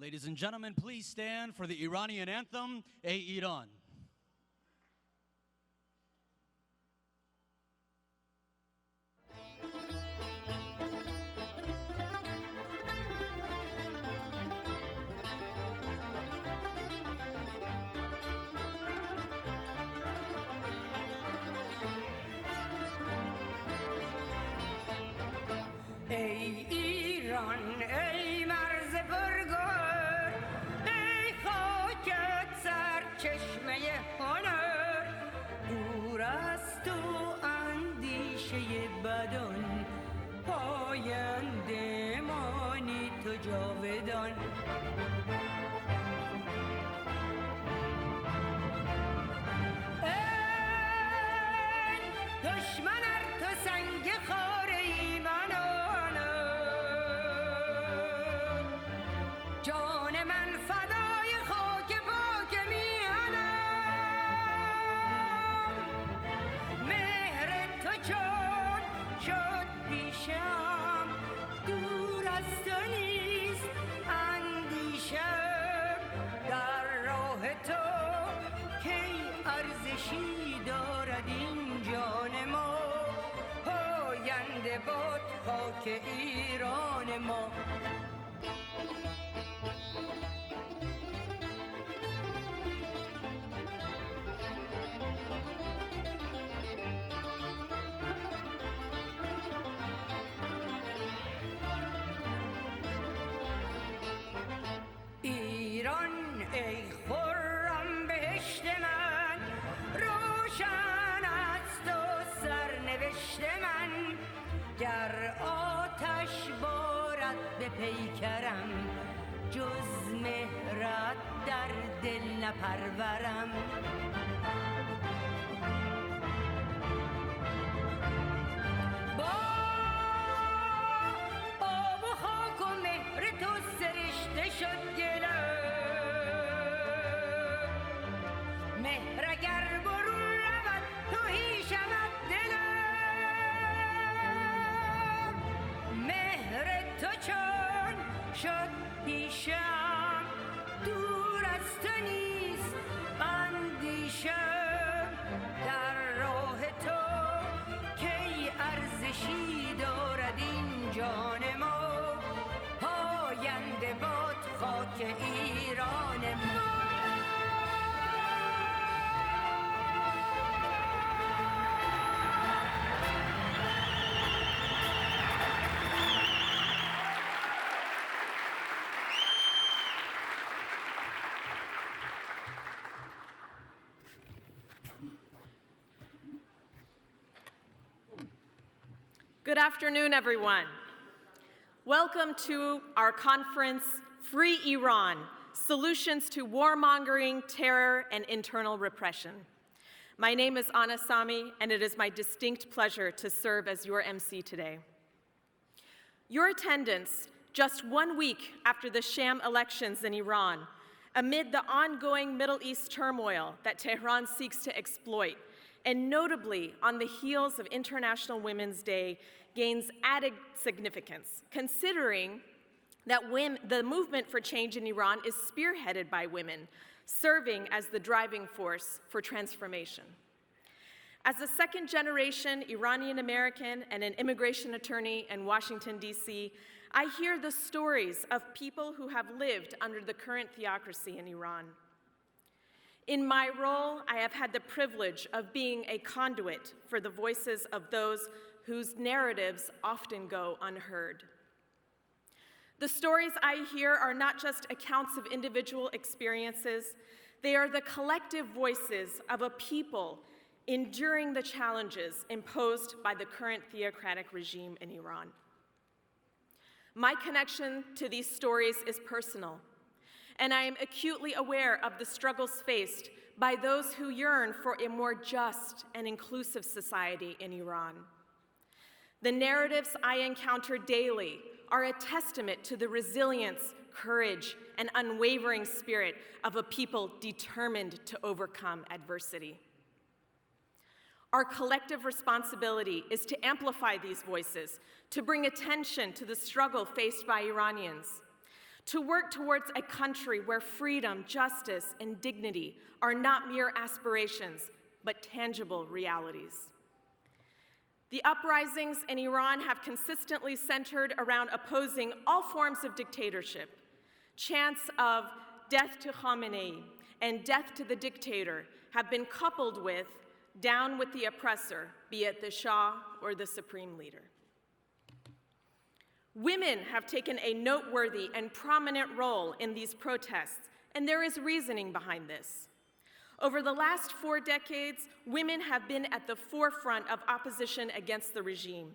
Ladies and gentlemen, please stand for the Iranian anthem, Ey Iran. ای ایران ای مرز پرگوهر، ای خاکت سرچشمه هنر، دور از تو اندیشه بدان، پاینده مانی تو جاودان. ای دشمن ار تو سنگ خاره ای منان، جان من فدای خاک پاک میهنم. مهر تو چون شد پیشم، دور از تو نیست اندیشم. در راه تو کی ارزشی دارد این جان ما، پاینده باد خاک ایران ما. ایران ای خرم بهشت من، روشن است و سرنوشت من. گر آتش بارد به پیکرم، جز مهرت در دل نپرورم. با آب و خاک و مهر تو سرشته شد گلم. مهر اگر برون رود تهی شود دلم. مهر تو چون شد پیشم، دور از تو نیست اندیشم. در راه تو کی ارزشی دارد این جان ما، پاینده باد خاک ایران ما. Good afternoon, everyone. Welcome to our conference, Free Iran, Solutions to Warmongering, Terror, and Internal Repression. My name is Anna Sami, and it is my distinct pleasure to serve as your MC today. Your attendance, just 1 week after the sham elections in Iran, amid the ongoing Middle East turmoil that Tehran seeks to exploit, and notably on the heels of International Women's Day, gains added significance, considering that the movement for change in Iran is spearheaded by women, serving as the driving force for transformation. As a second-generation Iranian American and an immigration attorney in Washington, D.C., I hear the stories of people who have lived under the current theocracy in Iran. In my role, I have had the privilege of being a conduit for the voices of those whose narratives often go unheard. The stories I hear are not just accounts of individual experiences, they are the collective voices of a people enduring the challenges imposed by the current theocratic regime in Iran. My connection to these stories is personal, and I am acutely aware of the struggles faced by those who yearn for a more just and inclusive society in Iran. The narratives I encounter daily are a testament to the resilience, courage, and unwavering spirit of a people determined to overcome adversity. Our collective responsibility is to amplify these voices, to bring attention to the struggle faced by Iranians, to work towards a country where freedom, justice, and dignity are not mere aspirations, but tangible realities. The uprisings in Iran have consistently centered around opposing all forms of dictatorship. Chants of death to Khamenei and death to the dictator have been coupled with down with the oppressor, be it the Shah or the supreme leader. Women have taken a noteworthy and prominent role in these protests, and there is reasoning behind this. Over the last 4 decades, women have been at the forefront of opposition against the regime.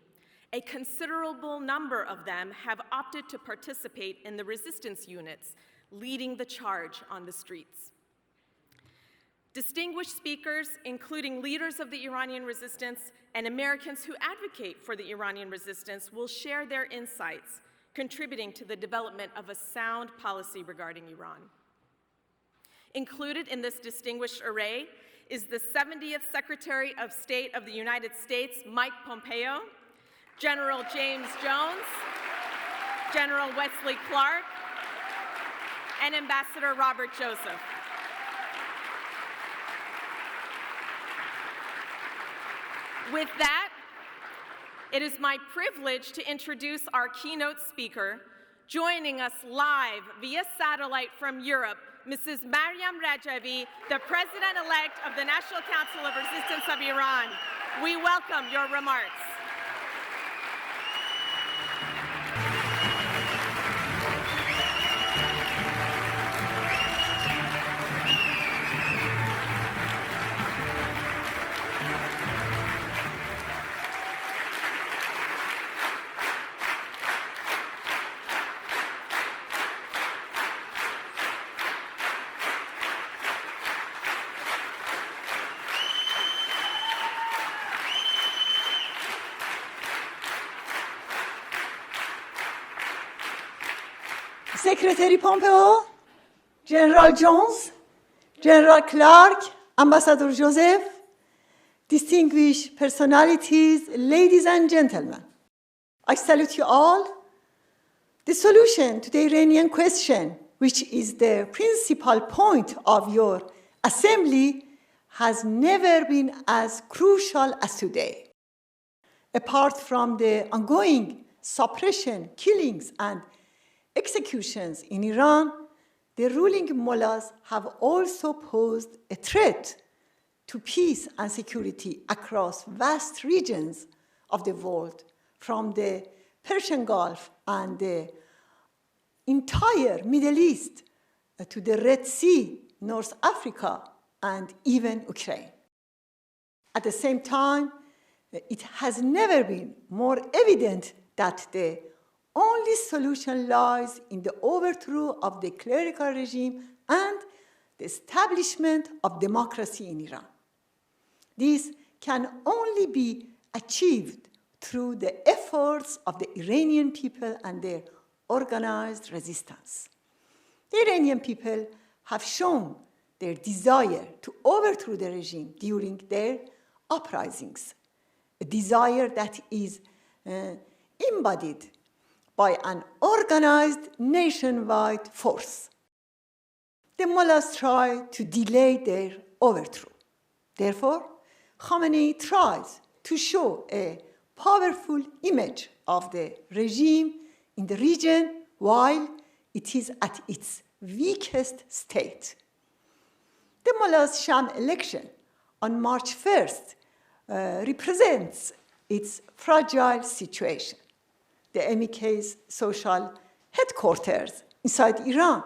A considerable number of them have opted to participate in the resistance units, leading the charge on the streets. Distinguished speakers, including leaders of the Iranian resistance and Americans who advocate for the Iranian resistance, will share their insights, contributing to the development of a sound policy regarding Iran. Included in this distinguished array is the 70th Secretary of State of the United States, Mike Pompeo, General James Jones, General Wesley Clark, and Ambassador Robert Joseph. With that, it is my privilege to introduce our keynote speaker, joining us live via satellite from Europe, Mrs. Maryam Rajavi, the President-elect of the National Council of Resistance of Iran. We welcome your remarks. Secretary Pompeo, General Jones, General Clark, Ambassador Joseph, distinguished personalities, ladies and gentlemen, I salute you all. The solution to the Iranian question, which is the principal point of your assembly, has never been as crucial as today. Apart from the ongoing suppression, killings, and executions in Iran, the ruling mullahs have also posed a threat to peace and security across vast regions of the world, from the Persian Gulf and the entire Middle East to the Red Sea, North Africa, and even Ukraine. At the same time, it has never been more evident that the only solution lies in the overthrow of the clerical regime and the establishment of democracy in Iran. This can only be achieved through the efforts of the Iranian people and their organized resistance. The Iranian people have shown their desire to overthrow the regime during their uprisings, a desire that is embodied by an organized nationwide force. The mullahs try to delay their overthrow. Therefore, Khamenei tries to show a powerful image of the regime in the region while it is at its weakest state. The mullahs' sham election on March 1st represents its fragile situation. The MEK's social headquarters inside Iran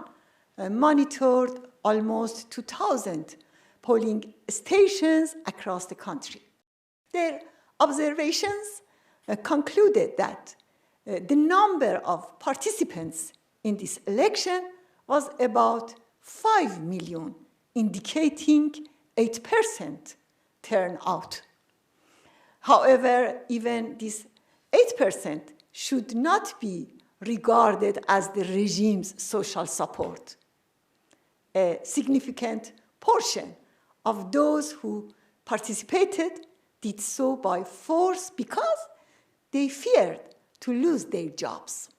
monitored almost 2,000 polling stations across the country. Their observations concluded that the number of participants in this election was about 5 million, indicating 8% turnout. However, even this 8% should not be regarded as the regime's social support. A significant portion of those who participated did so by force because they feared to lose their jobs.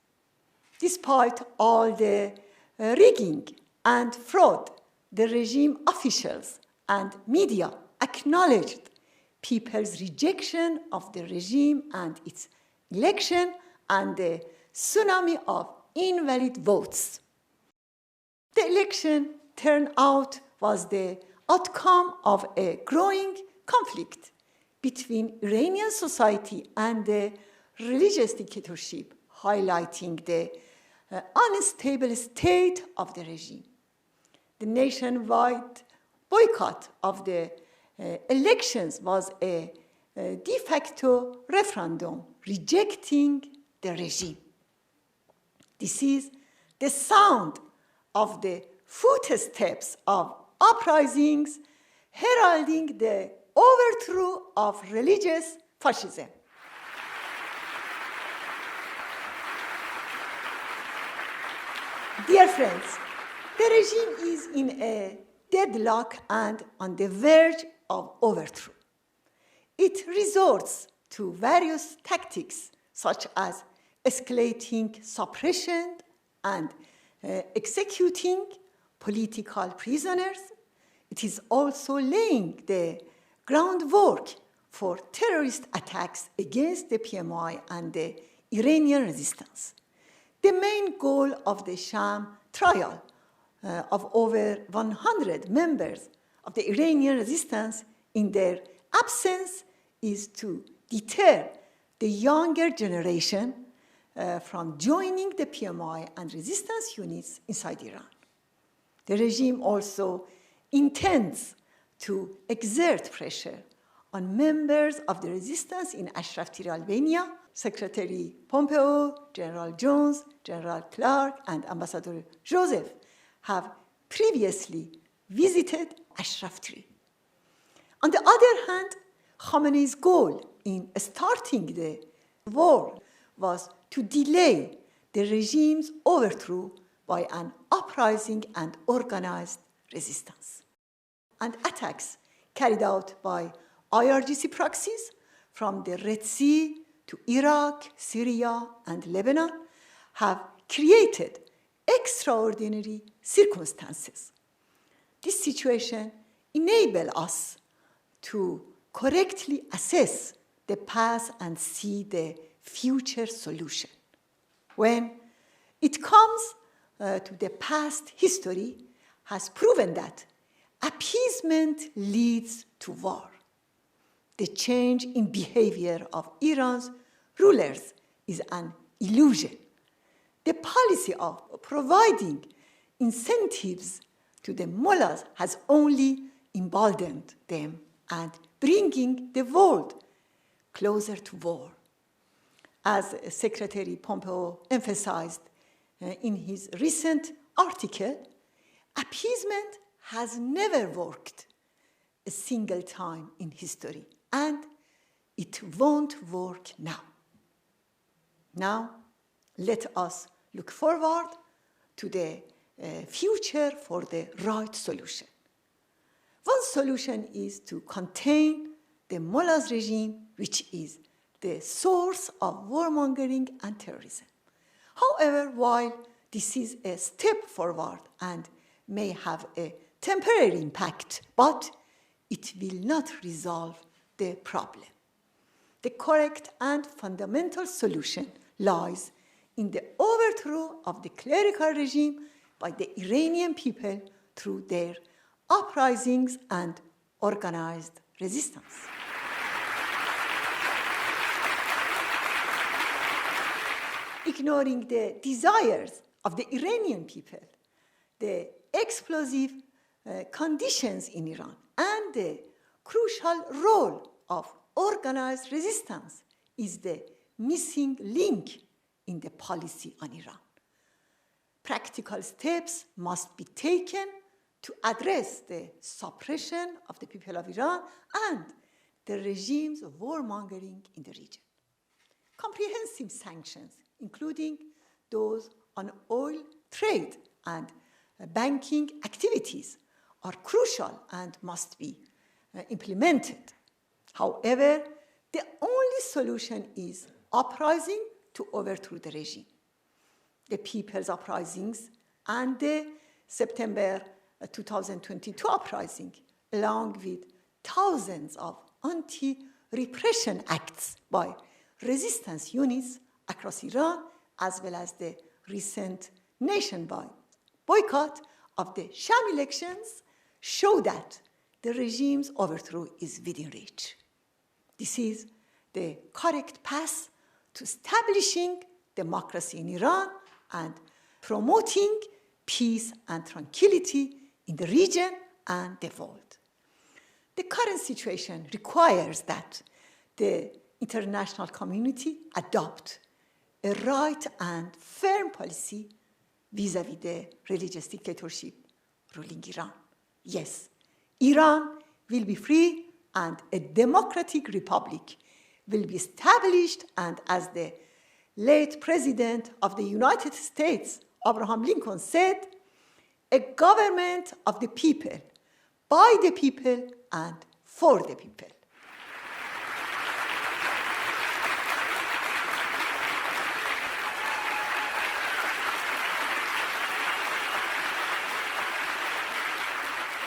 Despite all the rigging and fraud, the regime officials and media acknowledged people's rejection of the regime and its election and the tsunami of invalid votes. The election turnout was the outcome of a growing conflict between Iranian society and the religious dictatorship, highlighting the unstable state of the regime. The nationwide boycott of the elections was a de facto referendum rejecting the regime. This is the sound of the footsteps of uprisings heralding the overthrow of religious fascism. Dear friends, the regime is in a deadlock and on the verge of overthrow. It resorts to various tactics such as escalating suppression and executing political prisoners. It is also laying the groundwork for terrorist attacks against the PMI and the Iranian resistance. The main goal of the sham trial of over 100 members of the Iranian resistance in their absence is to deter the younger generation from joining the PMI and resistance units inside Iran. The regime also intends to exert pressure on members of the resistance in Ashraf-Tir Albania. Secretary Pompeo, General Jones, General Clark, and Ambassador Joseph have previously visited Ashraf-Tir. On the other hand, Khamenei's goal in starting the war was to delay the regime's overthrow by an uprising and organized resistance. And attacks carried out by IRGC proxies from the Red Sea to Iraq, Syria, and Lebanon have created extraordinary circumstances. This situation enables us to correctly assess the past and see the future solution. When it comes to the past, history has proven that appeasement leads to war. The change in behavior of Iran's rulers is an illusion. The policy of providing incentives to the mullahs has only emboldened them and bringing the world closer to war. As Secretary Pompeo emphasized in his recent article, appeasement has never worked a single time in history, and it won't work now. Now, let us look forward to the future for the right solution. One solution is to contain the mullahs regime, which is the source of warmongering and terrorism. However, while this is a step forward and may have a temporary impact, but it will not resolve the problem. The correct and fundamental solution lies in the overthrow of the clerical regime by the Iranian people through their uprisings and organized resistance. Ignoring the desires of the Iranian people, the explosive conditions in Iran, and the crucial role of organized resistance is the missing link in the policy on Iran. Practical steps must be taken to address the suppression of the people of Iran and the regime's warmongering in the region. Comprehensive sanctions, including those on oil trade and banking activities, are crucial and must be implemented. However, the only solution is uprising to overthrow the regime. the people's uprisings and the September 2022 uprising, along with thousands of anti-repression acts by resistance units across Iran, as well as the recent nationwide boycott of the sham elections, show that the regime's overthrow is within reach. This is the correct path to establishing democracy in Iran and promoting peace and tranquility in the region and the world. The current situation requires that the international community adopt a right and firm policy vis-à-vis the religious dictatorship ruling Iran. Yes, Iran will be free and a democratic republic will be established, and as the late President of the United States, Abraham Lincoln, said, a government of the people, by the people, and for the people.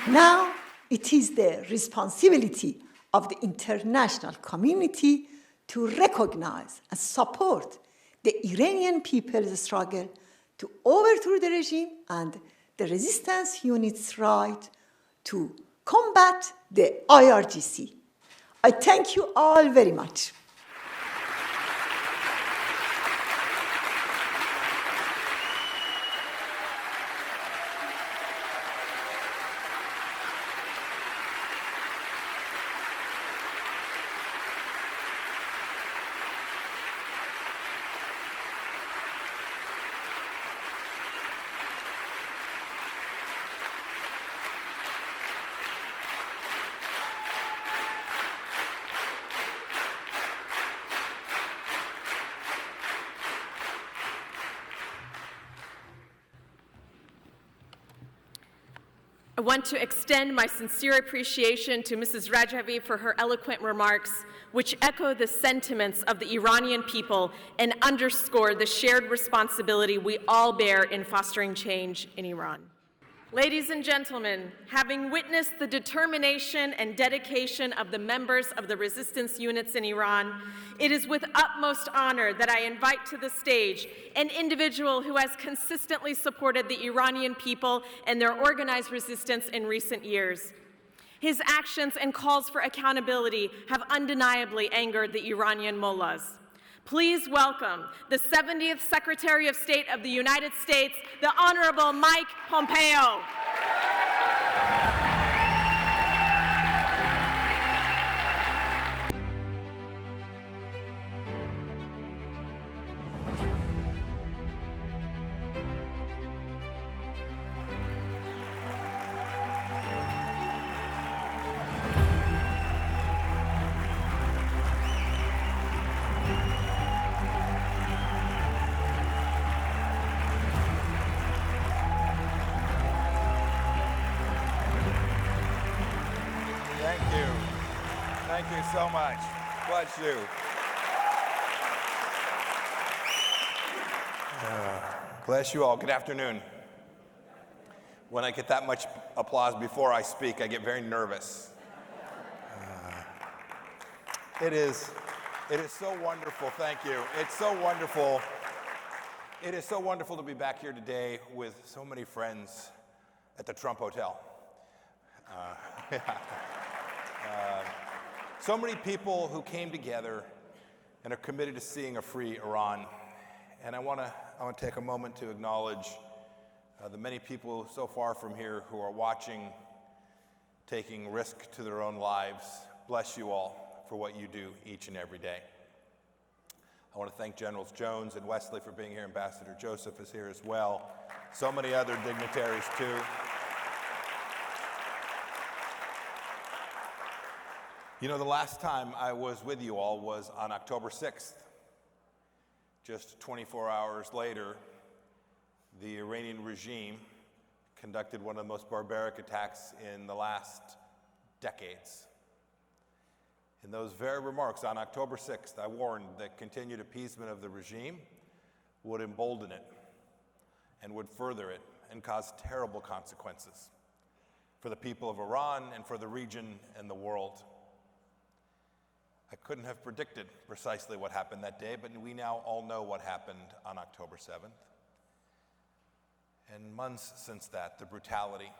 Now, it is the responsibility of the international community to recognize and support the Iranian people's struggle to overthrow the regime and the resistance unit's right to combat the IRGC. I thank you all very much. I want to extend my sincere appreciation to Mrs. Rajavi for her eloquent remarks, which echo the sentiments of the Iranian people and underscore the shared responsibility we all bear in fostering change in Iran. Ladies and gentlemen, having witnessed the determination and dedication of the members of the resistance units in Iran, it is with utmost honor that I invite to the stage an individual who has consistently supported the Iranian people and their organized resistance in recent years. His actions and calls for accountability have undeniably angered the Iranian mullahs. Please welcome the 70th Secretary of State of the United States, the Honorable Mike Pompeo. Thank you so much. Bless you. Bless you all. Good afternoon. When I get that much applause before I speak, I get very nervous. It is so wonderful. Thank you. It's so wonderful. It is so wonderful to be back here today with so many friends at the Trump Hotel. So many people who came together and are committed to seeing a free Iran. And I want to take a moment to acknowledge the many people so far from here who are watching, taking risk to their own lives. Bless you all for what you do each and every day. I want to thank Generals Jones and Wesley for being here. Ambassador Joseph is here as well. So many other dignitaries too. You know, the last time I was with you all was on October 6th. Just 24 hours later, the Iranian regime conducted one of the most barbaric attacks in the last decades. In those very remarks on October 6th, I warned that continued appeasement of the regime would embolden it. and would further it and cause terrible consequences for the people of Iran and for the region and the world. I couldn't have predicted precisely what happened that day, but we now all know what happened on October 7th. And months since that, the brutality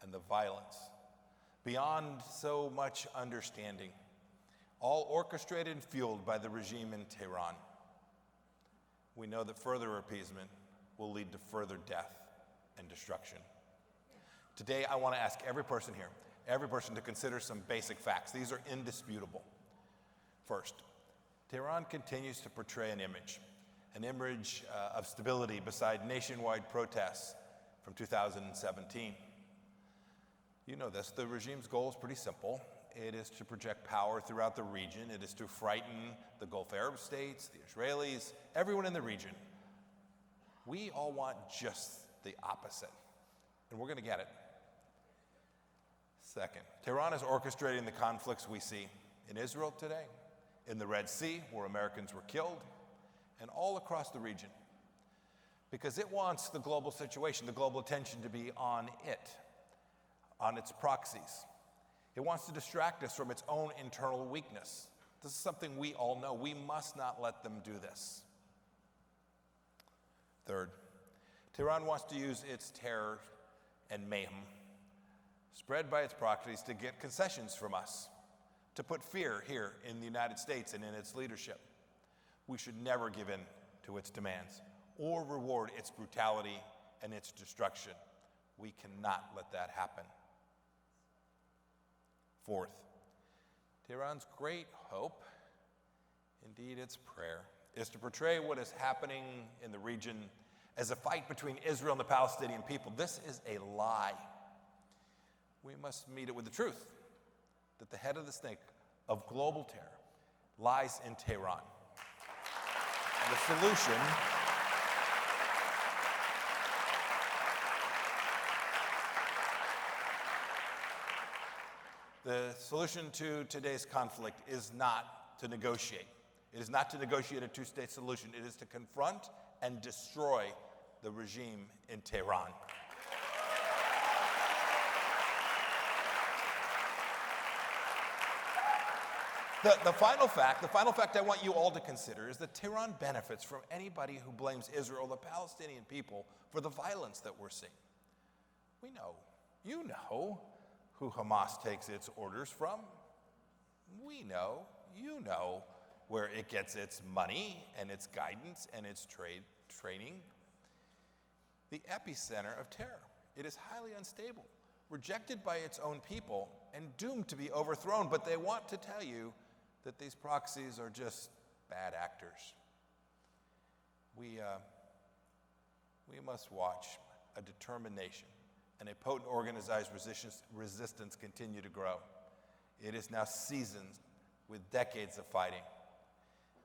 and the violence, beyond so much understanding, all orchestrated and fueled by the regime in Tehran. We know that further appeasement will lead to further death and destruction. Today, I want to ask every person here, every person to consider some basic facts. These are indisputable. First, Tehran continues to portray an image of stability beside nationwide protests from 2017. You know this, the regime's goal is pretty simple. It is to project power throughout the region. It is to frighten the Gulf Arab states, the Israelis, everyone in the region. We all want just the opposite, and we're going to get it. Second, Tehran is orchestrating the conflicts we see in Israel today, in the Red Sea, where Americans were killed, and all across the region, because it wants the global situation, the global attention to be on it, on its proxies. It wants to distract us from its own internal weakness. This is something we all know. We must not let them do this. Third, Tehran wants to use its terror and mayhem spread by its proxies to get concessions from us, to put fear here in the United States and in its leadership. We should never give in to its demands or reward its brutality and its destruction. We cannot let that happen. Fourth, Tehran's great hope, indeed its prayer, is to portray what is happening in the region as a fight between Israel and the Palestinian people. This is a lie. We must meet it with the truth that the head of the snake of global terror lies in Tehran. The solution to today's conflict is not to negotiate. It is not to negotiate a two-state solution. It is to confront and destroy the regime in Tehran. The final fact I want you all to consider is that Tehran benefits from anybody who blames Israel, the Palestinian people, for the violence that we're seeing. We know, you know, who Hamas takes its orders from. We know, you know, where it gets its money and its guidance and its training. The epicenter of terror. It is highly unstable, rejected by its own people, and doomed to be overthrown, but they want to tell you that these proxies are just bad actors. We must watch a determination and a potent organized resistance continue to grow. It is now seasoned with decades of fighting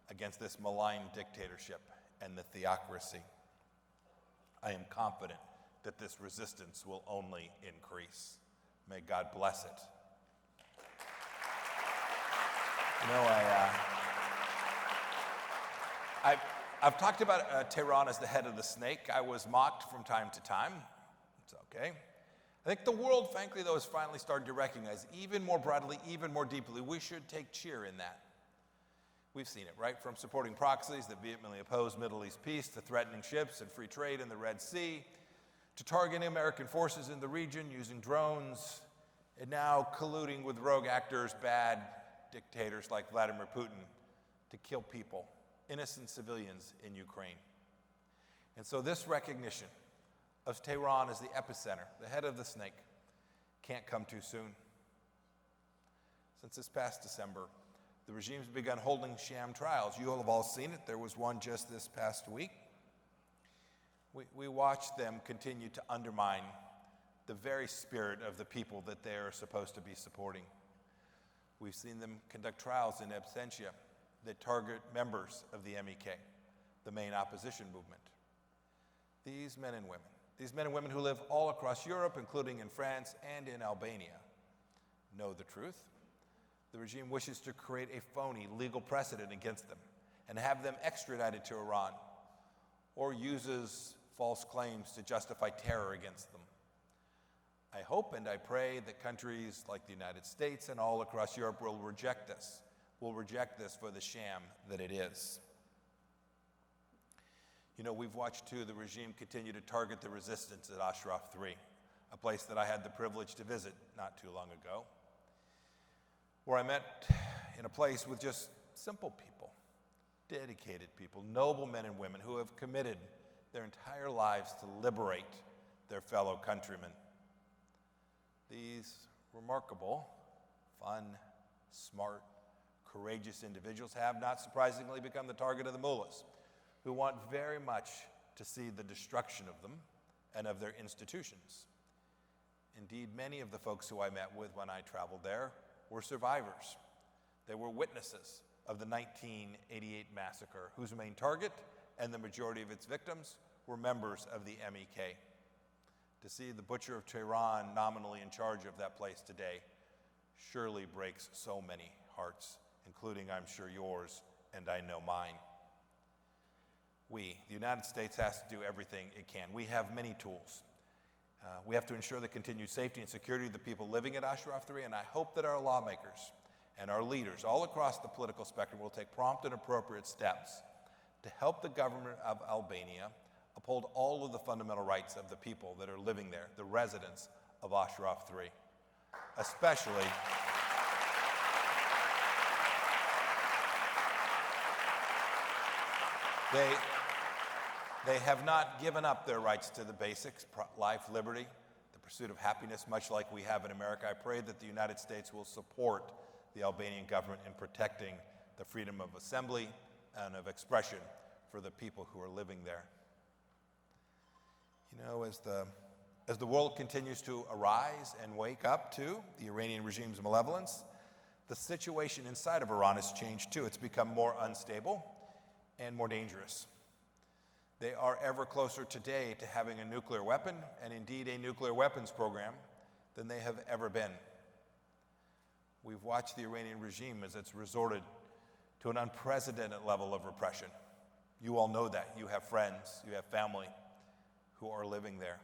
against this malign dictatorship and the theocracy. I am confident that this resistance will only increase. May God bless it. You know, I've talked about Tehran as the head of the snake. I was mocked from time to time. It's okay. I think the world, frankly, though, has finally started to recognize even more broadly, even more deeply, we should take cheer in that. We've seen it, right? From supporting proxies that vehemently oppose Middle East peace, to threatening ships and free trade in the Red Sea, to targeting American forces in the region using drones, and now colluding with rogue actors, bad dictators like Vladimir Putin, to kill people, innocent civilians in Ukraine. And so this recognition of Tehran as the epicenter, the head of the snake, can't come too soon. Since this past December, the regime's begun holding sham trials. You all have all seen it. There was one just this past week. We watched them continue to undermine the very spirit of the people that they are supposed to be supporting. We've seen them conduct trials in absentia that target members of the MEK, the main opposition movement. These men and women who live all across Europe, including in France and in Albania, know the truth. The regime wishes to create a phony legal precedent against them and have them extradited to Iran, or uses false claims to justify terror against them. I hope and I pray that countries like the United States and all across Europe will reject this for the sham that it is. You know, we've watched, too, the regime continue to target the resistance at Ashraf 3, a place that I had the privilege to visit not too long ago, where I met in a place with just simple people, dedicated people, noble men and women who have committed their entire lives to liberate their fellow countrymen. These remarkable, fun, smart, courageous individuals have, not surprisingly, become the target of the mullahs, who want very much to see the destruction of them and of their institutions. Indeed, many of the folks who I met with when I traveled there were survivors. They were witnesses of the 1988 massacre, whose main target and the majority of its victims were members of the MEK. To see the Butcher of Tehran nominally in charge of that place today surely breaks so many hearts, including, I'm sure, yours, and I know mine. We, the United States, has to do everything it can. We have many tools. We have to ensure the continued safety and security of the people living at Ashraf 3, and I hope that our lawmakers and our leaders all across the political spectrum will take prompt and appropriate steps to help the government of Albania uphold all of the fundamental rights of the people that are living there, the residents of Ashraf 3, especially They have not given up their rights to the basics, life, liberty, the pursuit of happiness, much like we have in America. I pray that the United States will support the Albanian government in protecting the freedom of assembly and of expression for the people who are living there. You know, as the world continues to arise and wake up to the Iranian regime's malevolence, the situation inside of Iran has changed too. It's become more unstable and more dangerous. They are ever closer today to having a nuclear weapon, and indeed a nuclear weapons program, than they have ever been. We've watched the Iranian regime as it's resorted to an unprecedented level of repression. You all know that. You have friends, you have family who are living there.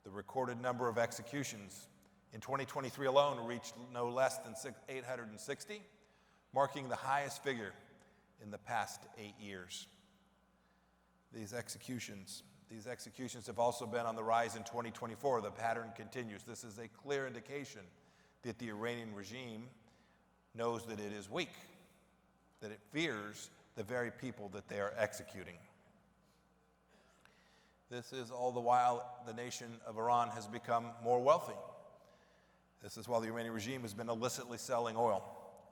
The recorded number of executions in 2023 alone reached no less than 860, marking the highest figure in the past 8 years. These executions have also been on the rise in 2024. The pattern continues. This is a clear indication that the Iranian regime knows that it is weak, that it fears the very people that they are executing. This is all the while the nation of Iran has become more wealthy. This is while the Iranian regime has been illicitly selling oil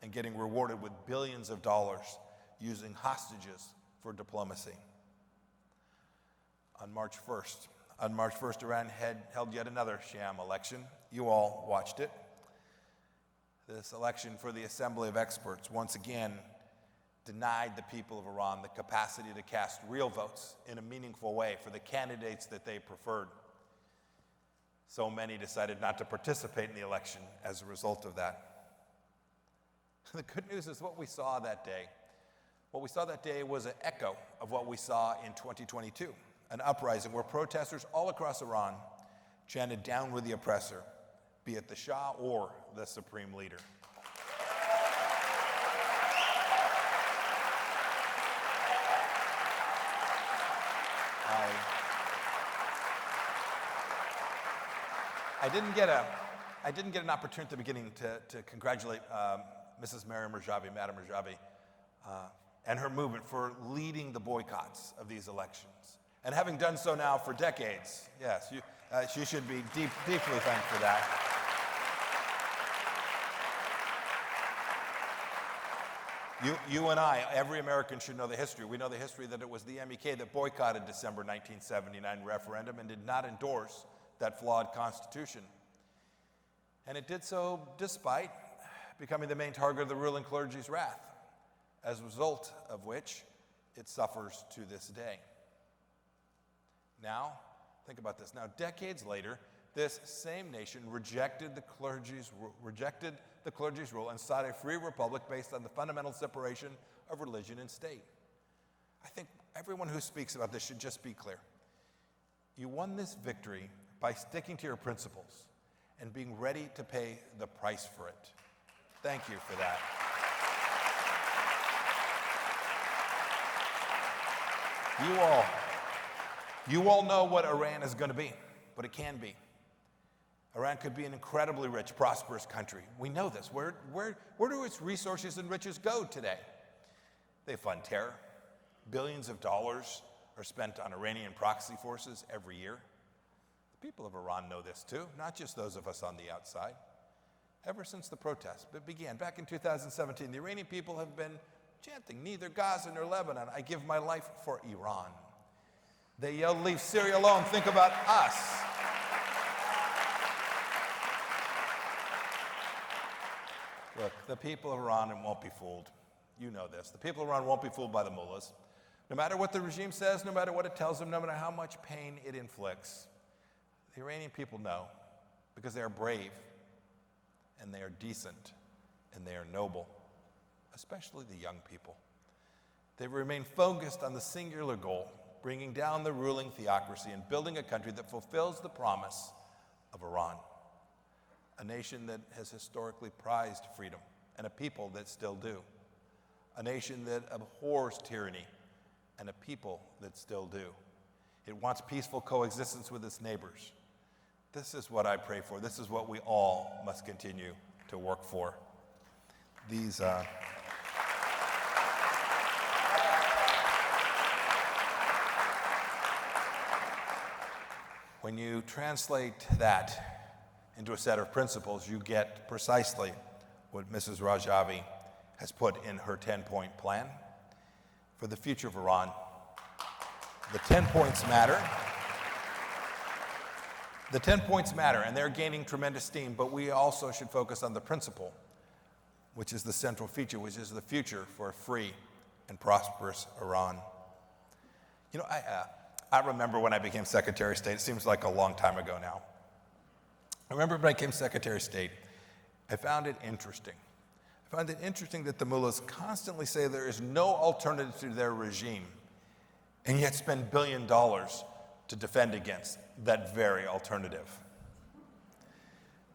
and getting rewarded with billions of dollars using hostages for diplomacy. On March 1st, Iran held yet another sham election. You all watched it. This election for the Assembly of Experts once again denied the people of Iran the capacity to cast real votes in a meaningful way for the candidates that they preferred. So many decided not to participate in the election as a result of that. The good news is what we saw that day. What we saw that day was an echo of what we saw in 2022. An uprising where protesters all across Iran chanted down with the oppressor, be it the Shah or the supreme leader. I didn't get an opportunity at the beginning to congratulate Mrs. Madam Rajavi, and her movement for leading the boycotts of these elections. And having done so now for decades, yes, she should be deeply thanked for that. You and I, every American should know the history. We know the history that it was the MEK that boycotted December 1979 referendum and did not endorse that flawed constitution. And it did so despite becoming the main target of the ruling clergy's wrath, as a result of which it suffers to this day. Now, think about this. Now, decades later, this same nation rejected the clergy's rule and sought a free republic based on the fundamental separation of religion and state. I think everyone who speaks about this should just be clear. You won this victory by sticking to your principles and being ready to pay the price for it. Thank you for that. You all know what Iran is going to be, what it can be. Iran could be an incredibly rich, prosperous country. We know this. Where do its resources and riches go today? They fund terror. Billions of dollars are spent on Iranian proxy forces every year. The people of Iran know this too, not just those of us on the outside. Ever since the protests began back in 2017, the Iranian people have been chanting, neither Gaza nor Lebanon, I give my life for Iran. They yell, leave Syria alone, think about us. Look, the people of Iran won't be fooled. You know this. The people of Iran won't be fooled by the mullahs. No matter what the regime says, no matter what it tells them, no matter how much pain it inflicts, the Iranian people know because they are brave and they are decent and they are noble, especially the young people. They remain focused on the singular goal, bringing down the ruling theocracy and building a country that fulfills the promise of Iran, a nation that has historically prized freedom and a people that still do, a nation that abhors tyranny and a people that still do. It wants peaceful coexistence with its neighbors. This is what I pray for. This is what we all must continue to work for. When you translate that into a set of principles, you get precisely what Mrs. Rajavi has put in her 10-point plan for the future of Iran. The 10 points matter. The 10 points matter, and they're gaining tremendous steam, but we also should focus on the principle, which is the central feature, which is the future for a free and prosperous Iran. You know, I remember when I became Secretary of State. It seems like a long time ago now. I remember when I became Secretary of State, I found it interesting. I found it interesting that the mullahs constantly say there is no alternative to their regime, and yet spend $1 billion to defend against that very alternative.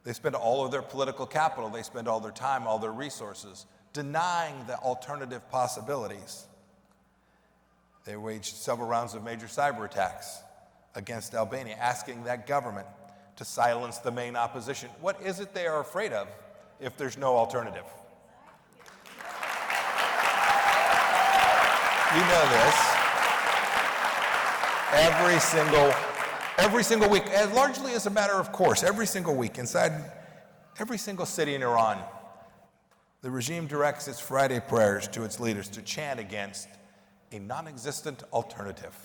They spend all of their political capital, they spend all their time, all their resources, denying the alternative possibilities. They waged several rounds of major cyber attacks against Albania, asking that government to silence the main opposition. What is it they are afraid of if there's no alternative? You know this. Every single week, and largely as a matter of course, every single week, inside every single city in Iran, the regime directs its Friday prayers to its leaders to chant against a non-existent alternative.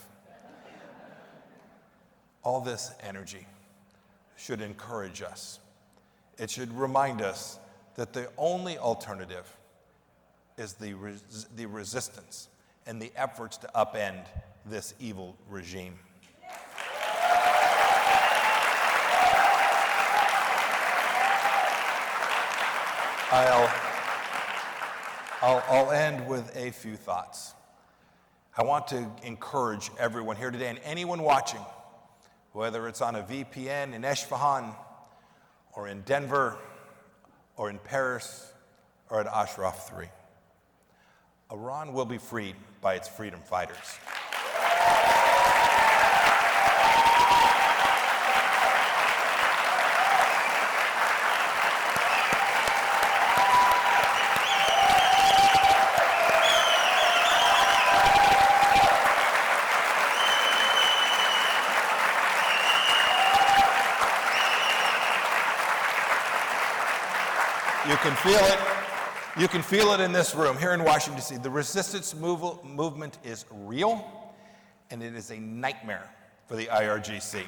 All this energy should encourage us. It should remind us that the only alternative is the resistance and the efforts to upend this evil regime. I'll end with a few thoughts. I want to encourage everyone here today and anyone watching, whether it's on a VPN in Esfahan or in Denver or in Paris or at Ashraf 3. Iran will be freed by its freedom fighters. You can feel it. You can feel it in this room here in Washington, D.C. The resistance movement is real, and it is a nightmare for the IRGC.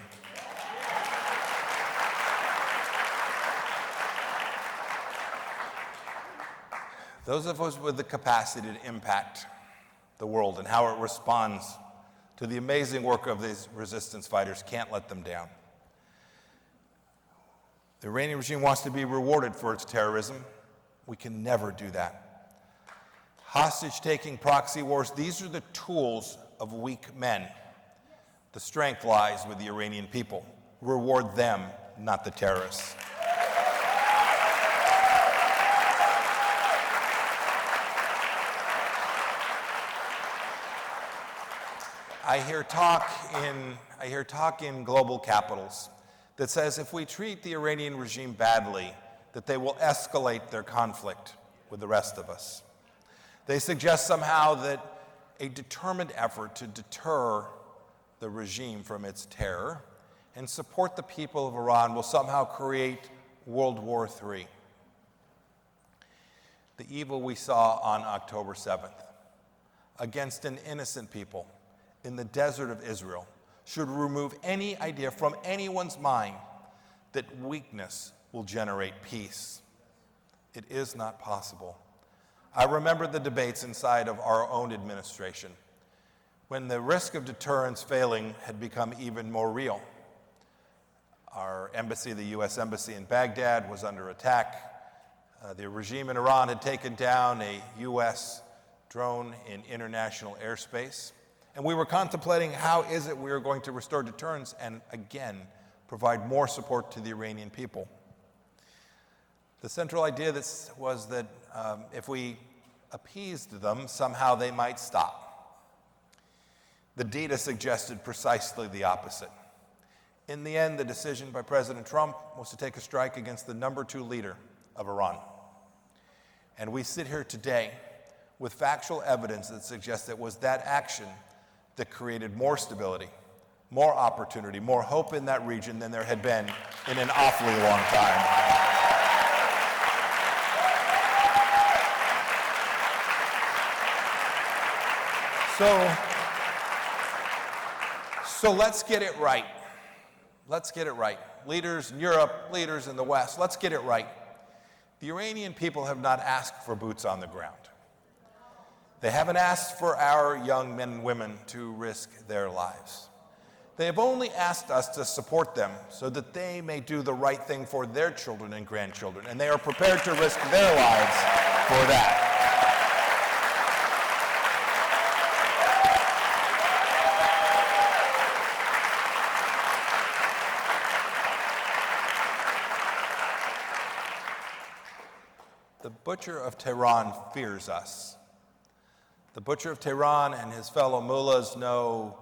Those of us with the capacity to impact the world and how it responds to the amazing work of these resistance fighters can't let them down. The Iranian regime wants to be rewarded for its terrorism. We can never do that. Hostage-taking, proxy wars, these are the tools of weak men. The strength lies with the Iranian people. Reward them, not the terrorists. I hear talk in global capitals that says if we treat the Iranian regime badly, that they will escalate their conflict with the rest of us. They suggest somehow that a determined effort to deter the regime from its terror and support the people of Iran will somehow create World War III. The evil we saw on October 7th against an innocent people in the desert of Israel should remove any idea from anyone's mind that weakness will generate peace. It is not possible. I remember the debates inside of our own administration when the risk of deterrence failing had become even more real. Our embassy, the U.S. Embassy in Baghdad, was under attack. The regime in Iran had taken down a U.S. drone in international airspace. And we were contemplating how is it we are going to restore deterrence and, again, provide more support to the Iranian people. The central idea was that if we appeased them, somehow they might stop. The data suggested precisely the opposite. In the end, the decision by President Trump was to take a strike against the #2 leader of Iran. And we sit here today with factual evidence that suggests it was that action that created more stability, more opportunity, more hope in that region than there had been in an awfully long time. So let's get it right. Let's get it right. Leaders in Europe, leaders in the West, let's get it right. The Iranian people have not asked for boots on the ground. They haven't asked for our young men and women to risk their lives. They have only asked us to support them so that they may do the right thing for their children and grandchildren, and they are prepared to risk their lives for that. The butcher of Tehran fears us. The butcher of Tehran and his fellow mullahs know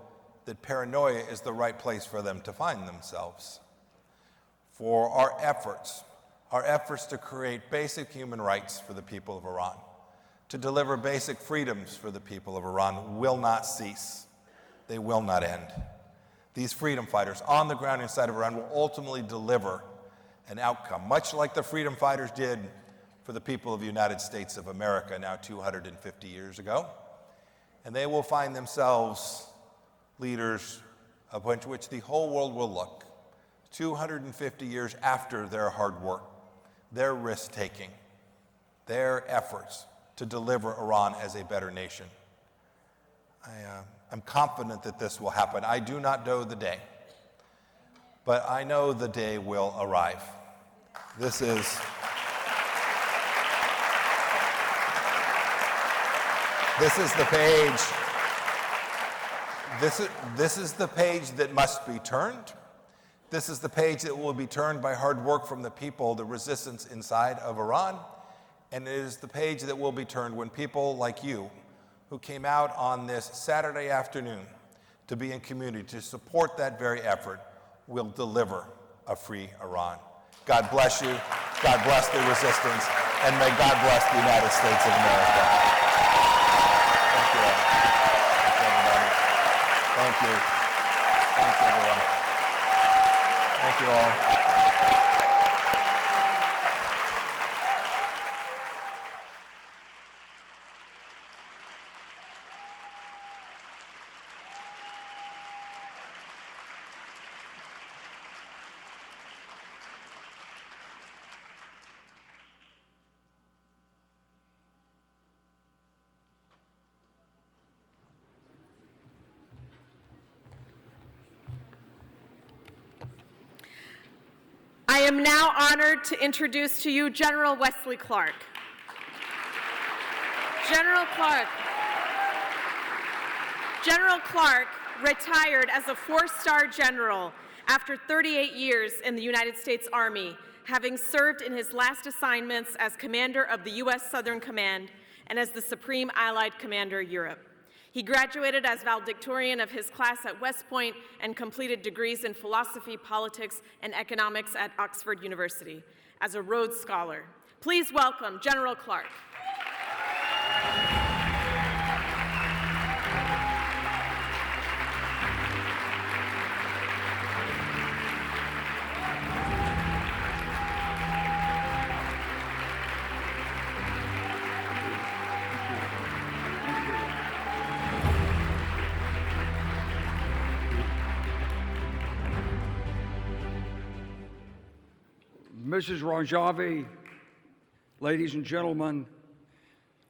that paranoia is the right place for them to find themselves. For our efforts to create basic human rights for the people of Iran, to deliver basic freedoms for the people of Iran will not cease. They will not end. These freedom fighters on the ground inside of Iran will ultimately deliver an outcome, much like the freedom fighters did for the people of the United States of America now 250 years ago. And they will find themselves leaders upon which the whole world will look 250 years after their hard work, their risk-taking, their efforts to deliver Iran as a better nation. I'm confident that this will happen. I do not know the day, but I know the day will arrive. This is the page. This is the page that must be turned. This is the page that will be turned by hard work from the people, the resistance inside of Iran. And it is the page that will be turned when people like you, who came out on this Saturday afternoon to be in community, to support that very effort, will deliver a free Iran. God bless you. God bless the resistance. And may God bless the United States of America. Thank you all. Thank you, everybody. Thank you. Thanks, everyone. Thank you all. I am now honored to introduce to you General Wesley Clark. General Clark retired as a 4-star general after 38 years in the United States Army, having served in his last assignments as commander of the U.S. Southern Command and as the Supreme Allied Commander Europe. He graduated as valedictorian of his class at West Point and completed degrees in philosophy, politics, and economics at Oxford University. As a Rhodes Scholar, please welcome General Clark. Mrs. Rajavi, ladies and gentlemen,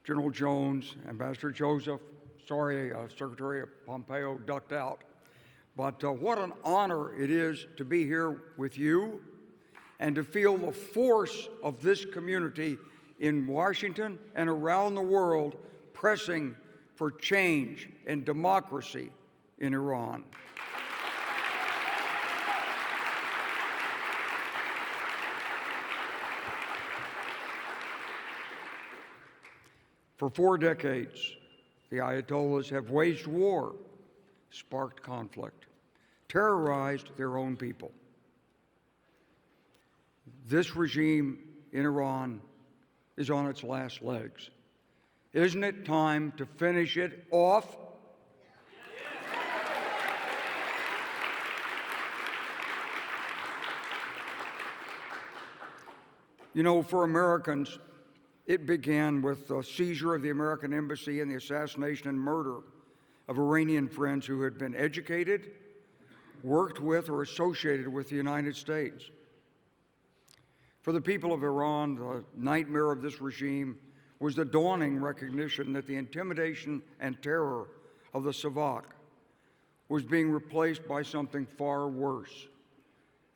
General Jones, Ambassador Joseph, sorry, Secretary Pompeo ducked out, but what an honor it is to be here with you and to feel the force of this community in Washington and around the world pressing for change and democracy in Iran. For 4 decades, the Ayatollahs have waged war, sparked conflict, terrorized their own people. This regime in Iran is on its last legs. Isn't it time to finish it off? You know, for Americans, it began with the seizure of the American embassy and the assassination and murder of Iranian friends who had been educated, worked with, or associated with the United States. For the people of Iran, the nightmare of this regime was the dawning recognition that the intimidation and terror of the Savak was being replaced by something far worse,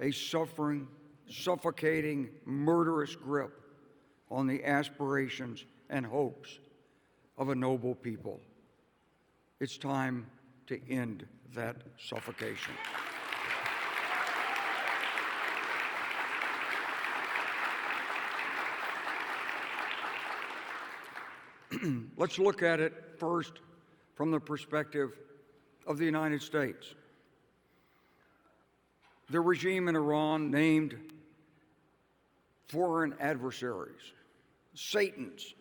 a suffering, suffocating, murderous grip on the aspirations and hopes of a noble people. It's time to end that suffocation. Let's look at it first from the perspective of the United States. The regime in Iran named foreign adversaries, Satans,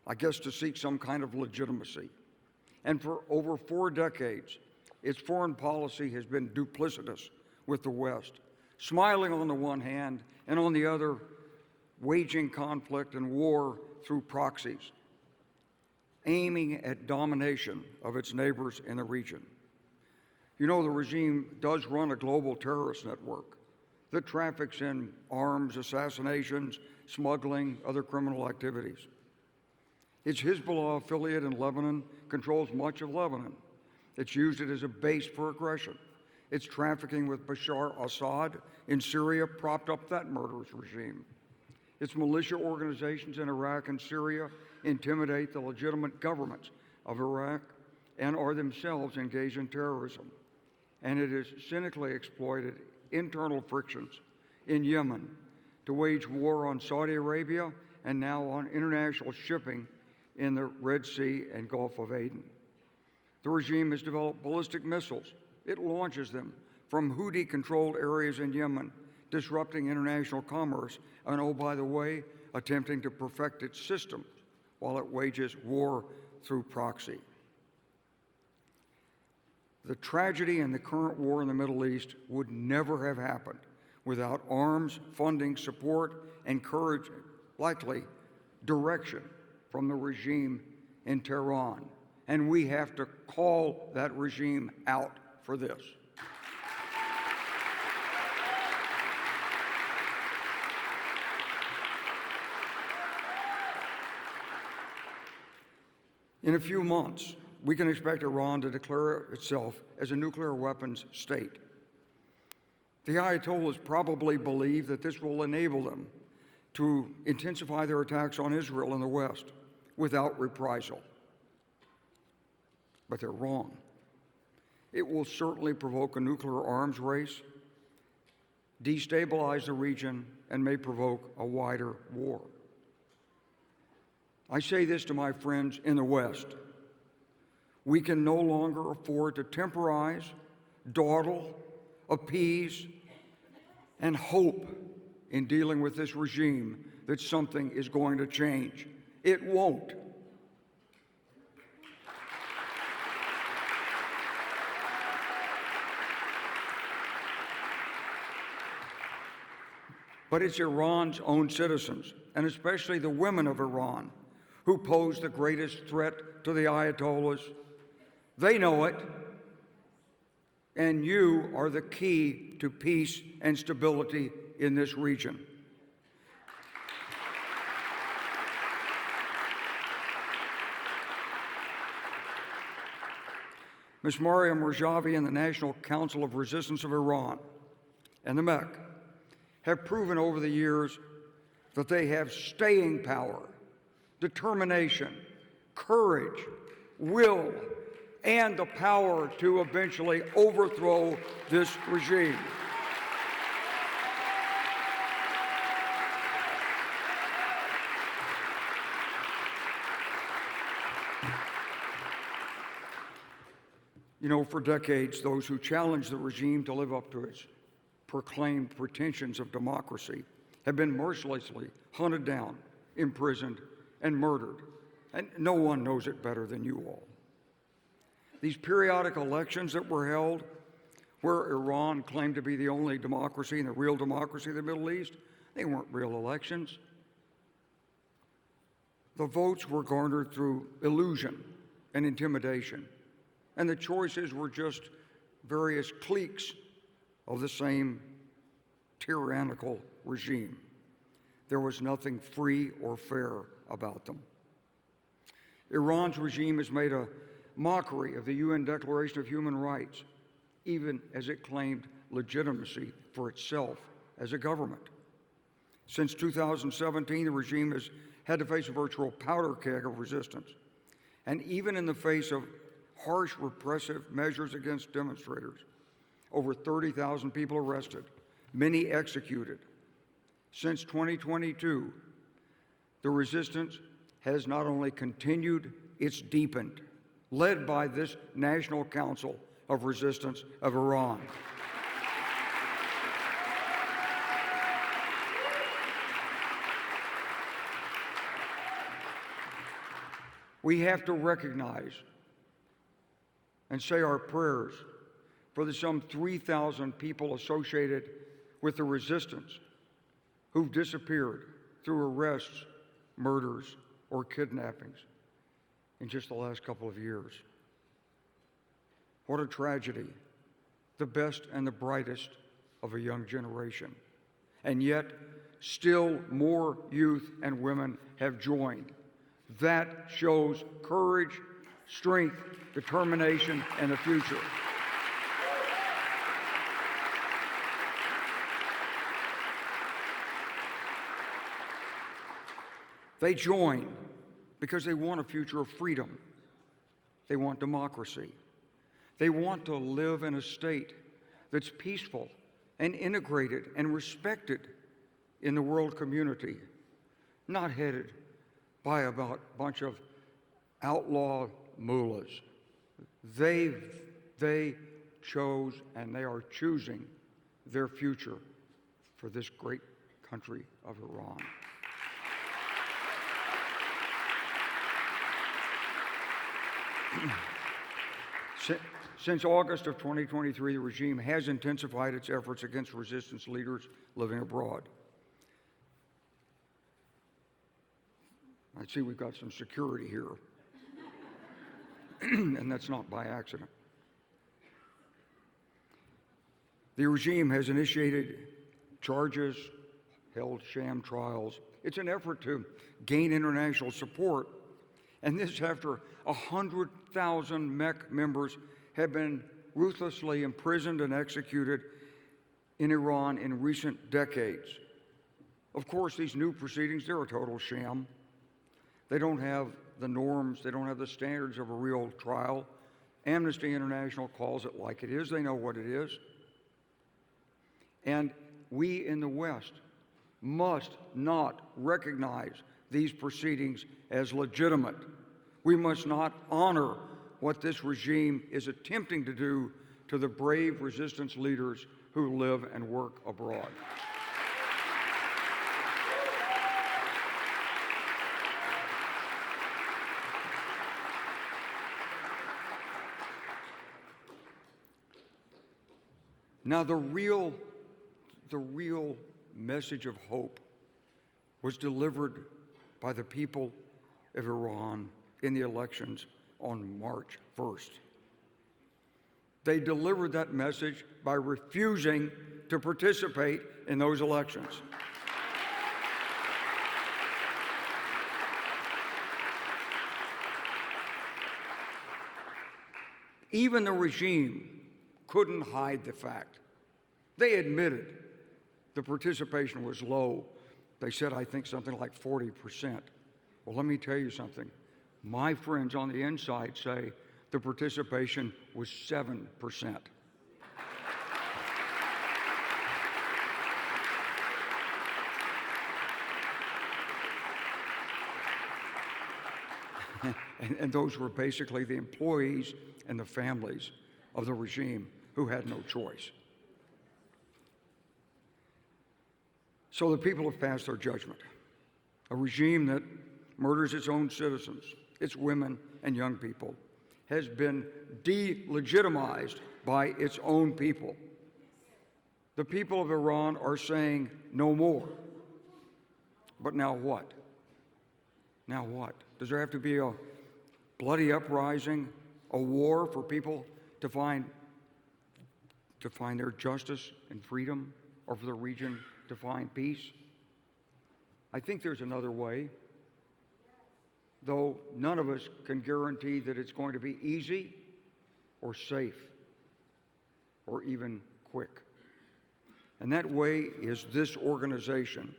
I guess to seek some kind of legitimacy. And for over 4 decades, its foreign policy has been duplicitous with the West, smiling on the one hand and on the other, waging conflict and war through proxies, aiming at domination of its neighbors in the region. You know, the regime does run a global terrorist network that traffics in arms, assassinations, smuggling, other criminal activities. Its Hezbollah affiliate in Lebanon controls much of Lebanon. It's used it as a base for aggression. Its trafficking with Bashar Assad in Syria propped up that murderous regime. Its militia organizations in Iraq and Syria intimidate the legitimate governments of Iraq and are themselves engaged in terrorism. And it has cynically exploited internal frictions in Yemen to wage war on Saudi Arabia and now on international shipping in the Red Sea and Gulf of Aden. The regime has developed ballistic missiles. It launches them from Houthi-controlled areas in Yemen, disrupting international commerce, and oh, by the way, attempting to perfect its systems while it wages war through proxy. The tragedy in the current war in the Middle East would never have happened without arms, funding, support, and courage, likely direction from the regime in Tehran. And we have to call that regime out for this. In a few months, we can expect Iran to declare itself as a nuclear weapons state. The Ayatollahs probably believe that this will enable them to intensify their attacks on Israel in the West without reprisal. But they're wrong. It will certainly provoke a nuclear arms race, destabilize the region, and may provoke a wider war. I say this to my friends in the West. We can no longer afford to temporize, dawdle, appease, and hope in dealing with this regime that something is going to change. It won't. But it's Iran's own citizens, and especially the women of Iran, who pose the greatest threat to the Ayatollahs. They know it, and you are the key to peace and stability in this region. Ms. Mariam Rajavi and the National Council of Resistance of Iran and the MEC have proven over the years that they have staying power, determination, courage, will, and the power to eventually overthrow this regime. You know, for decades, those who challenged the regime to live up to its proclaimed pretensions of democracy have been mercilessly hunted down, imprisoned, and murdered. And no one knows it better than you all. These periodic elections that were held, where Iran claimed to be the only democracy and the real democracy of the Middle East, they weren't real elections. The votes were garnered through illusion and intimidation, and the choices were just various cliques of the same tyrannical regime. There was nothing free or fair about them. Iran's regime has made a mockery of the UN Declaration of Human Rights, even as it claimed legitimacy for itself as a government. Since 2017, the regime has had to face a virtual powder keg of resistance. And even in the face of harsh repressive measures against demonstrators, over 30,000 people arrested, many executed. Since 2022, the resistance has not only continued, it's deepened, led by this National Council of Resistance of Iran. We have to recognize and say our prayers for the some 3,000 people associated with the resistance who've disappeared through arrests, murders, or kidnappings in just the last couple of years. What a tragedy, the best and the brightest of a young generation. And yet, still more youth and women have joined. That shows courage, strength, determination, and a future. They join because they want a future of freedom. They want democracy. They want to live in a state that's peaceful and integrated and respected in the world community, not headed by a bunch of outlaw mullahs. They chose and they are choosing their future for this great country of Iran. Since August of 2023, the regime has intensified its efforts against resistance leaders living abroad. I see we've got some security here, and that's not by accident. The regime has initiated charges, held sham trials. It's an effort to gain international support, and this after 100,000 MEC members have been ruthlessly imprisoned and executed in Iran in recent decades. Of course, these new proceedings, they're a total sham. They don't have the norms, they don't have the standards of a real trial, Amnesty International calls it like it is. They know what it is. And we in the West must not recognize these proceedings as legitimate. We must not honor what this regime is attempting to do to the brave resistance leaders who live and work abroad. Now, the real message of hope was delivered by the people of Iran in the elections on March 1st. They delivered that message by refusing to participate in those elections. Even the regime couldn't hide the fact. They admitted the participation was low. They said, I think, something like 40%. Well, let me tell you something. My friends on the inside say the participation was 7%. And those were basically the employees and the families of the regime who had no choice. So the people have passed their judgment. A regime that murders its own citizens, its women and young people, has been delegitimized by its own people. The people of Iran are saying no more. But now what? Now what? Does there have to be a bloody uprising, a war for people to find their justice and freedom, or for the region to find peace? I think there's another way, though none of us can guarantee that it's going to be easy or safe or even quick. And that way is this organization,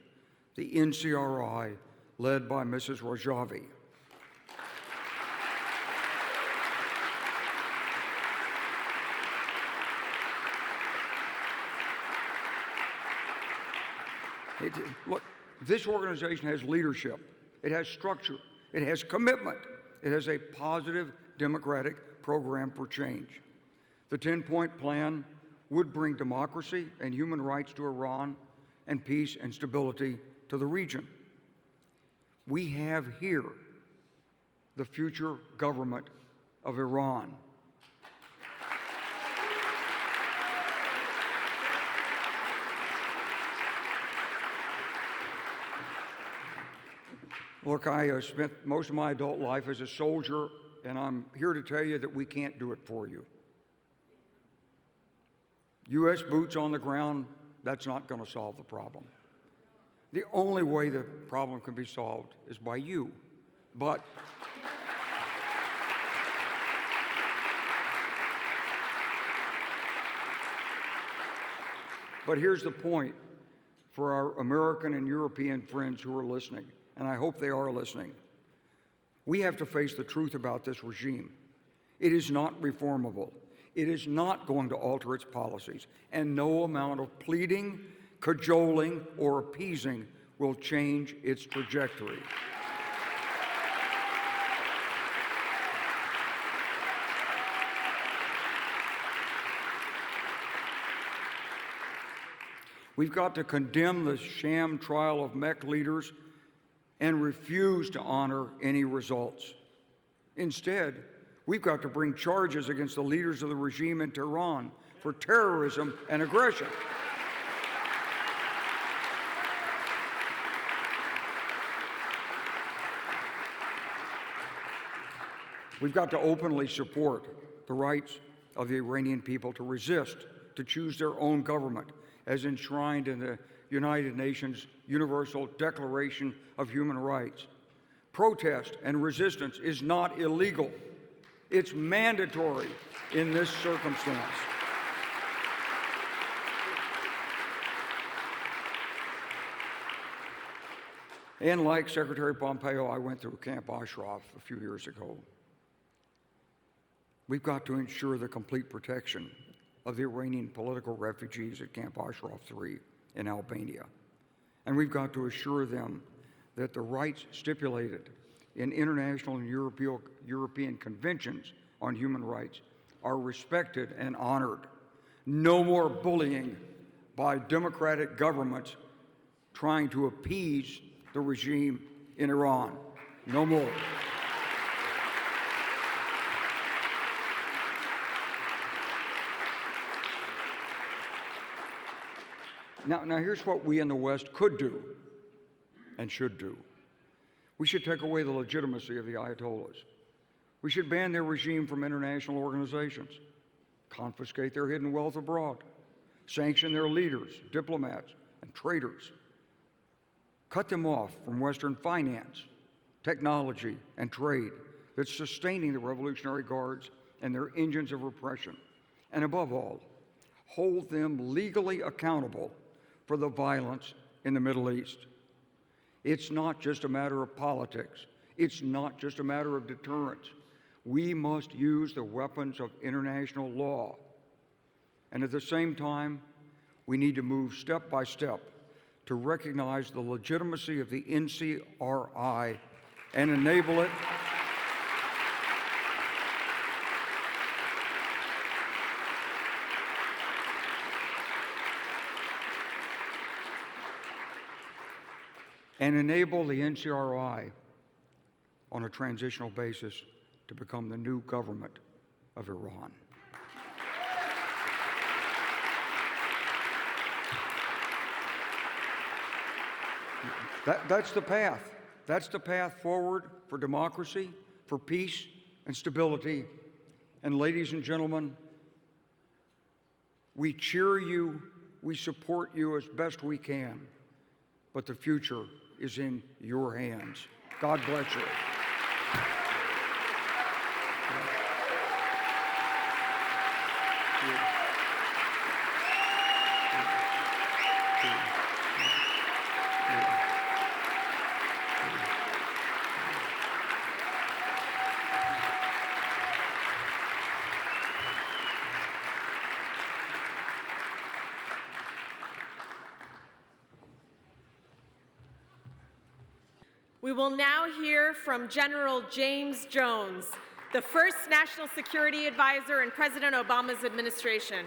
the NCRI, led by Mrs. Rajavi. Look, this organization has leadership, it has structure, it has commitment, it has a positive democratic program for change. The 10-point plan would bring democracy and human rights to Iran and peace and stability to the region. We have here the future government of Iran. Look, I spent most of my adult life as a soldier, and I'm here to tell you that we can't do it for you. U.S. boots on the ground, that's not going to solve the problem. The only way the problem can be solved is by you. But here's the point for our American and European friends who are listening, and I hope they are listening. We have to face the truth about this regime. It is not reformable. It is not going to alter its policies, and no amount of pleading, cajoling, or appeasing will change its trajectory. We've got to condemn the sham trial of MEC leaders and refuse to honor any results. Instead, we've got to bring charges against the leaders of the regime in Tehran for terrorism and aggression. We've got to openly support the rights of the Iranian people to resist, to choose their own government, as enshrined in the United Nations Universal Declaration of Human Rights. Protest and resistance is not illegal. It's mandatory in this circumstance. And like Secretary Pompeo, I went through Camp Ashraf a few years ago. We've got to ensure the complete protection of the Iranian political refugees at Camp Ashraf III in Albania. And we've got to assure them that the rights stipulated in international and European conventions on human rights are respected and honored. No more bullying by democratic governments trying to appease the regime in Iran. No more. Now here's what we in the West could do and should do. We should take away the legitimacy of the Ayatollahs. We should ban their regime from international organizations, confiscate their hidden wealth abroad, sanction their leaders, diplomats, and traitors, cut them off from Western finance, technology, and trade that's sustaining the Revolutionary Guards and their engines of repression, and above all, hold them legally accountable for the violence in the Middle East. It's not just a matter of politics. It's not just a matter of deterrence. We must use the weapons of international law. And at the same time, we need to move step by step to recognize the legitimacy of the NCRI and enable it the NCRI on a transitional basis to become the new government of Iran. That's the path. That's the path forward for democracy, for peace and stability. And ladies and gentlemen, we cheer you, we support you as best we can, but the future is in your hands. God bless you. We will now hear from General James Jones, the first National Security Advisor in President Obama's administration.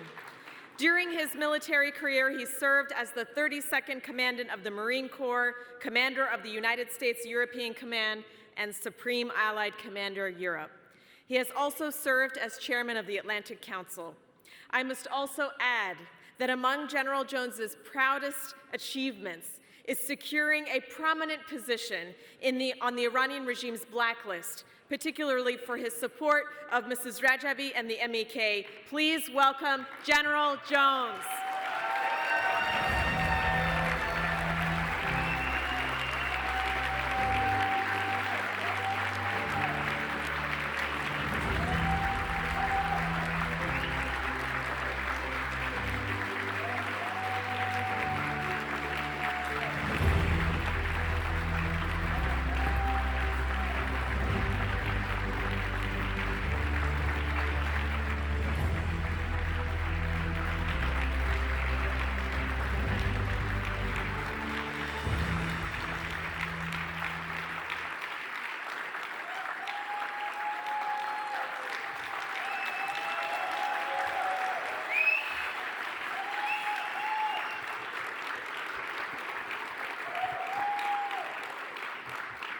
During his military career, he served as the 32nd Commandant of the Marine Corps, Commander of the United States European Command, and Supreme Allied Commander Europe. He has also served as Chairman of the Atlantic Council. I must also add that among General Jones's proudest achievements is securing a prominent position on the Iranian regime's blacklist, particularly for his support of Mrs. Rajabi and the MEK. Please welcome General Jones.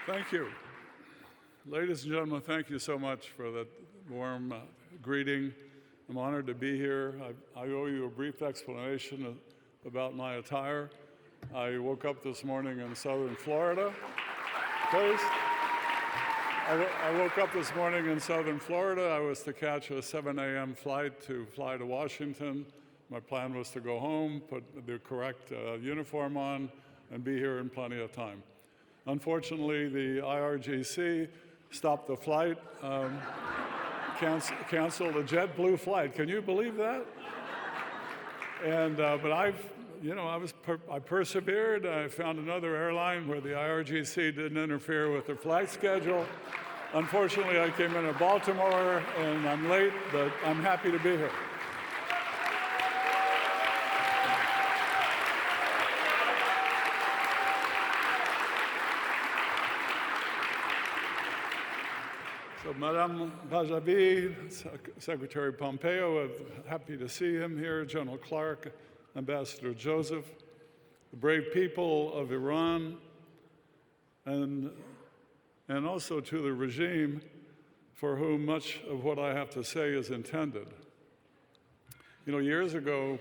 Thank you. Ladies and gentlemen, thank you so much for that warm greeting. I'm honored to be here. I owe you a brief explanation about my attire. I woke up this morning in southern Florida. Please. I woke up this morning in southern Florida. I was to catch a 7 a.m. flight to fly to Washington. My plan was to go home, put the correct uniform on, and be here in plenty of time. Unfortunately, the IRGC stopped the flight, canceled a JetBlue flight. Can you believe that? And but I persevered. I found another airline where the IRGC didn't interfere with the flight schedule, Unfortunately, I came into Baltimore and I'm late, but I'm happy to be here. So, Madame Rajavi, Secretary Pompeo, I'm happy to see him here, General Clark, Ambassador Joseph, the brave people of Iran, and also to the regime for whom much of what I have to say is intended. You know, years ago,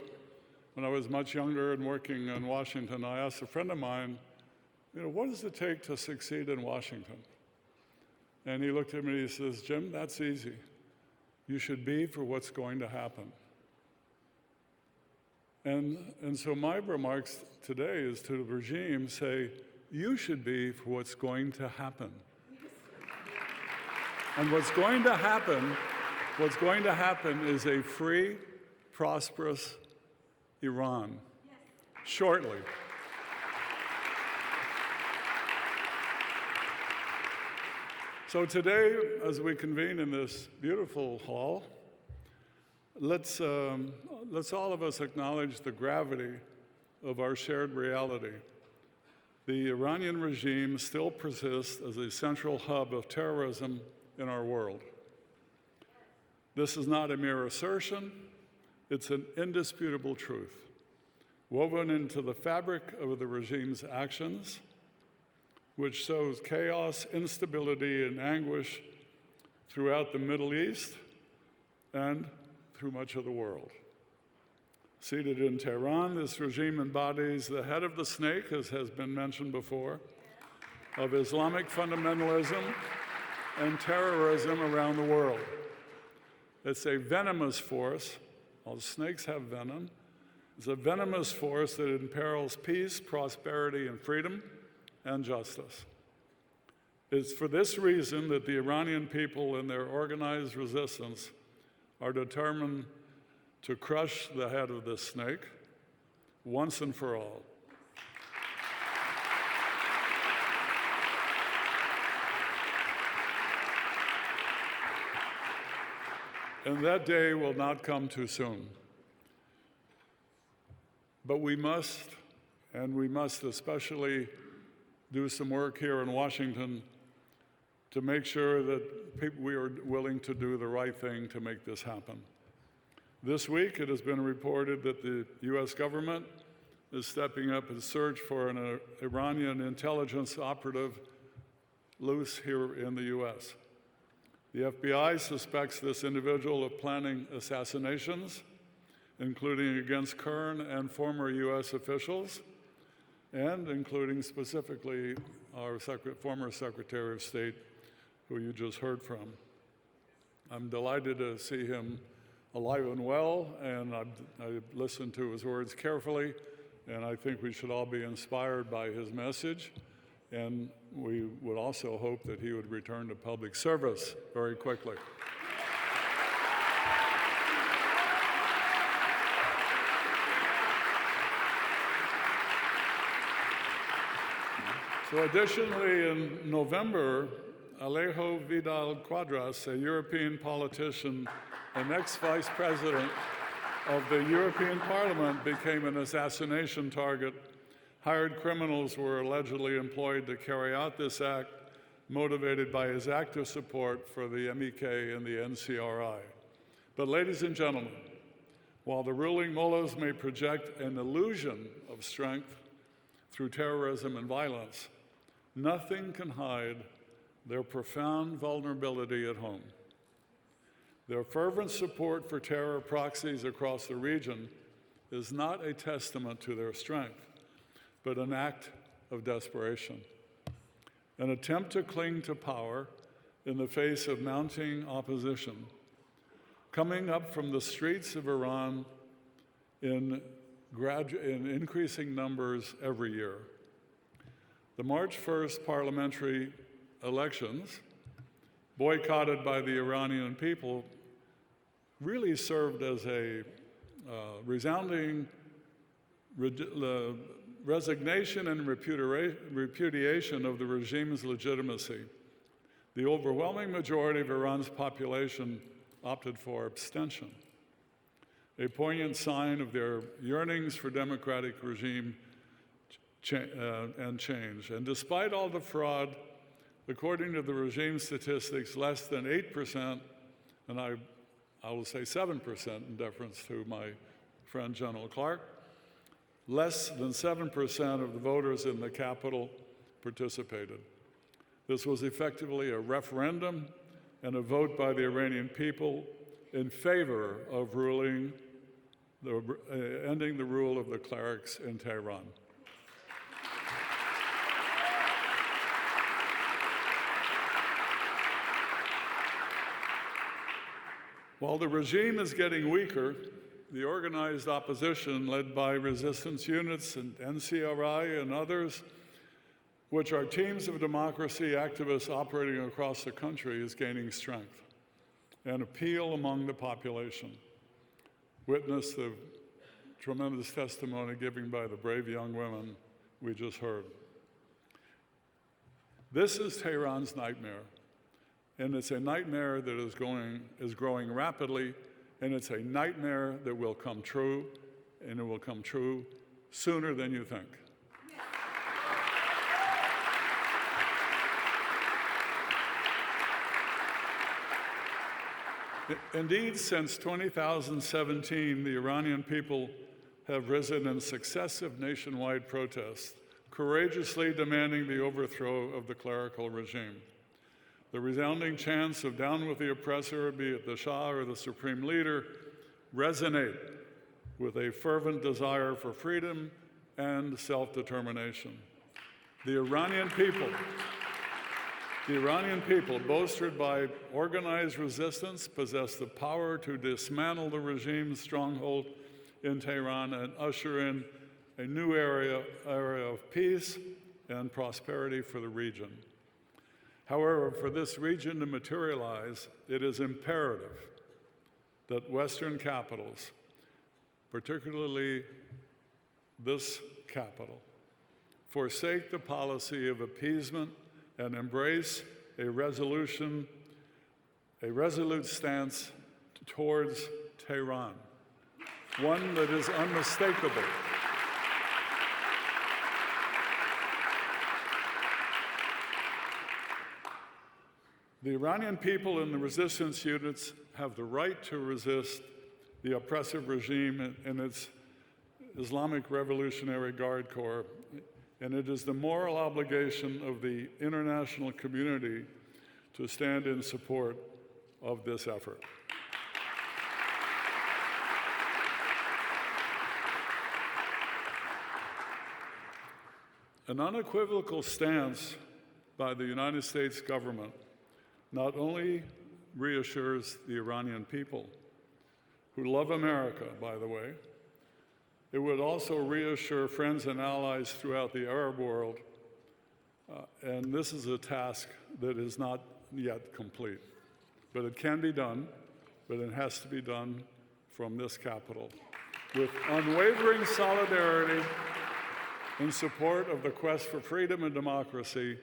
when I was much younger and working in Washington, I asked a friend of mine, you know, what does it take to succeed in Washington? And he looked at me and he says, Jim, that's easy. You should be for what's going to happen. And so my remarks today is to the regime, say, you should be for what's going to happen. And what's going to happen is a free, prosperous Iran, shortly. So today, as we convene in this beautiful hall, let's all of us acknowledge the gravity of our shared reality. The Iranian regime still persists as a central hub of terrorism in our world. This is not a mere assertion, it's an indisputable truth, woven into the fabric of the regime's actions, which sows chaos, instability, and anguish throughout the Middle East and through much of the world. Seated in Tehran, this regime embodies the head of the snake, as has been mentioned before, of Islamic fundamentalism and terrorism around the world. It's a venomous force. All snakes have venom. It's a venomous force that imperils peace, prosperity, and freedom, and justice. It's for this reason that the Iranian people and their organized resistance are determined to crush the head of this snake once and for all. And that day will not come too soon. But we must especially do some work here in Washington to make sure that we are willing to do the right thing to make this happen. This week, it has been reported that the U.S. government is stepping up its search for an Iranian intelligence operative loose here in the U.S. The FBI suspects this individual of planning assassinations, including against current and former U.S. officials, and including specifically our former Secretary of State, who you just heard from. I'm delighted to see him alive and well, and I listened to his words carefully, and I think we should all be inspired by his message, and we would also hope that he would return to public service very quickly. So additionally, in November, Alejo Vidal Quadras, a European politician and ex-vice president of the European Parliament, became an assassination target. Hired criminals were allegedly employed to carry out this act, motivated by his active support for the MEK and the NCRI. But ladies and gentlemen, while the ruling mullahs may project an illusion of strength through terrorism and violence, nothing can hide their profound vulnerability at home. Their fervent support for terror proxies across the region is not a testament to their strength, but an act of desperation, an attempt to cling to power in the face of mounting opposition, coming up from the streets of Iran in increasing numbers every year. The March 1st parliamentary elections, boycotted by the Iranian people, really served as a resounding resignation and repudiation of the regime's legitimacy. the overwhelming majority of Iran's population opted for abstention, a poignant sign of their yearnings for democratic regime and change. And despite all the fraud, according to the regime statistics, less than 8%, and I will say 7% in deference to my friend General Clark, less than 7% of the voters in the capital participated. This was effectively a referendum and a vote by the Iranian people in favor of ending the rule of the clerics in Tehran. While the regime is getting weaker, the organized opposition, led by resistance units and NCRI and others, which are teams of democracy activists operating across the country, is gaining strength and appeal among the population. Witness the tremendous testimony given by the brave young women we just heard. This is Tehran's nightmare, and it's a nightmare that is growing rapidly, and it's a nightmare that will come true, and it will come true sooner than you think. Indeed, since 2017, the Iranian people have risen in successive nationwide protests, courageously demanding the overthrow of the clerical regime. The resounding chants of "down with the oppressor," be it the Shah or the supreme leader, resonate with a fervent desire for freedom and self-determination. The Iranian people, bolstered by organized resistance, possess the power to dismantle the regime's stronghold in Tehran and usher in a new area of peace and prosperity for the region. However, for this region to materialize, it is imperative that Western capitals, particularly this capital, forsake the policy of appeasement and embrace a resolute stance towards Tehran, one that is unmistakable. The Iranian people and the resistance units have the right to resist the oppressive regime and its Islamic Revolutionary Guard Corps, and it is the moral obligation of the international community to stand in support of this effort. An unequivocal stance by the United States government not only reassures the Iranian people, who love America, by the way, it would also reassure friends and allies throughout the Arab world, and this is a task that is not yet complete. But it can be done, but it has to be done from this capital. With unwavering solidarity in support of the quest for freedom and democracy,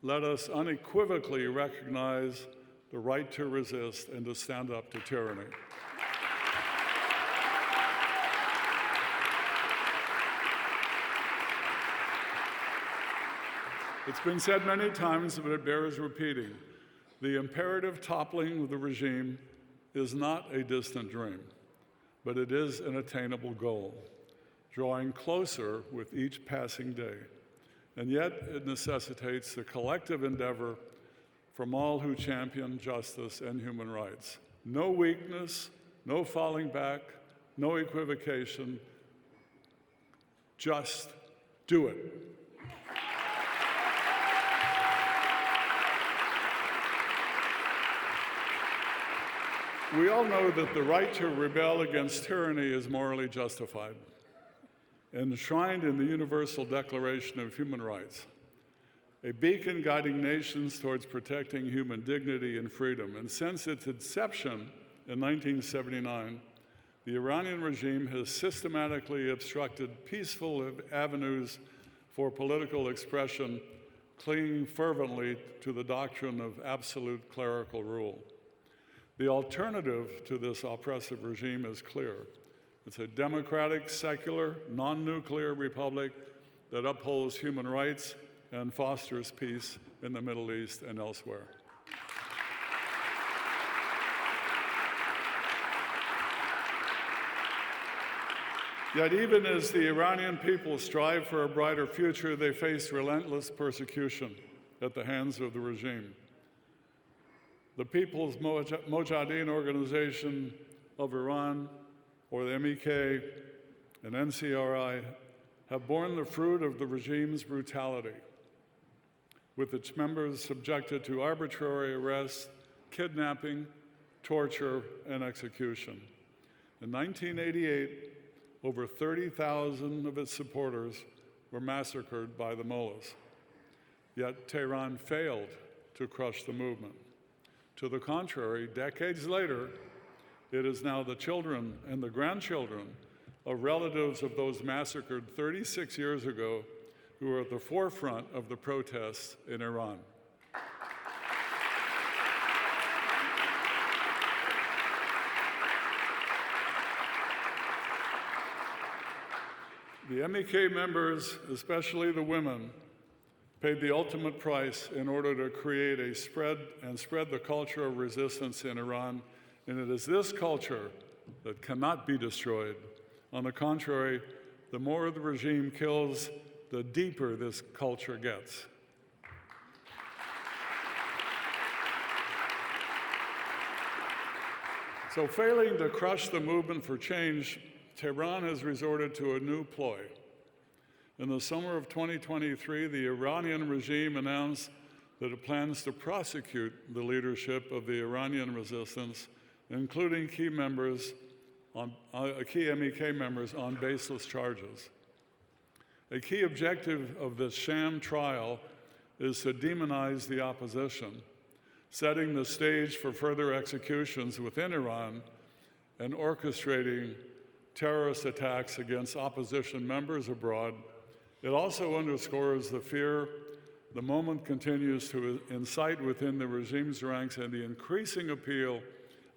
let us unequivocally recognize the right to resist and to stand up to tyranny. It's been said many times, but it bears repeating. The imperative toppling of the regime is not a distant dream, but it is an attainable goal, drawing closer with each passing day. And yet it necessitates the collective endeavor from all who champion justice and human rights. No weakness, no falling back, no equivocation, just do it. We all know that the right to rebel against tyranny is morally justified, enshrined in the Universal Declaration of Human Rights, a beacon guiding nations towards protecting human dignity and freedom. And since its inception in 1979, the Iranian regime has systematically obstructed peaceful avenues for political expression, clinging fervently to the doctrine of absolute clerical rule. The alternative to this oppressive regime is clear. It's a democratic, secular, non-nuclear republic that upholds human rights and fosters peace in the Middle East and elsewhere. Yet even as the Iranian people strive for a brighter future, they face relentless persecution at the hands of the regime. The People's Mojahedin Organization of Iran, or the MEK, and NCRI, have borne the fruit of the regime's brutality, with its members subjected to arbitrary arrest, kidnapping, torture, and execution. In 1988, over 30,000 of its supporters were massacred by the mullahs. Yet Tehran failed to crush the movement. To the contrary, decades later, it is now the children and the grandchildren of relatives of those massacred 36 years ago who are at the forefront of the protests in Iran. The MEK members, especially the women, paid the ultimate price in order to create a spread the culture of resistance in Iran, and it is this culture that cannot be destroyed. On the contrary, the more the regime kills, the deeper this culture gets. So, failing to crush the movement for change, Tehran has resorted to a new ploy. In the summer of 2023, the Iranian regime announced that it plans to prosecute the leadership of the Iranian resistance, including key MEK members, on baseless charges. A key objective of this sham trial is to demonize the opposition, setting the stage for further executions within Iran and orchestrating terrorist attacks against opposition members abroad. It also underscores the fear the moment continues to incite within the regime's ranks and the increasing appeal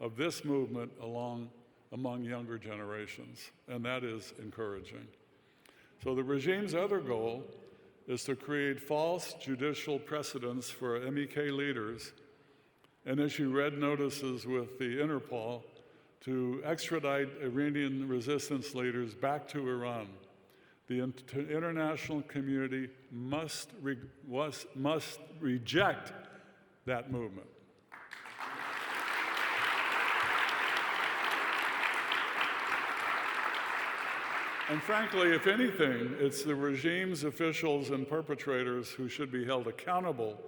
of this movement among younger generations, and that is encouraging. So the regime's other goal is to create false judicial precedents for MEK leaders and issue red notices with the Interpol to extradite Iranian resistance leaders back to Iran. The international community must reject that movement. And frankly, if anything, it's the regime's officials and perpetrators who should be held accountable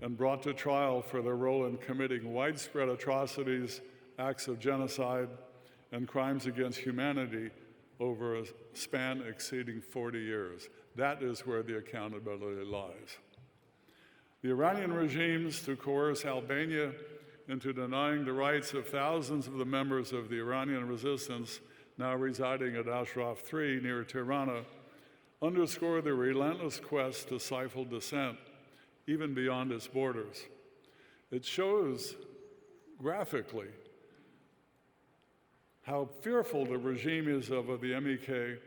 and brought to trial for their role in committing widespread atrocities, acts of genocide, and crimes against humanity over a span exceeding 40 years. That is where the accountability lies. The Iranian regimes to coerce Albania into denying the rights of thousands of the members of the Iranian resistance now residing at Ashraf 3 near Tirana underscore the relentless quest to stifle dissent, even beyond its borders. It shows graphically how fearful the regime is of the MEK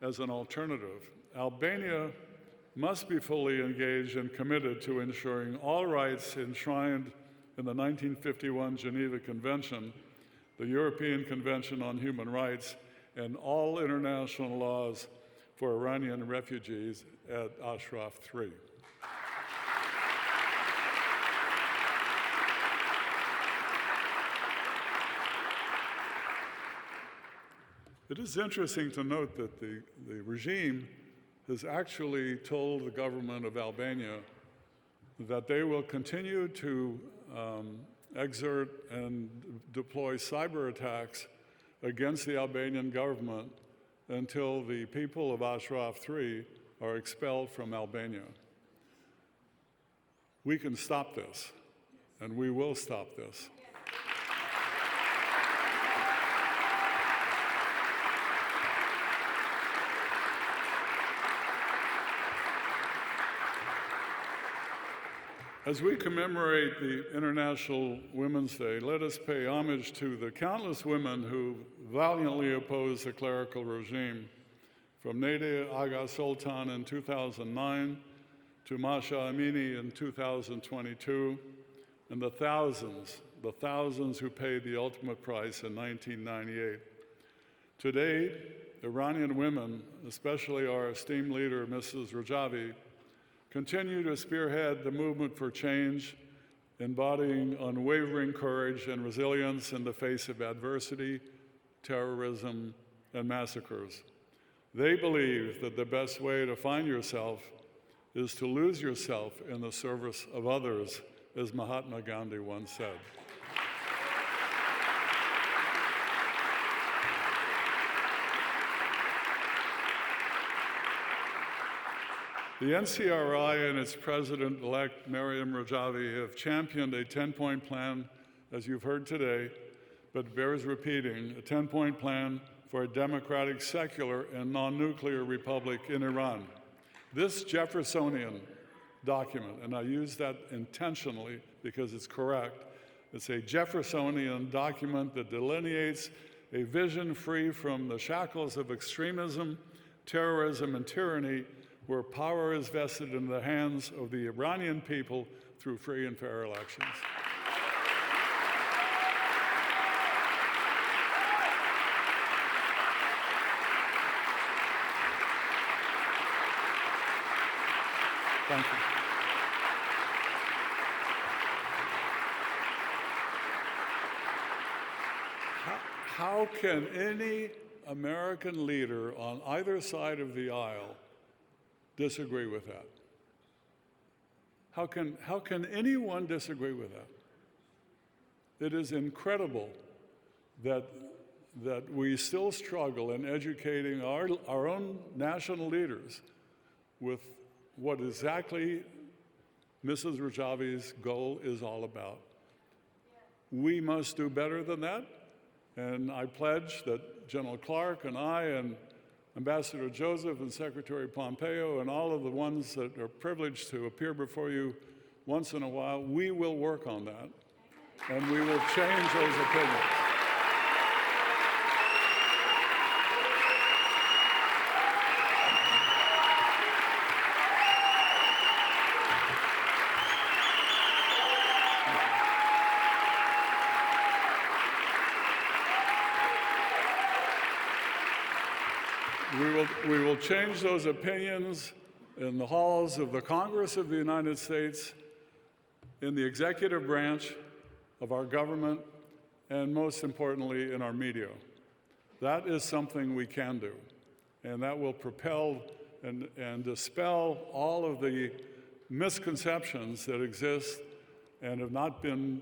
as an alternative. Albania must be fully engaged and committed to ensuring all rights enshrined in the 1951 Geneva Convention, the European Convention on Human Rights, and all international laws for Iranian refugees at Ashraf 3. It is interesting to note that the regime has actually told the government of Albania that they will continue to exert and deploy cyber attacks against the Albanian government until the people of Ashraf 3 are expelled from Albania. We can stop this, and we will stop this. As we commemorate the International Women's Day, let us pay homage to the countless women who valiantly opposed the clerical regime, from Nadia Aga Sultan in 2009 to Masha Amini in 2022, and the thousands who paid the ultimate price in 1998. Today, Iranian women, especially our esteemed leader, Mrs. Rajavi, continue to spearhead the movement for change, embodying unwavering courage and resilience in the face of adversity, terrorism, and massacres. They believe that the best way to find yourself is to lose yourself in the service of others, as Mahatma Gandhi once said. The NCRI and its president-elect, Maryam Rajavi, have championed a 10-point plan, as you've heard today, but bears repeating, a 10-point plan for a democratic, secular, and non-nuclear republic in Iran. This Jeffersonian document, and I use that intentionally because it's correct, it's a Jeffersonian document that delineates a vision free from the shackles of extremism, terrorism, and tyranny, where power is vested in the hands of the Iranian people through free and fair elections. Thank you. How can any American leader on either side of the aisle disagree with that? How can anyone disagree with that? It is incredible that we still struggle in educating our own national leaders with what exactly Mrs. Rajavi's goal is all about. We must do better than that, and I pledge that General Clark and I and Ambassador Joseph and Secretary Pompeo and all of the ones that are privileged to appear before you once in a while, we will work on that, and we will change those opinions. We will change those opinions in the halls of the Congress of the United States, in the executive branch of our government, and most importantly, in our media. That is something we can do, and that will propel and dispel all of the misconceptions that exist and have not been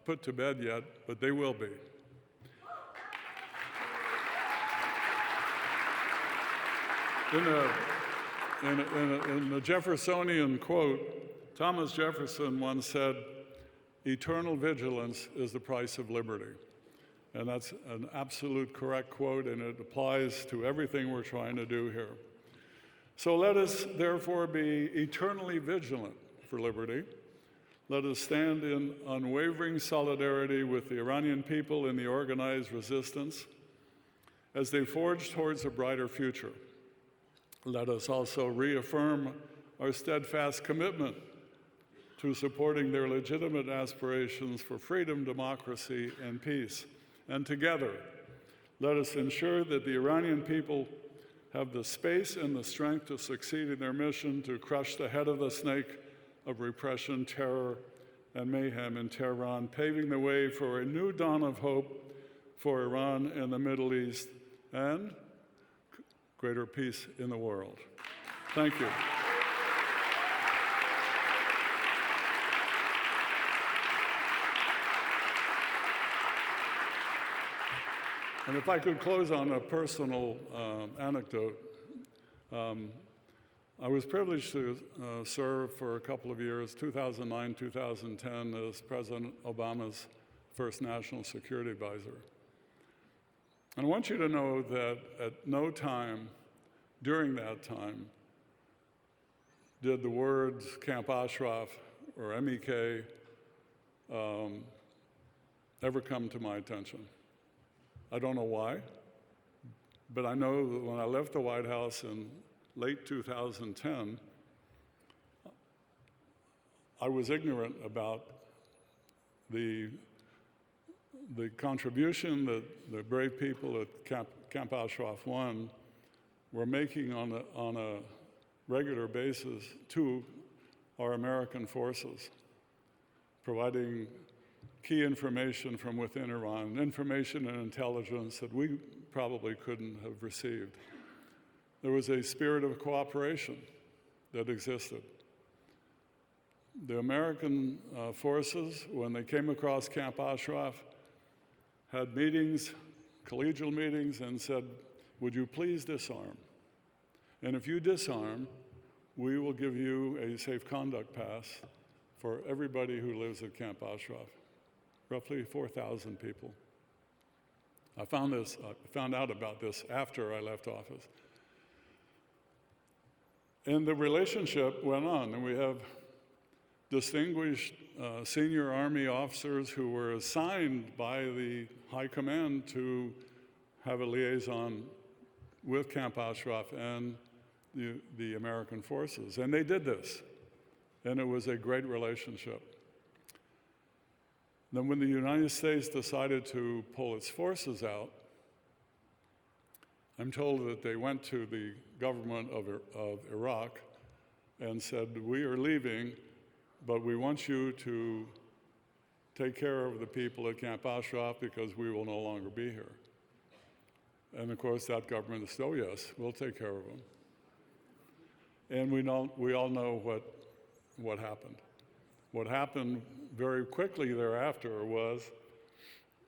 put to bed yet, but they will be. In the Jeffersonian quote, Thomas Jefferson once said, "Eternal vigilance is the price of liberty." And that's an absolute correct quote, and it applies to everything we're trying to do here. So let us therefore be eternally vigilant for liberty. Let us stand in unwavering solidarity with the Iranian people in the organized resistance as they forge towards a brighter future. Let us also reaffirm our steadfast commitment to supporting their legitimate aspirations for freedom, democracy, and peace. And together, let us ensure that the Iranian people have the space and the strength to succeed in their mission to crush the head of the snake of repression, terror, and mayhem in Tehran, paving the way for a new dawn of hope for Iran and the Middle East, and greater peace in the world. Thank you. And if I could close on a personal anecdote, I was privileged to serve for a couple of years, 2009, 2010, as President Obama's first national security advisor. And I want you to know that at no time during that time did the words Camp Ashraf or MEK ever come to my attention. I don't know why, but I know that when I left the White House in late 2010, I was ignorant about the contribution that the brave people at Camp Ashraf 1 were making on a regular basis to our American forces, providing key information from within Iran, information and intelligence that we probably couldn't have received. There was a spirit of cooperation that existed. The American forces, when they came across Camp Ashraf, had meetings, collegial meetings, and said, would you please disarm? And if you disarm, we will give you a safe conduct pass for everybody who lives at Camp Ashraf, roughly 4,000 people. I found out about this after I left office. And the relationship went on, and we have distinguished senior Army officers who were assigned by the High Command to have a liaison with Camp Ashraf and the American forces. And they did this, and it was a great relationship. Then when the United States decided to pull its forces out, I'm told that they went to the government of Iraq and said, we are leaving, but we want you to take care of the people at Camp Ashraf because we will no longer be here. And of course, that government said, oh yes, we'll take care of them. And we all know what happened. What happened very quickly thereafter was,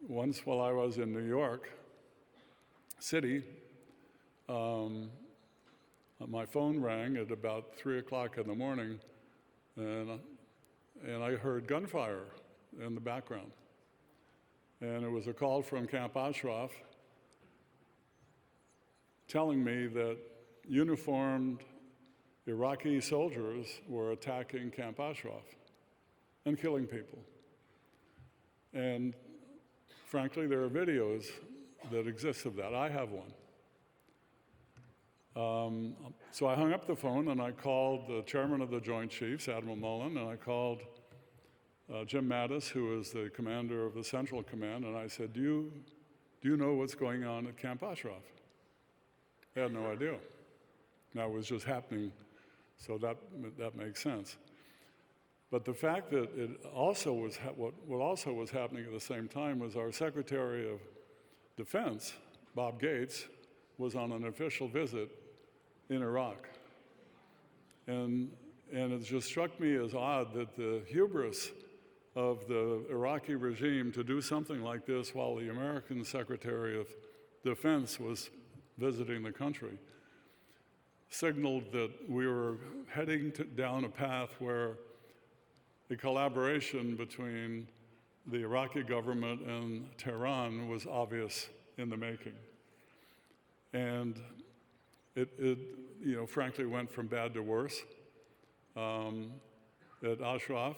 once while I was in New York City, my phone rang at about 3 o'clock in the morning, and I heard gunfire in the background. And it was a call from Camp Ashraf telling me that uniformed Iraqi soldiers were attacking Camp Ashraf and killing people. And frankly, there are videos that exist of that. I have one. So I hung up the phone and I called the chairman of the Joint Chiefs, Admiral Mullen, and I called Jim Mattis, who is the commander of the Central Command, and I said, do you know what's going on at Camp Ashraf? They had no idea. Now it was just happening, so that makes sense. But the fact that it also was what also was happening at the same time was our Secretary of Defense, Bob Gates, was on an official visit in Iraq. And it just struck me as odd that the hubris of the Iraqi regime to do something like this while the American Secretary of Defense was visiting the country signaled that we were heading down a path where the collaboration between the Iraqi government and Tehran was obvious in the making. And it frankly went from bad to worse. At Ashraf,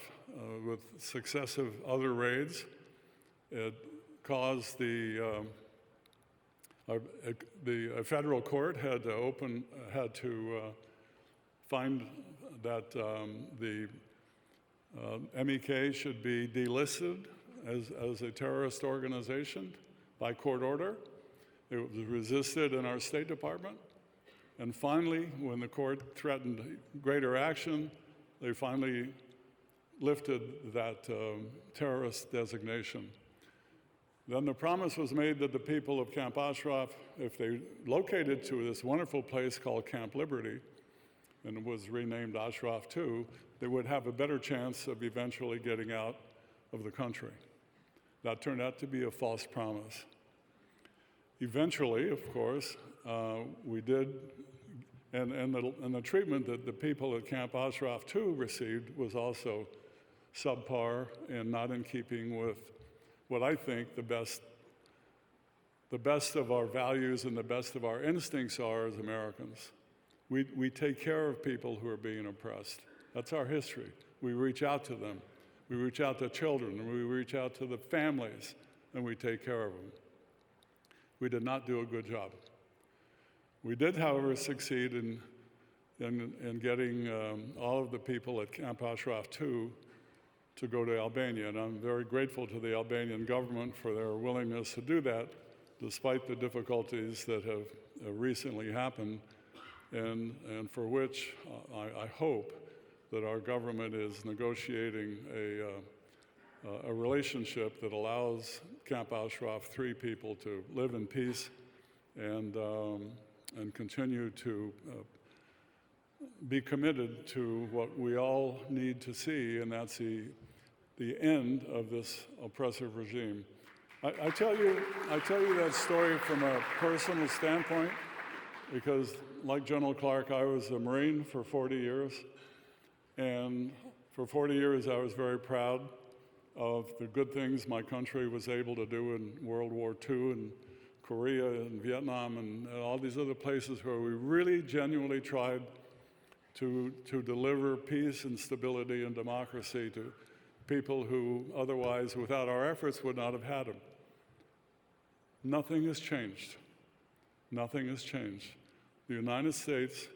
with successive other raids, it caused a federal court had to find that the MEK should be delisted as a terrorist organization by court order. It was resisted in our State Department. And finally, when the court threatened greater action, they finally lifted that terrorist designation. Then the promise was made that the people of Camp Ashraf, if they located to this wonderful place called Camp Liberty, and it was renamed Ashraf II, they would have a better chance of eventually getting out of the country. That turned out to be a false promise. Eventually, of course, we did, and the treatment that the people at Camp Ashraf II received was also subpar and not in keeping with what I think the best of our values and the best of our instincts are as Americans. We take care of people who are being oppressed. That's our history. we reach out to them. We reach out to children, and we reach out to the families, and we take care of them. We did not do a good job. We did, however, succeed in getting all of the people at Camp Ashraf II to go to Albania, and I'm very grateful to the Albanian government for their willingness to do that, despite the difficulties that have recently happened, and for which I hope that our government is negotiating a relationship that allows Camp Ashraf III people to live in peace and continue to be committed to what we all need to see, and that's the end of this oppressive regime. I tell you that story from a personal standpoint because, like General Clark, I was a Marine for 40 years, and for 40 years I was very proud of the good things my country was able to do in World War II and Korea and Vietnam and all these other places where we really genuinely tried to deliver peace and stability and democracy to people who otherwise, without our efforts, would not have had them. Nothing has changed. Nothing has changed. The United States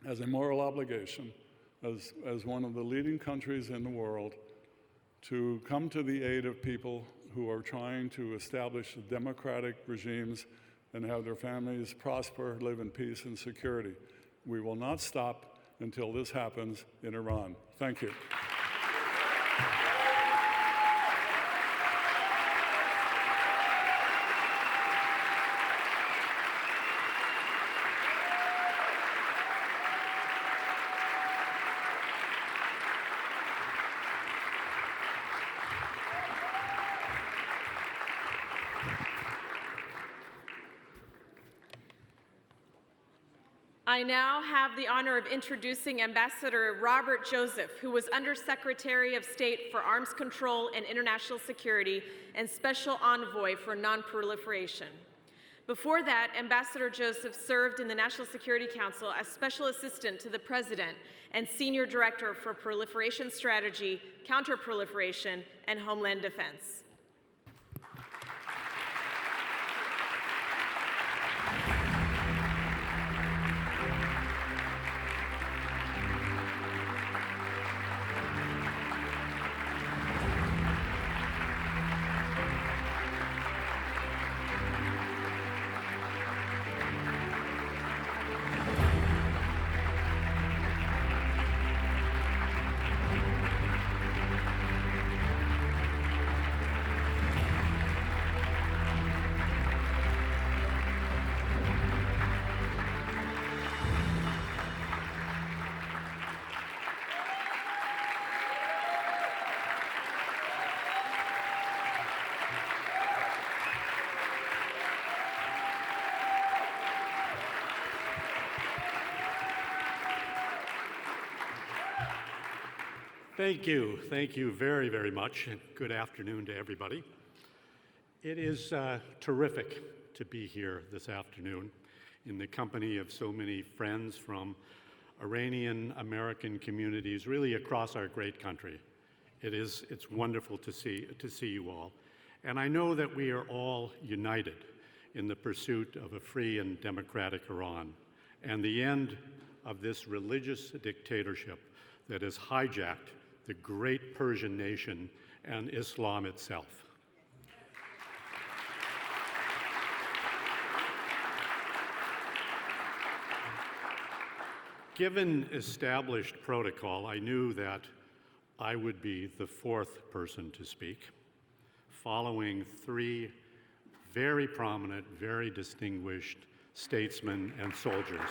has a moral obligation as one of the leading countries in the world to come to the aid of people who are trying to establish democratic regimes and have their families prosper, live in peace and security. We will not stop until this happens in Iran. Thank you. I now have the honor of introducing Ambassador Robert Joseph, who was Undersecretary of State for Arms Control and International Security and Special Envoy for Non-Proliferation. Before that, Ambassador Joseph served in the National Security Council as Special Assistant to the President and Senior Director for Proliferation Strategy, Counterproliferation, and Homeland Defense. Thank you. Thank you very, very much, and good afternoon to everybody. It is terrific to be here this afternoon in the company of so many friends from Iranian American communities really across our great country. It's wonderful to see you all. And I know that we are all united in the pursuit of a free and democratic Iran and the end of this religious dictatorship that has hijacked the great Persian nation and Islam itself. Given established protocol, I knew that I would be the fourth person to speak, following three very prominent, very distinguished statesmen and soldiers.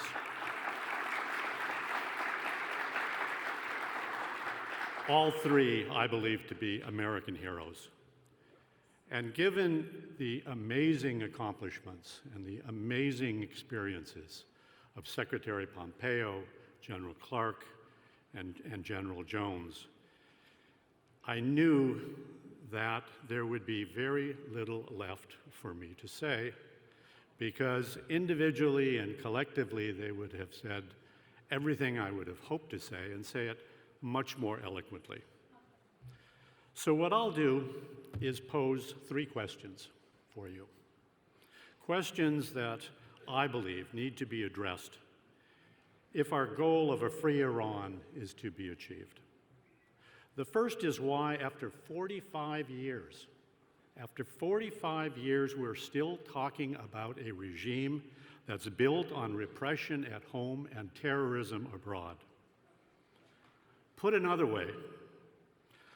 All three, I believe, to be American heroes. And given the amazing accomplishments and the amazing experiences of Secretary Pompeo, General Clark, and General Jones, I knew that there would be very little left for me to say, because individually and collectively they would have said everything I would have hoped to say, and say it much more eloquently. So what I'll do is pose 3 questions for you. Questions that I believe need to be addressed if our goal of a free Iran is to be achieved. The first is why, after 45 years, we're still talking about a regime that's built on repression at home and terrorism abroad. Put another way,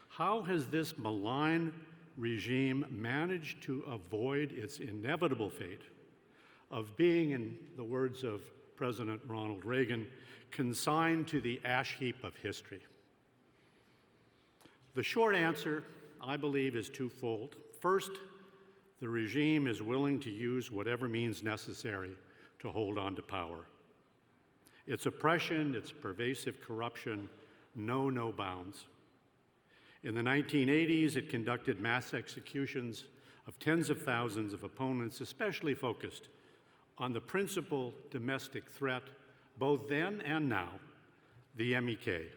how has this malign regime managed to avoid its inevitable fate of being, in the words of President Ronald Reagan, consigned to the ash heap of history? The short answer, I believe, is twofold. First, the regime is willing to use whatever means necessary to hold on to power. Its oppression, its pervasive corruption know no bounds. In the 1980s, it conducted mass executions of tens of thousands of opponents, especially focused on the principal domestic threat, both then and now, the MEK.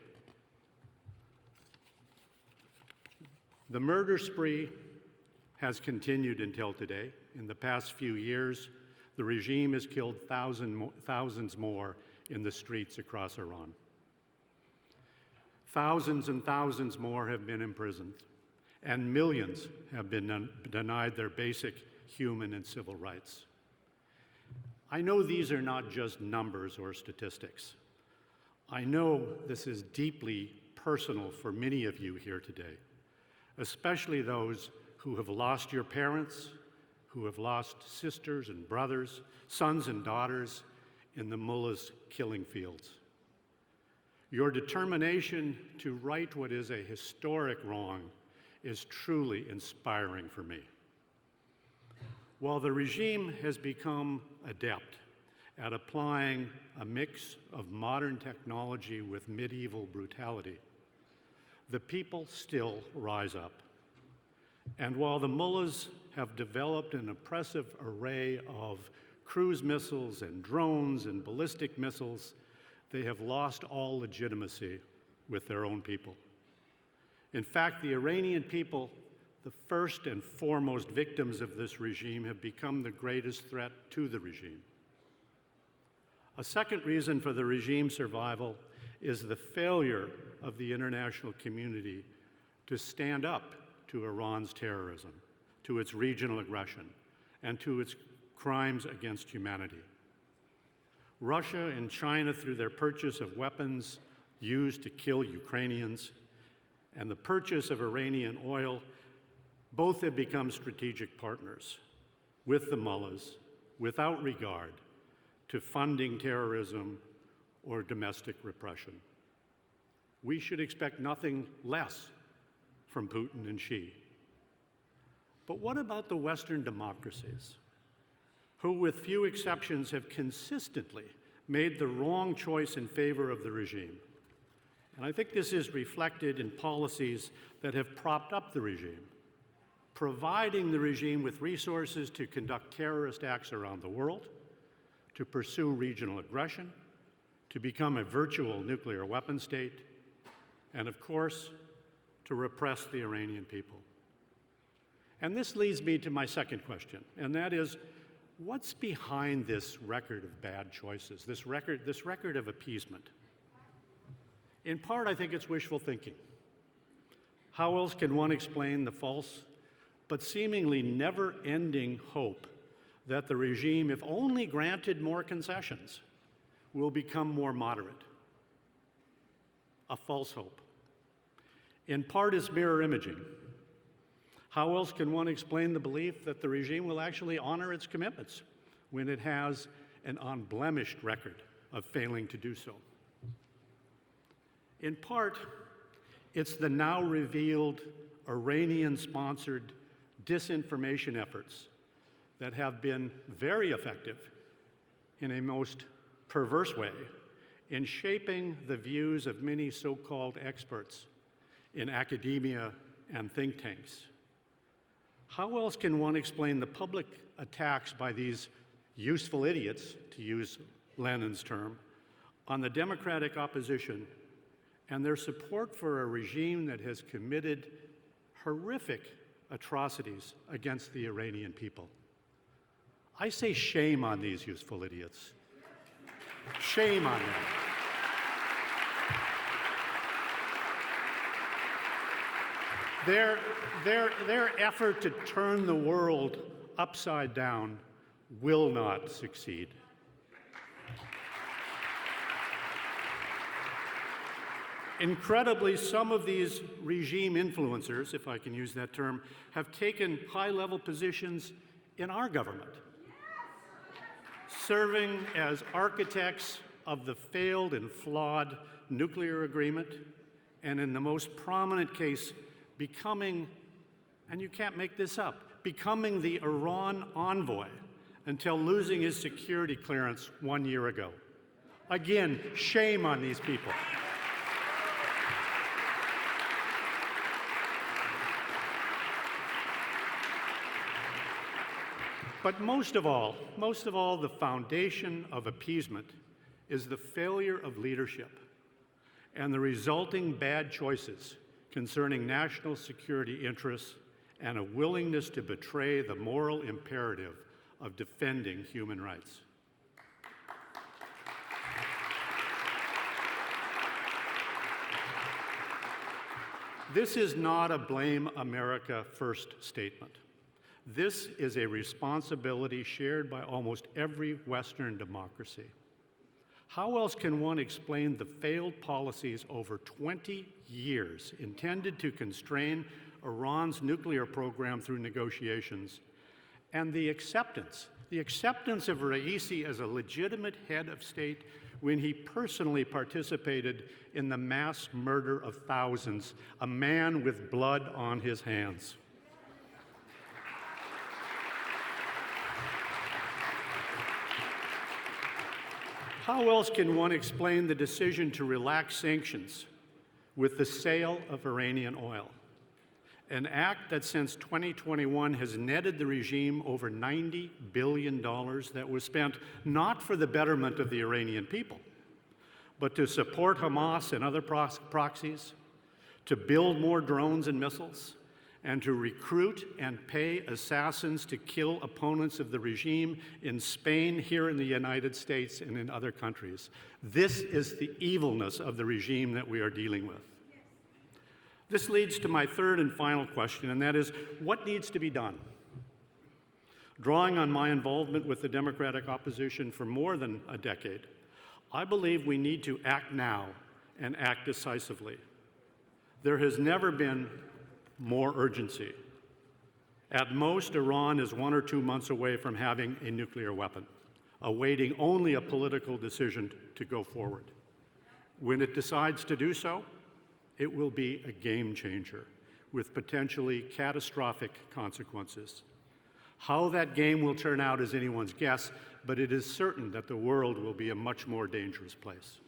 The murder spree has continued until today. In the past few years, the regime has killed thousands more in the streets across Iran. Thousands and thousands more have been imprisoned, and millions have been denied their basic human and civil rights. I know these are not just numbers or statistics. I know this is deeply personal for many of you here today, especially those who have lost your parents, who have lost sisters and brothers, sons and daughters in the mullahs' killing fields. Your determination to right what is a historic wrong is truly inspiring for me. While the regime has become adept at applying a mix of modern technology with medieval brutality, the people still rise up. And while the mullahs have developed an oppressive array of cruise missiles and drones and ballistic missiles, they have lost all legitimacy with their own people. In fact, the Iranian people, the first and foremost victims of this regime, have become the greatest threat to the regime. A second reason for the regime's survival is the failure of the international community to stand up to Iran's terrorism, to its regional aggression, and to its crimes against humanity. Russia and China, through their purchase of weapons used to kill Ukrainians and the purchase of Iranian oil, both have become strategic partners with the mullahs without regard to funding terrorism or domestic repression. We should expect nothing less from Putin and Xi. But what about the Western democracies, who, with few exceptions, have consistently made the wrong choice in favor of the regime? And I think this is reflected in policies that have propped up the regime, providing the regime with resources to conduct terrorist acts around the world, to pursue regional aggression, to become a virtual nuclear weapon state, and of course, to repress the Iranian people. And this leads me to my second question, and that is, what's behind this record of bad choices, this record of appeasement? In part, I think it's wishful thinking. How else can one explain the false but seemingly never-ending hope that the regime, if only granted more concessions, will become more moderate? A false hope. In part, it's mirror imaging. How else can one explain the belief that the regime will actually honor its commitments when it has an unblemished record of failing to do so? In part, it's the now revealed Iranian-sponsored disinformation efforts that have been very effective in a most perverse way in shaping the views of many so-called experts in academia and think tanks. How else can one explain the public attacks by these useful idiots, to use Lenin's term, on the democratic opposition and their support for a regime that has committed horrific atrocities against the Iranian people. I say shame on these useful idiots. Shame on them. Their effort to turn the world upside down will not succeed. Incredibly, some of these regime influencers, if I can use that term, have taken high-level positions in our government, serving as architects of the failed and flawed nuclear agreement, and in the most prominent case, becoming, and you can't make this up, becoming the Iran envoy until losing his security clearance 1 year ago. Again, shame on these people. But most of all, the foundation of appeasement is the failure of leadership and the resulting bad choices concerning national security interests and a willingness to betray the moral imperative of defending human rights. This is not a blame America first statement. This is a responsibility shared by almost every Western democracy. How else can one explain the failed policies over 20 years intended to constrain Iran's nuclear program through negotiations and the acceptance of Raisi as a legitimate head of state when he personally participated in the mass murder of thousands, a man with blood on his hands? How else can one explain the decision to relax sanctions with the sale of Iranian oil, an act that since 2021 has netted the regime over $90 billion that was spent not for the betterment of the Iranian people, but to support Hamas and other proxies, to build more drones and missiles, and to recruit and pay assassins to kill opponents of the regime in Spain, here in the United States, and in other countries. This is the evilness of the regime that we are dealing with. This leads to my third and final question, and that is, what needs to be done? Drawing on my involvement with the Democratic opposition for more than a decade, I believe we need to act now and act decisively. There has never been more urgency. At most, Iran is 1 or 2 months away from having a nuclear weapon, awaiting only a political decision to go forward. When it decides to do so, it will be a game changer with potentially catastrophic consequences. How that game will turn out is anyone's guess, but it is certain that the world will be a much more dangerous place.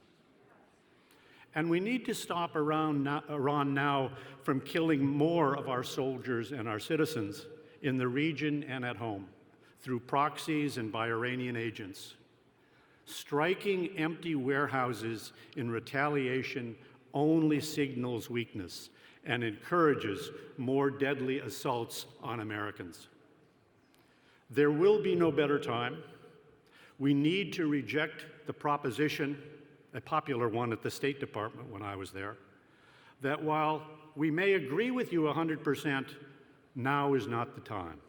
And we need to stop Iran now from killing more of our soldiers and our citizens in the region and at home through proxies and by Iranian agents. Striking empty warehouses in retaliation only signals weakness and encourages more deadly assaults on Americans. There will be no better time. We need to reject the proposition, a popular one at the State Department when I was there, that while we may agree with you 100%, now is not the time.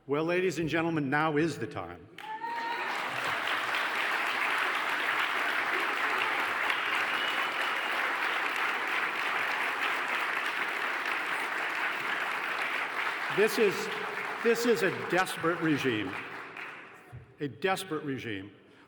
Well, ladies and gentlemen, now is the time. This is a desperate regime,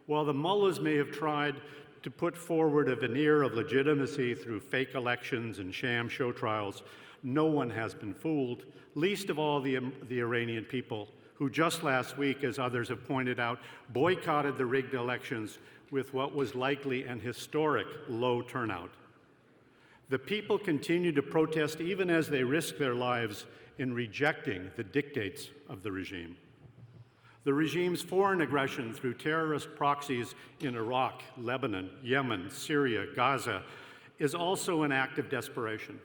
While the mullahs may have tried to put forward a veneer of legitimacy through fake elections and sham show trials, no one has been fooled, least of all the Iranian people, who just last week, as others have pointed out, boycotted the rigged elections with what was likely an historic low turnout. The people continue to protest even as they risk their lives in rejecting the dictates of the regime. The regime's foreign aggression through terrorist proxies in Iraq, Lebanon, Yemen, Syria, Gaza is also an act of desperation,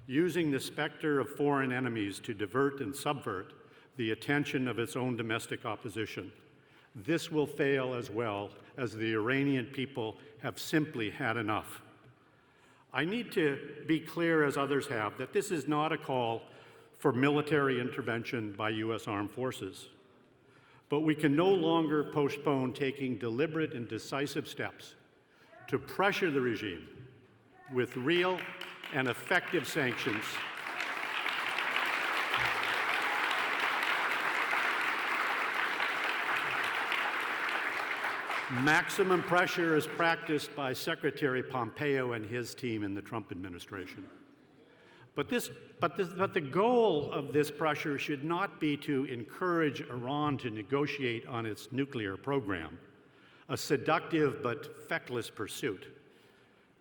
using the specter of foreign enemies to divert and subvert the attention of its own domestic opposition. This will fail as well, as the Iranian people have simply had enough. I need to be clear, as others have, that this is not a call for military intervention by U.S. armed forces. But we can no longer postpone taking deliberate and decisive steps to pressure the regime with real and effective sanctions maximum pressure is practiced by Secretary Pompeo and his team in the Trump administration. But the goal of this pressure should not be to encourage Iran to negotiate on its nuclear program, a seductive but feckless pursuit.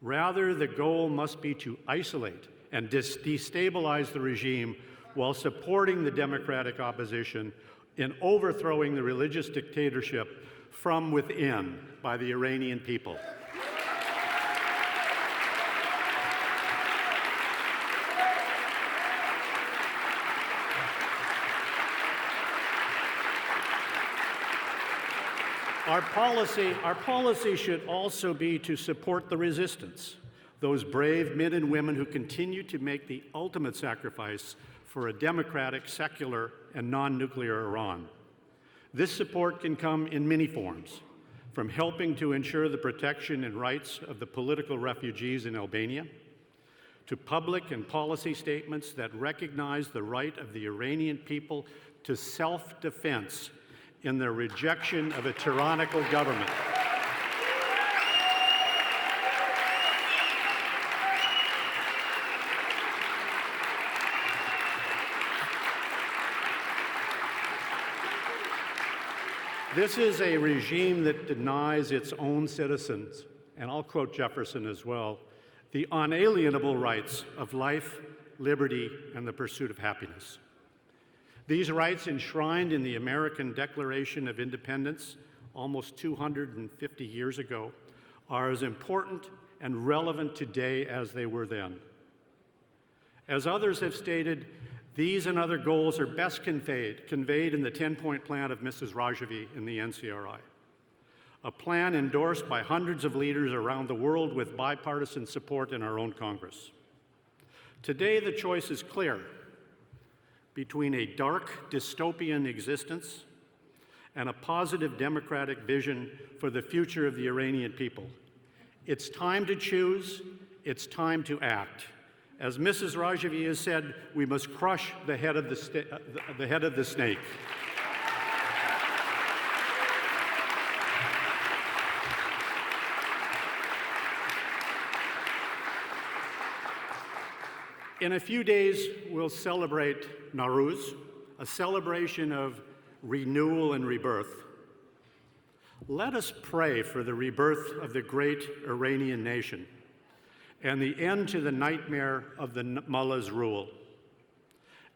Rather, the goal must be to isolate and destabilize the regime while supporting the democratic opposition in overthrowing the religious dictatorship from within by the Iranian people. Our policy should also be to support the resistance, those brave men and women who continue to make the ultimate sacrifice for a democratic, secular, and non-nuclear Iran. This support can come in many forms, from helping to ensure the protection and rights of the political refugees in Albania, to public and policy statements that recognize the right of the Iranian people to self-defense in their rejection of a tyrannical government. This is a regime that denies its own citizens, and I'll quote Jefferson as well, the unalienable rights of life, liberty, and the pursuit of happiness. These rights, enshrined in the American Declaration of Independence almost 250 years ago, are as important and relevant today as they were then. As others have stated, these and other goals are best conveyed in the 10-point plan of Mrs. Rajavi in the NCRI, a plan endorsed by hundreds of leaders around the world with bipartisan support in our own Congress. Today, the choice is clear between a dark, dystopian existence and a positive democratic vision for the future of the Iranian people. It's time to choose, it's time to act. As Mrs. Rajavi has said, we must crush the head of the snake. In a few days, we'll celebrate Nowruz, a celebration of renewal and rebirth. Let us pray for the rebirth of the great Iranian nation and the end to the nightmare of the mullah's rule.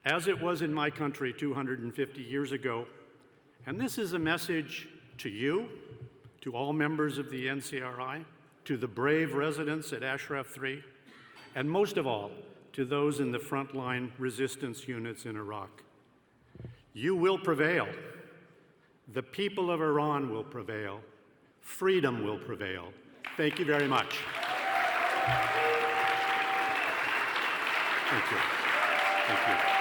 As it was in my country 250 years ago, and this is a message to you, to all members of the NCRI, to the brave residents at Ashraf 3, and most of all, to those in the frontline resistance units in Iraq. You will prevail. The people of Iran will prevail. Freedom will prevail. Thank you very much. Thank you. Thank you.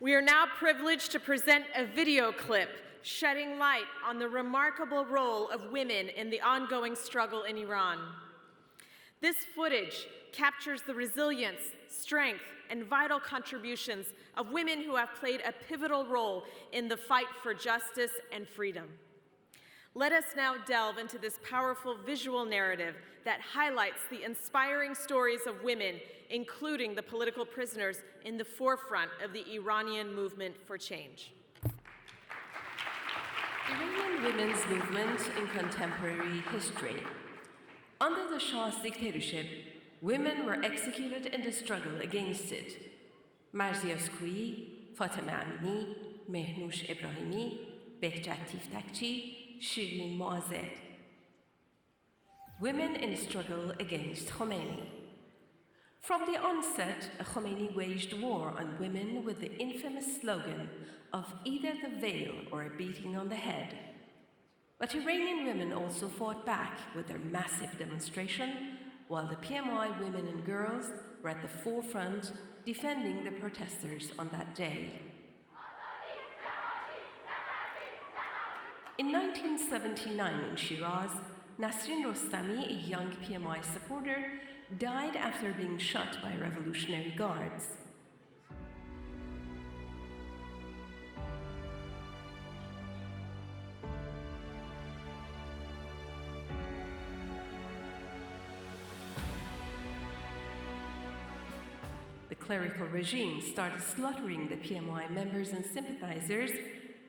We are now privileged to present a video clip shedding light on the remarkable role of women in the ongoing struggle in Iran. This footage captures the resilience, strength, and vital contributions of women who have played a pivotal role in the fight for justice and freedom. Let us now delve into this powerful visual narrative that highlights the inspiring stories of women, including the political prisoners in the forefront of the Iranian movement for change. Iranian women's movement in contemporary history. Under the Shah's dictatorship, women were executed in the struggle against it. Marzia Skouyi, Fatemeh Amini, Mehnoush Ebrahimi, Behjat Tiftakchi, Shirin Moazzed. Women in the struggle against Khomeini. From the onset, Khomeini waged war on women with the infamous slogan of either the veil or a beating on the head. But Iranian women also fought back with their massive demonstration, while the PMI women and girls were at the forefront defending the protesters on that day. In 1979 in Shiraz, Nasrin Rostami, a young PMI supporter, died after being shot by Revolutionary Guards. The clerical regime started slaughtering the PMI members and sympathizers,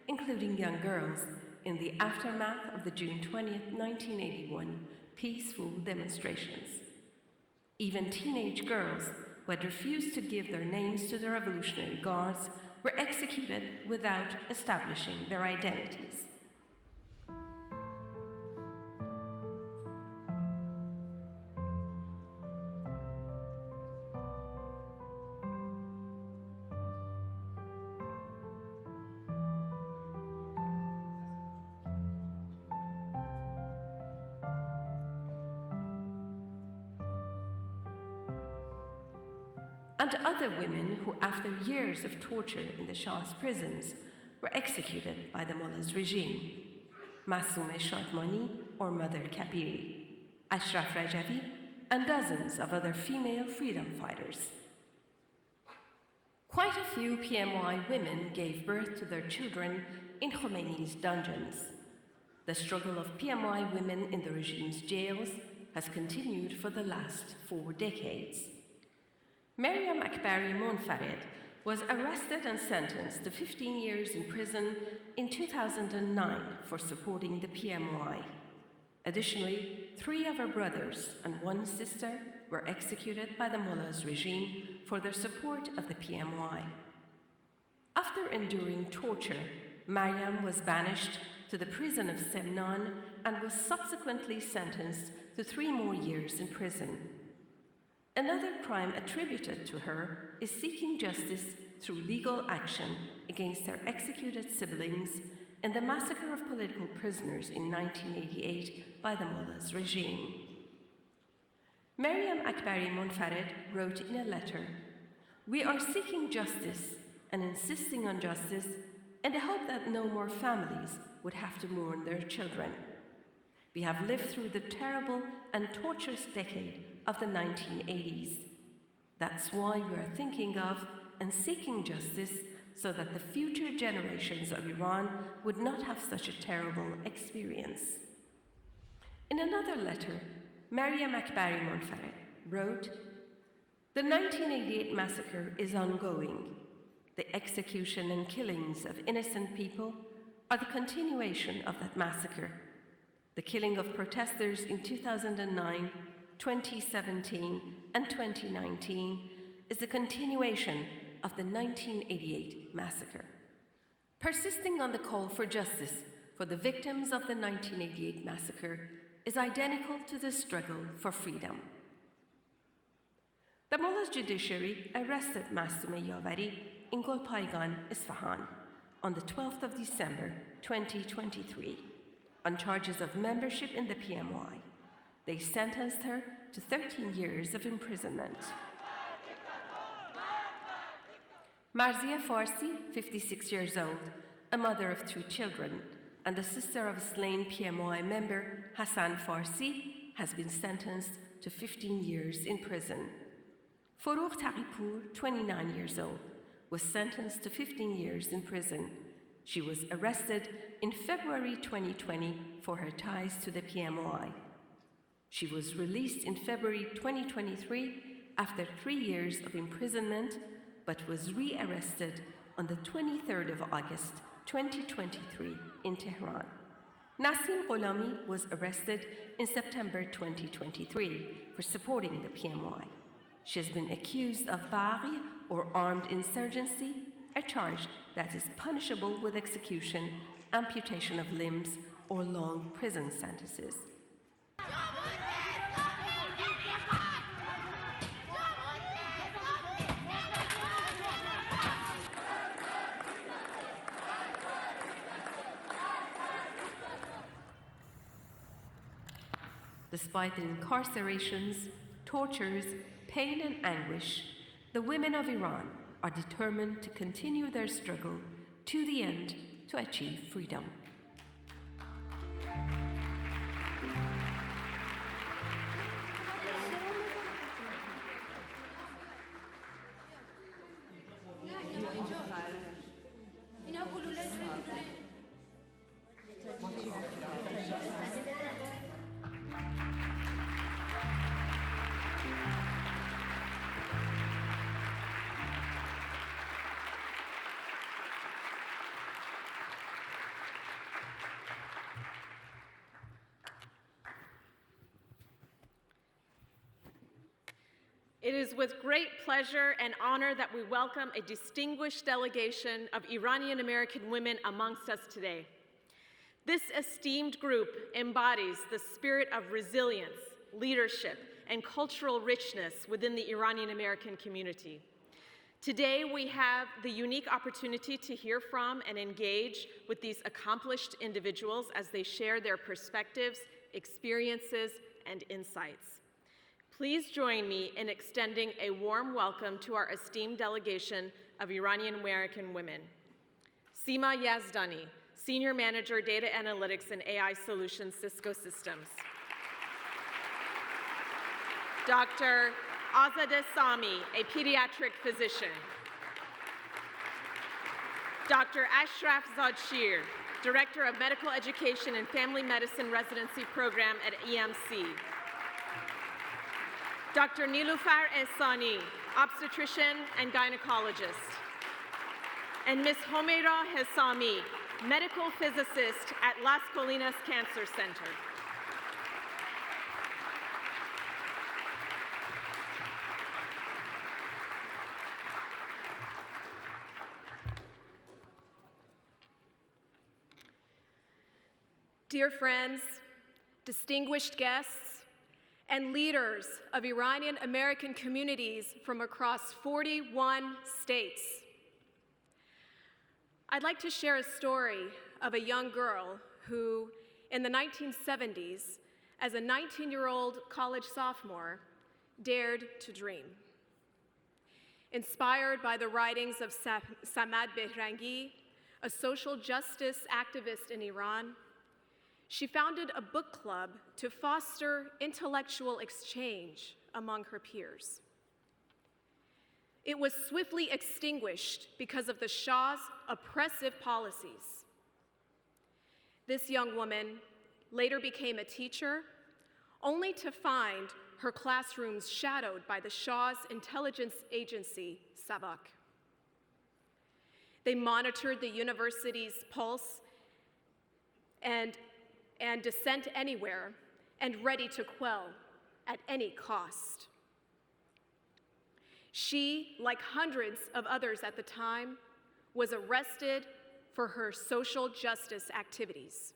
including young girls, in the aftermath of the June 20th, 1981 peaceful demonstrations. Even teenage girls who had refused to give their names to the Revolutionary Guards were executed without establishing their identities. And other women who, after years of torture in the Shah's prisons, were executed by the Mullah's regime. Masoumeh Shadmani, or Mother Kabiri, Ashraf Rajavi, and dozens of other female freedom fighters. Quite a few PMI women gave birth to their children in Khomeini's dungeons. The struggle of PMI women in the regime's jails has continued for the last 4 decades. Maryam Akbari Monfared was arrested and sentenced to 15 years in prison in 2009 for supporting the PMI. Additionally, 3 of her brothers and 1 sister were executed by the Mullah's regime for their support of the PMI. After enduring torture, Maryam was banished to the prison of Semnan and was subsequently sentenced to 3 more years in prison. Another crime attributed to her is seeking justice through legal action against her executed siblings in the massacre of political prisoners in 1988 by the Mullah's regime. Maryam Akbari Monfared wrote in a letter, "We are seeking justice and insisting on justice in the hope that no more families would have to mourn their children. We have lived through the terrible and torturous decade of the 1980s. That's why we are thinking of and seeking justice so that the future generations of Iran would not have such a terrible experience." In another letter, Maryam Akbari Monfared wrote, "The 1988 massacre is ongoing. The execution and killings of innocent people are the continuation of that massacre. The killing of protesters in 2009, 2017, and 2019 is the continuation of the 1988 massacre. Persisting on the call for justice for the victims of the 1988 massacre is identical to the struggle for freedom." The Mullah's judiciary arrested Masoumeh Yavari in Golpaygan, Isfahan, on the 12th of December 2023 on charges of membership in the PMI. They sentenced her to 13 years of imprisonment. Marzia Farsi, 56 years old, a mother of 2 children, and the sister of a slain PMI member, Hassan Farsi, has been sentenced to 15 years in prison. Forough Taghipour, 29 years old, was sentenced to 15 years in prison. She was arrested in February 2020 for her ties to the PMI. She was released in February 2023 after 3 years of imprisonment, but was re-arrested on the 23rd of August 2023 in Tehran. Nasim Gholami was arrested in September 2023 for supporting the PMY. She has been accused of baghi, or armed insurgency, a charge that is punishable with execution, amputation of limbs, or long prison sentences. Despite the incarcerations, tortures, pain, and anguish, the women of Iran are determined to continue their struggle to the end to achieve freedom. It is with great pleasure and honor that we welcome a distinguished delegation of Iranian American women amongst us today. This esteemed group embodies the spirit of resilience, leadership, and cultural richness within the Iranian American community. Today, we have the unique opportunity to hear from and engage with these accomplished individuals as they share their perspectives, experiences, and insights. Please join me in extending a warm welcome to our esteemed delegation of Iranian American women. Sima Yazdani, Senior Manager, Data Analytics and AI Solutions, Cisco Systems. Dr. Azadeh Sami, a pediatric physician. Dr. Ashraf Zadshir, Director of Medical Education and Family Medicine Residency Program at EMC. Dr. Nilufar Ehsani, obstetrician and gynecologist. And Ms. Homeira Hesami, medical physicist at Las Colinas Cancer Center. Dear friends, distinguished guests, and leaders of Iranian American communities from across 41 states. I'd like to share a story of a young girl who, in the 1970s, as a 19-year-old college sophomore, dared to dream. Inspired by the writings of Samad Behrangi, a social justice activist in Iran, she founded a book club to foster intellectual exchange among her peers. It was swiftly extinguished because of the Shah's oppressive policies. This young woman later became a teacher, only to find her classrooms shadowed by the Shah's intelligence agency, Savak. They monitored the university's pulse and dissent anywhere, and ready to quell at any cost. She, like hundreds of others at the time, was arrested for her social justice activities.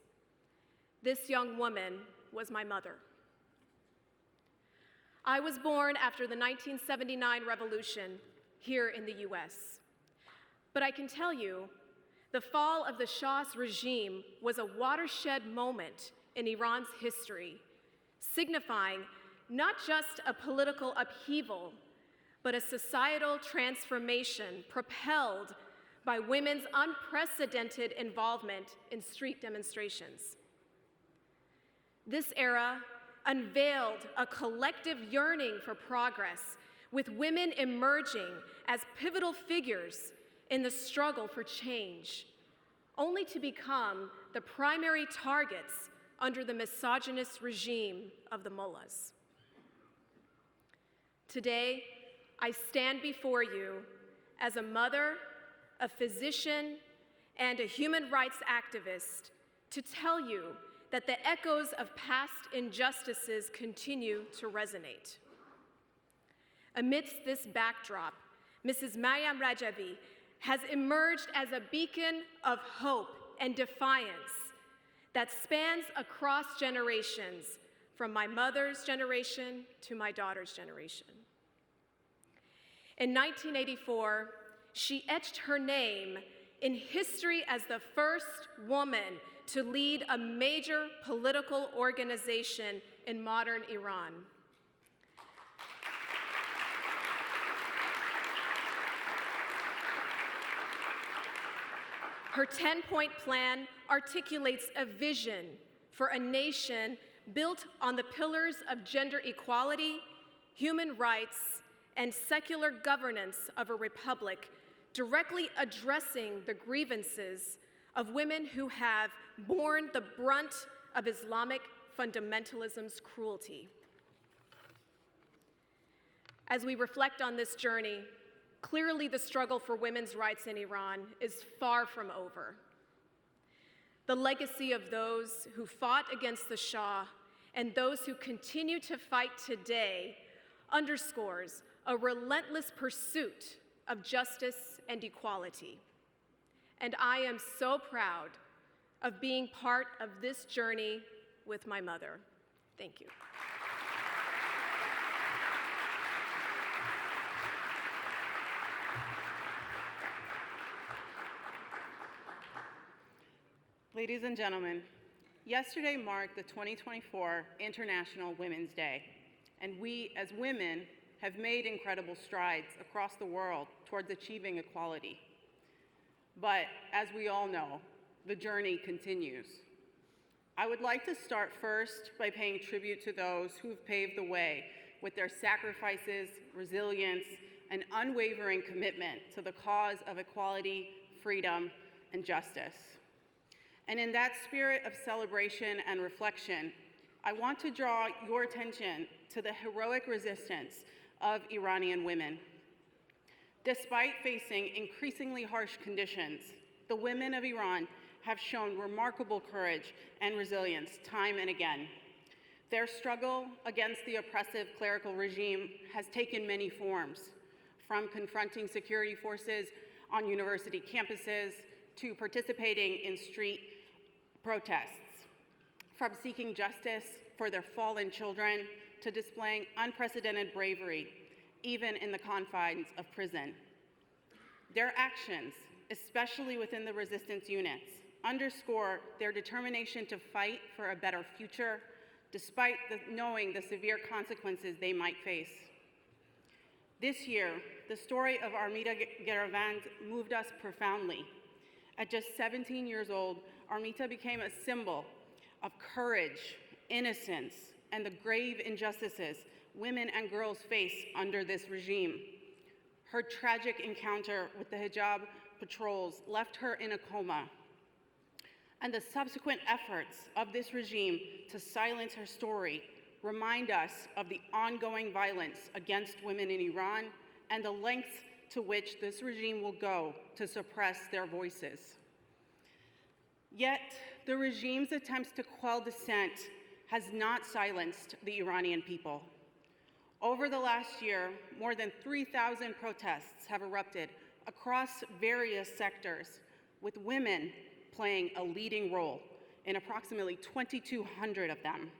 This young woman was my mother. I was born after the 1979 revolution here in the US. But I can tell you, the fall of the Shah's regime was a watershed moment in Iran's history, signifying not just a political upheaval, but a societal transformation propelled by women's unprecedented involvement in street demonstrations. This era unveiled a collective yearning for progress, with women emerging as pivotal figures in the struggle for change, only to become the primary targets under the misogynist regime of the mullahs. Today, I stand before you as a mother, a physician, and a human rights activist to tell you that the echoes of past injustices continue to resonate. Amidst this backdrop, Mrs. Maryam Rajavi has emerged as a beacon of hope and defiance that spans across generations, from my mother's generation to my daughter's generation. In 1984, she etched her name in history as the first woman to lead a major political organization in modern Iran. Her 10-point plan articulates a vision for a nation built on the pillars of gender equality, human rights, and secular governance of a republic, directly addressing the grievances of women who have borne the brunt of Islamic fundamentalism's cruelty. As we reflect on this journey, clearly the struggle for women's rights in Iran is far from over. The legacy of those who fought against the Shah and those who continue to fight today underscores a relentless pursuit of justice and equality. And I am so proud of being part of this journey with my mother. Thank you. Ladies and gentlemen, yesterday marked the 2024 International Women's Day, and we as women have made incredible strides across the world towards achieving equality. But as we all know, the journey continues. I would like to start first by paying tribute to those who've paved the way with their sacrifices, resilience, and unwavering commitment to the cause of equality, freedom, and justice. And in that spirit of celebration and reflection, I want to draw your attention to the heroic resistance of Iranian women. Despite facing increasingly harsh conditions, the women of Iran have shown remarkable courage and resilience time and again. Their struggle against the oppressive clerical regime has taken many forms, from confronting security forces on university campuses to participating in street protests, from seeking justice for their fallen children to displaying unprecedented bravery, even in the confines of prison. Their actions, especially within the resistance units, underscore their determination to fight for a better future, despite knowing the severe consequences they might face. This year, the story of Armita Geravand moved us profoundly. At just 17 years old, Armita became a symbol of courage, innocence, and the grave injustices women and girls face under this regime. Her tragic encounter with the hijab patrols left her in a coma, and the subsequent efforts of this regime to silence her story remind us of the ongoing violence against women in Iran and the lengths to which this regime will go to suppress their voices. Yet, the regime's attempts to quell dissent has not silenced the Iranian people. Over the last year, more than 3,000 protests have erupted across various sectors, with women playing a leading role in approximately 2,200 of them.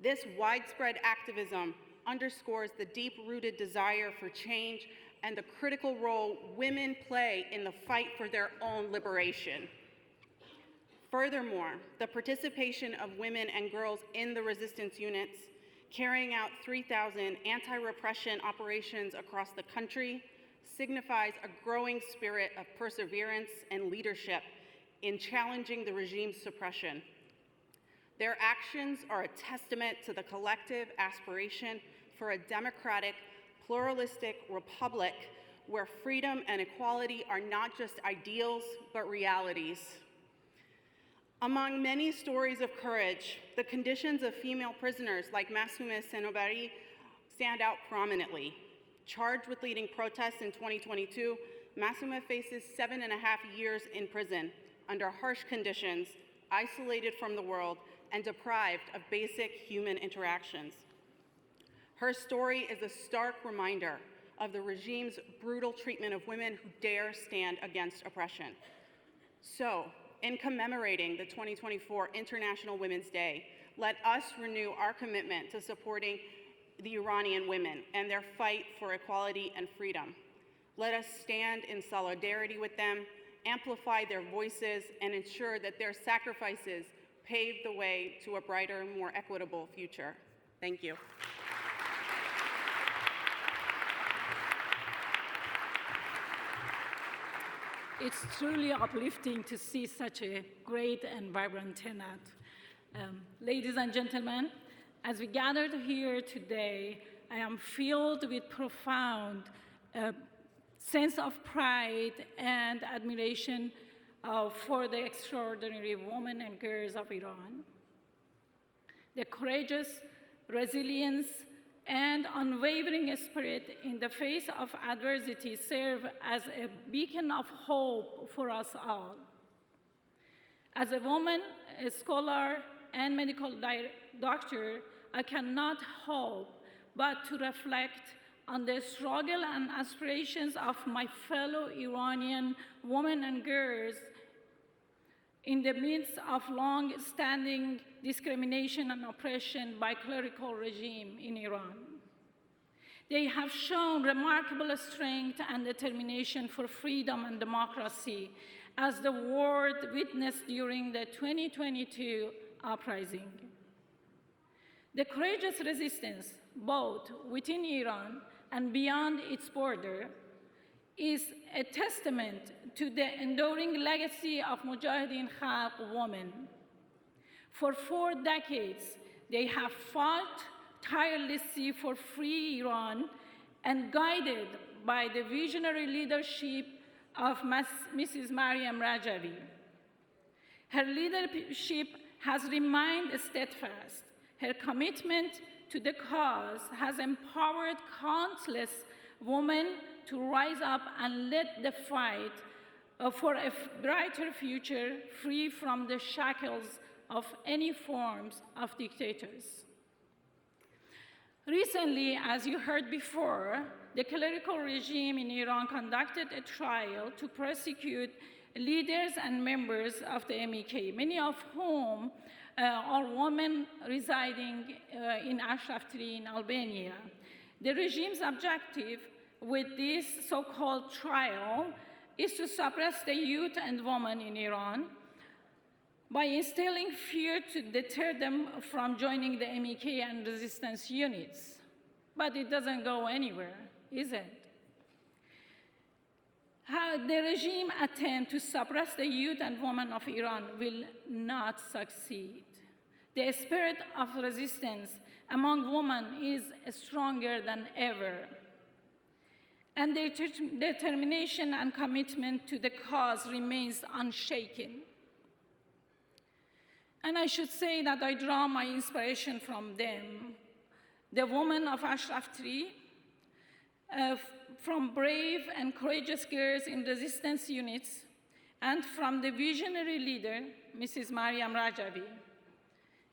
This widespread activism underscores the deep-rooted desire for change and the critical role women play in the fight for their own liberation. Furthermore, the participation of women and girls in the resistance units, carrying out 3,000 anti-repression operations across the country, signifies a growing spirit of perseverance and leadership in challenging the regime's suppression. Their actions are a testament to the collective aspiration for a democratic, pluralistic republic where freedom and equality are not just ideals, but realities. Among many stories of courage, the conditions of female prisoners like Massoumeh Senobari stand out prominently. Charged with leading protests in 2022, Masuma faces 7.5 years in prison under harsh conditions, isolated from the world, and deprived of basic human interactions. Her story is a stark reminder of the regime's brutal treatment of women who dare stand against oppression. So, in commemorating the 2024 International Women's Day, let us renew our commitment to supporting the Iranian women and their fight for equality and freedom. Let us stand in solidarity with them, amplify their voices, and ensure that their sacrifices pave the way to a brighter, more equitable future. Thank you. It's truly uplifting to see such a great and vibrant turnout. Ladies and gentlemen, as we gathered here today, I am filled with profound sense of pride and admiration for the extraordinary women and girls of Iran. The courageous resilience and unwavering spirit in the face of adversity serve as a beacon of hope for us all. As a woman, a scholar, and medical doctor, I cannot help but to reflect on the struggle and aspirations of my fellow Iranian women and girls in the midst of long-standing discrimination and oppression by clerical regime in Iran. They have shown remarkable strength and determination for freedom and democracy, as the world witnessed during the 2022 uprising. The courageous resistance, both within Iran and beyond its border, is a testament to the enduring legacy of Mujahideen Khalq women. For 4 decades, they have fought tirelessly for free Iran and guided by the visionary leadership of Mrs. Mariam Rajavi. Her leadership has remained steadfast. Her commitment to the cause has empowered countless women to rise up and lead the fight for a brighter future free from the shackles of any forms of dictators. Recently, as you heard before, the clerical regime in Iran conducted a trial to prosecute leaders and members of the MEK, many of whom are women residing in Ashraf Tree in Albania. The regime's objective with this so-called trial is to suppress the youth and women in Iran by instilling fear to deter them from joining the MEK and resistance units. But it doesn't go anywhere, is it? How the regime attempt to suppress the youth and women of Iran will not succeed. The spirit of resistance among women is stronger than ever, and their determination and commitment to the cause remains unshaken. And I should say that I draw my inspiration from them, the women of Ashraf Tree, from brave and courageous girls in resistance units, and from the visionary leader, Mrs. Mariam Rajavi.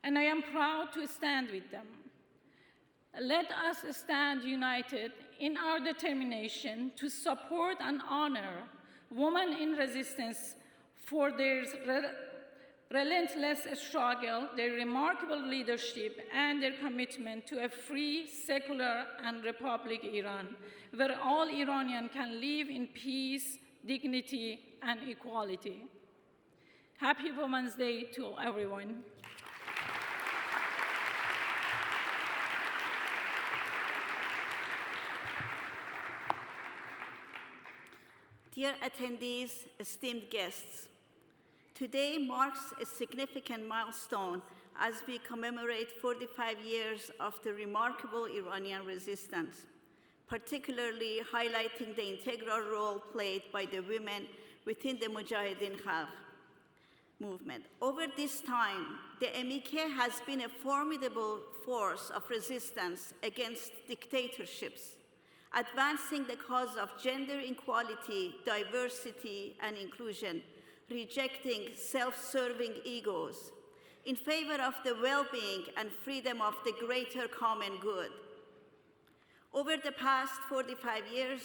And I am proud to stand with them. Let us stand united in our determination to support and honor women in resistance for their relentless struggle, their remarkable leadership, and their commitment to a free, secular, and republic Iran, where all Iranians can live in peace, dignity, and equality. Happy Women's Day to everyone. Dear attendees, esteemed guests, today marks a significant milestone as we commemorate 45 years of the remarkable Iranian resistance, particularly highlighting the integral role played by the women within the Mujahideen Khalq movement. Over this time, the MEK has been a formidable force of resistance against dictatorships advancing the cause of gender equality, diversity, and inclusion, rejecting self-serving egos, in favor of the well-being and freedom of the greater common good. Over the past 45 years,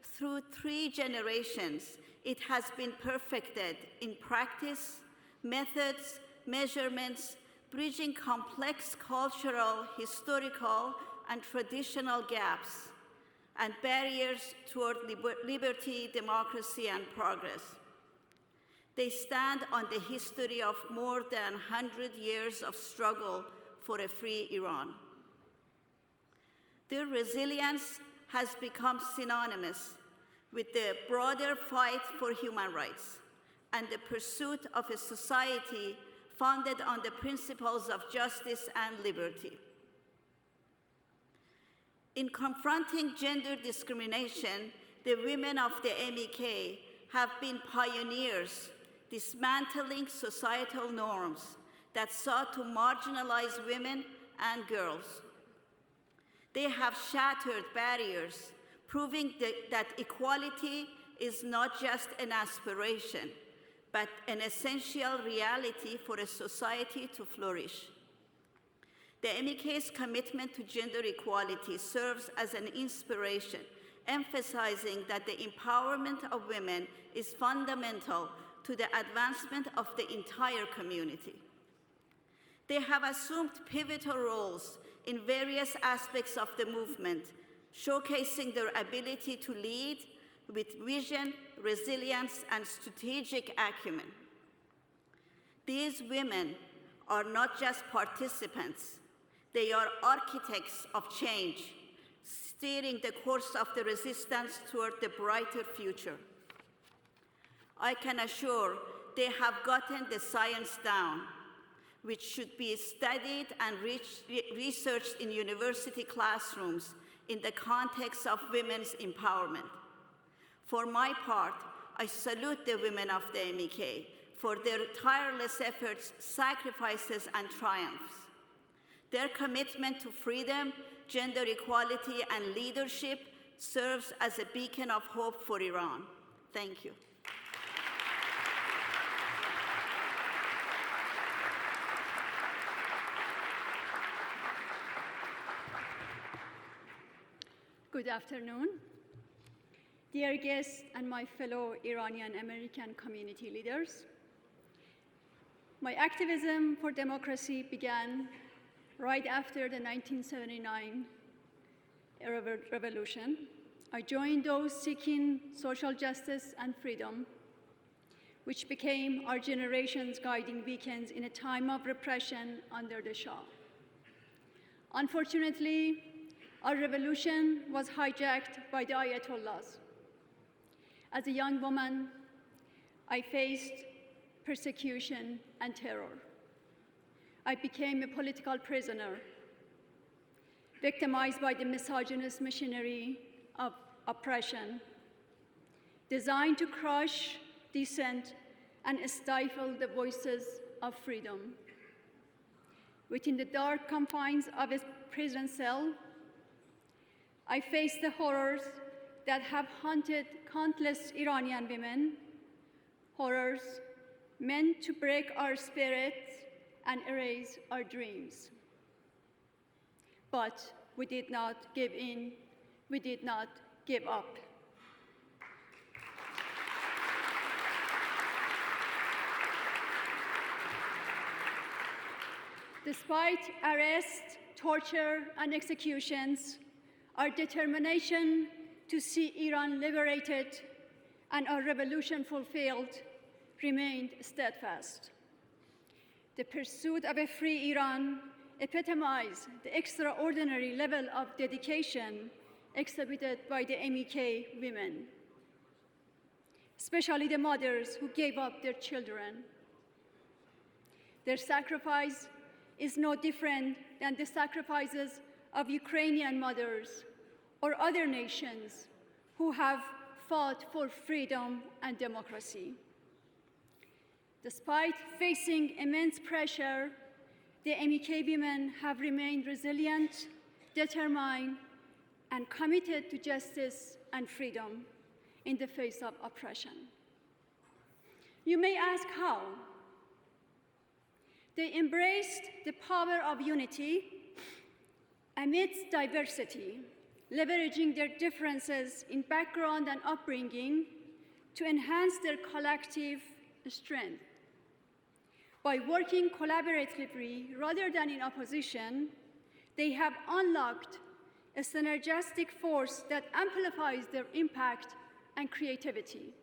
through 3 generations, it has been perfected in practice, methods, measurements, bridging complex cultural, historical, and traditional gaps and barriers toward liberty, democracy, and progress. They stand on the history of more than 100 years of struggle for a free Iran. Their resilience has become synonymous with the broader fight for human rights and the pursuit of a society founded on the principles of justice and liberty. In confronting gender discrimination, the women of the MEK have been pioneers, dismantling societal norms that sought to marginalize women and girls. They have shattered barriers, proving that equality is not just an aspiration, but an essential reality for a society to flourish. The MEK's commitment to gender equality serves as an inspiration, emphasizing that the empowerment of women is fundamental to the advancement of the entire community. They have assumed pivotal roles in various aspects of the movement, showcasing their ability to lead with vision, resilience, and strategic acumen. These women are not just participants, they are architects of change, steering the course of the resistance toward the brighter future. I can assure they have gotten the science down, which should be studied and researched in university classrooms in the context of women's empowerment. For my part, I salute the women of the MEK for their tireless efforts, sacrifices, and triumphs. Their commitment to freedom, gender equality, and leadership serves as a beacon of hope for Iran. Thank you. Good afternoon. Dear guests and my fellow Iranian American community leaders, my activism for democracy began right after the 1979 revolution. I joined those seeking social justice and freedom, which became our generation's guiding beacons in a time of repression under the Shah. Unfortunately, our revolution was hijacked by the Ayatollahs. As a young woman, I faced persecution and terror. I became a political prisoner, victimized by the misogynist machinery of oppression, designed to crush dissent and stifle the voices of freedom. Within the dark confines of a prison cell, I faced the horrors that have haunted countless Iranian women, horrors meant to break our spirits and erase our dreams. But we did not give in, we did not give up. Despite arrest, torture, and executions, our determination to see Iran liberated and our revolution fulfilled remained steadfast. The pursuit of a free Iran epitomized the extraordinary level of dedication exhibited by the MEK women, especially the mothers who gave up their children. Their sacrifice is no different than the sacrifices of Ukrainian mothers or other nations who have fought for freedom and democracy. Despite facing immense pressure, the MEK women have remained resilient, determined, and committed to justice and freedom in the face of oppression. You may ask how. They embraced the power of unity amidst diversity, leveraging their differences in background and upbringing to enhance their collective strength. By working collaboratively rather than in opposition, they have unlocked a synergistic force that amplifies their impact and creativity.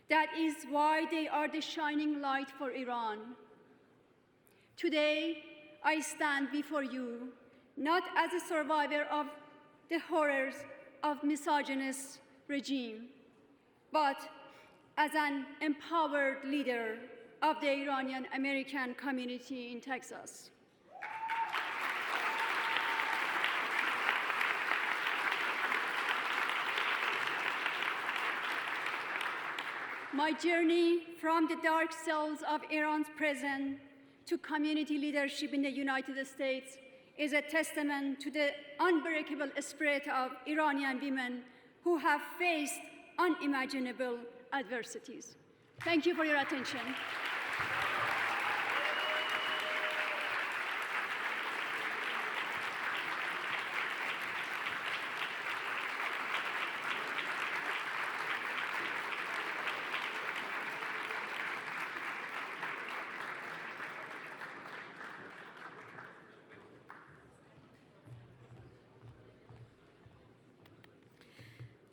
That is why they are the shining light for Iran. Today, I stand before you not as a survivor of the horrors of misogynist regime, but as an empowered leader of the Iranian American community in Texas. My journey from the dark cells of Iran's prison to community leadership in the United States is a testament to the unbreakable spirit of Iranian women who have faced unimaginable adversities. Thank you for your attention.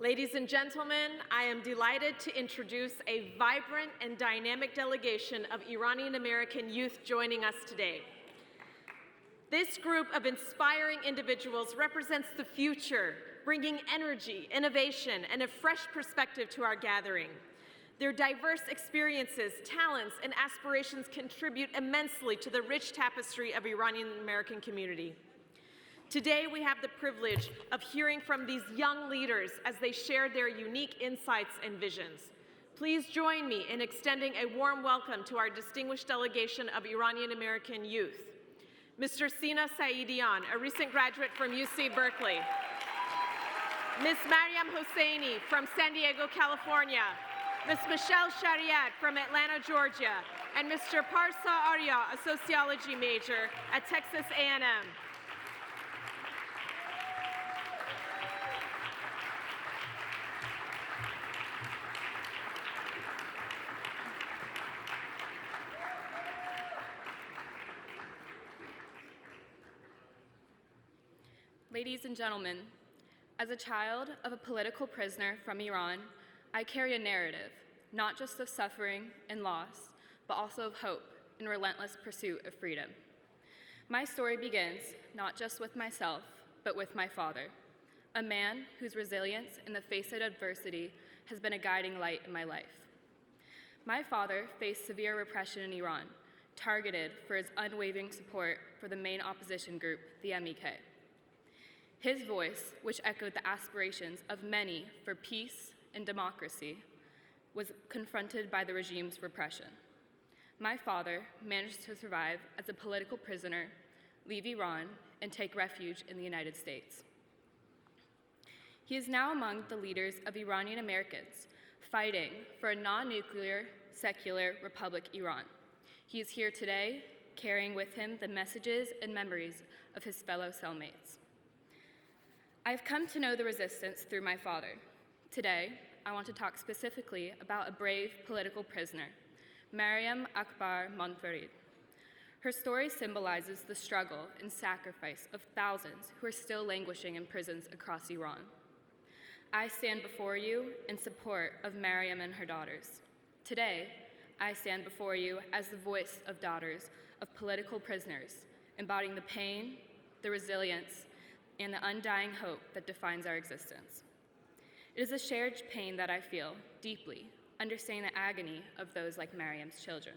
Ladies and gentlemen, I am delighted to introduce a vibrant and dynamic delegation of Iranian American youth joining us today. This group of inspiring individuals represents the future, bringing energy, innovation, and a fresh perspective to our gathering. Their diverse experiences, talents, and aspirations contribute immensely to the rich tapestry of Iranian American community. Today, we have the privilege of hearing from these young leaders as they share their unique insights and visions. Please join me in extending a warm welcome to our distinguished delegation of Iranian American youth. Mr. Sina Saidian, a recent graduate from UC Berkeley. Ms. Mariam Hosseini from San Diego, California. Ms. Michelle Shariat from Atlanta, Georgia. And Mr. Parsa Arya, a sociology major at Texas A&M. Ladies and gentlemen, as a child of a political prisoner from Iran, I carry a narrative, not just of suffering and loss, but also of hope and relentless pursuit of freedom. My story begins not just with myself, but with my father, a man whose resilience in the face of adversity has been a guiding light in my life. My father faced severe repression in Iran, targeted for his unwavering support for the main opposition group, the MEK. His voice, which echoed the aspirations of many for peace and democracy, was confronted by the regime's repression. My father managed to survive as a political prisoner, leave Iran, and take refuge in the United States. He is now among the leaders of Iranian Americans fighting for a non-nuclear, secular Republic Iran. He is here today, carrying with him the messages and memories of his fellow cellmates. I've come to know the resistance through my father. Today, I want to talk specifically about a brave political prisoner, Mariam Akbar Monfarid. Her story symbolizes the struggle and sacrifice of thousands who are still languishing in prisons across Iran. I stand before you in support of Mariam and her daughters. Today, I stand before you as the voice of daughters of political prisoners, embodying the pain, the resilience, and the undying hope that defines our existence. It is a shared pain that I feel deeply, understanding the agony of those like Mariam's children.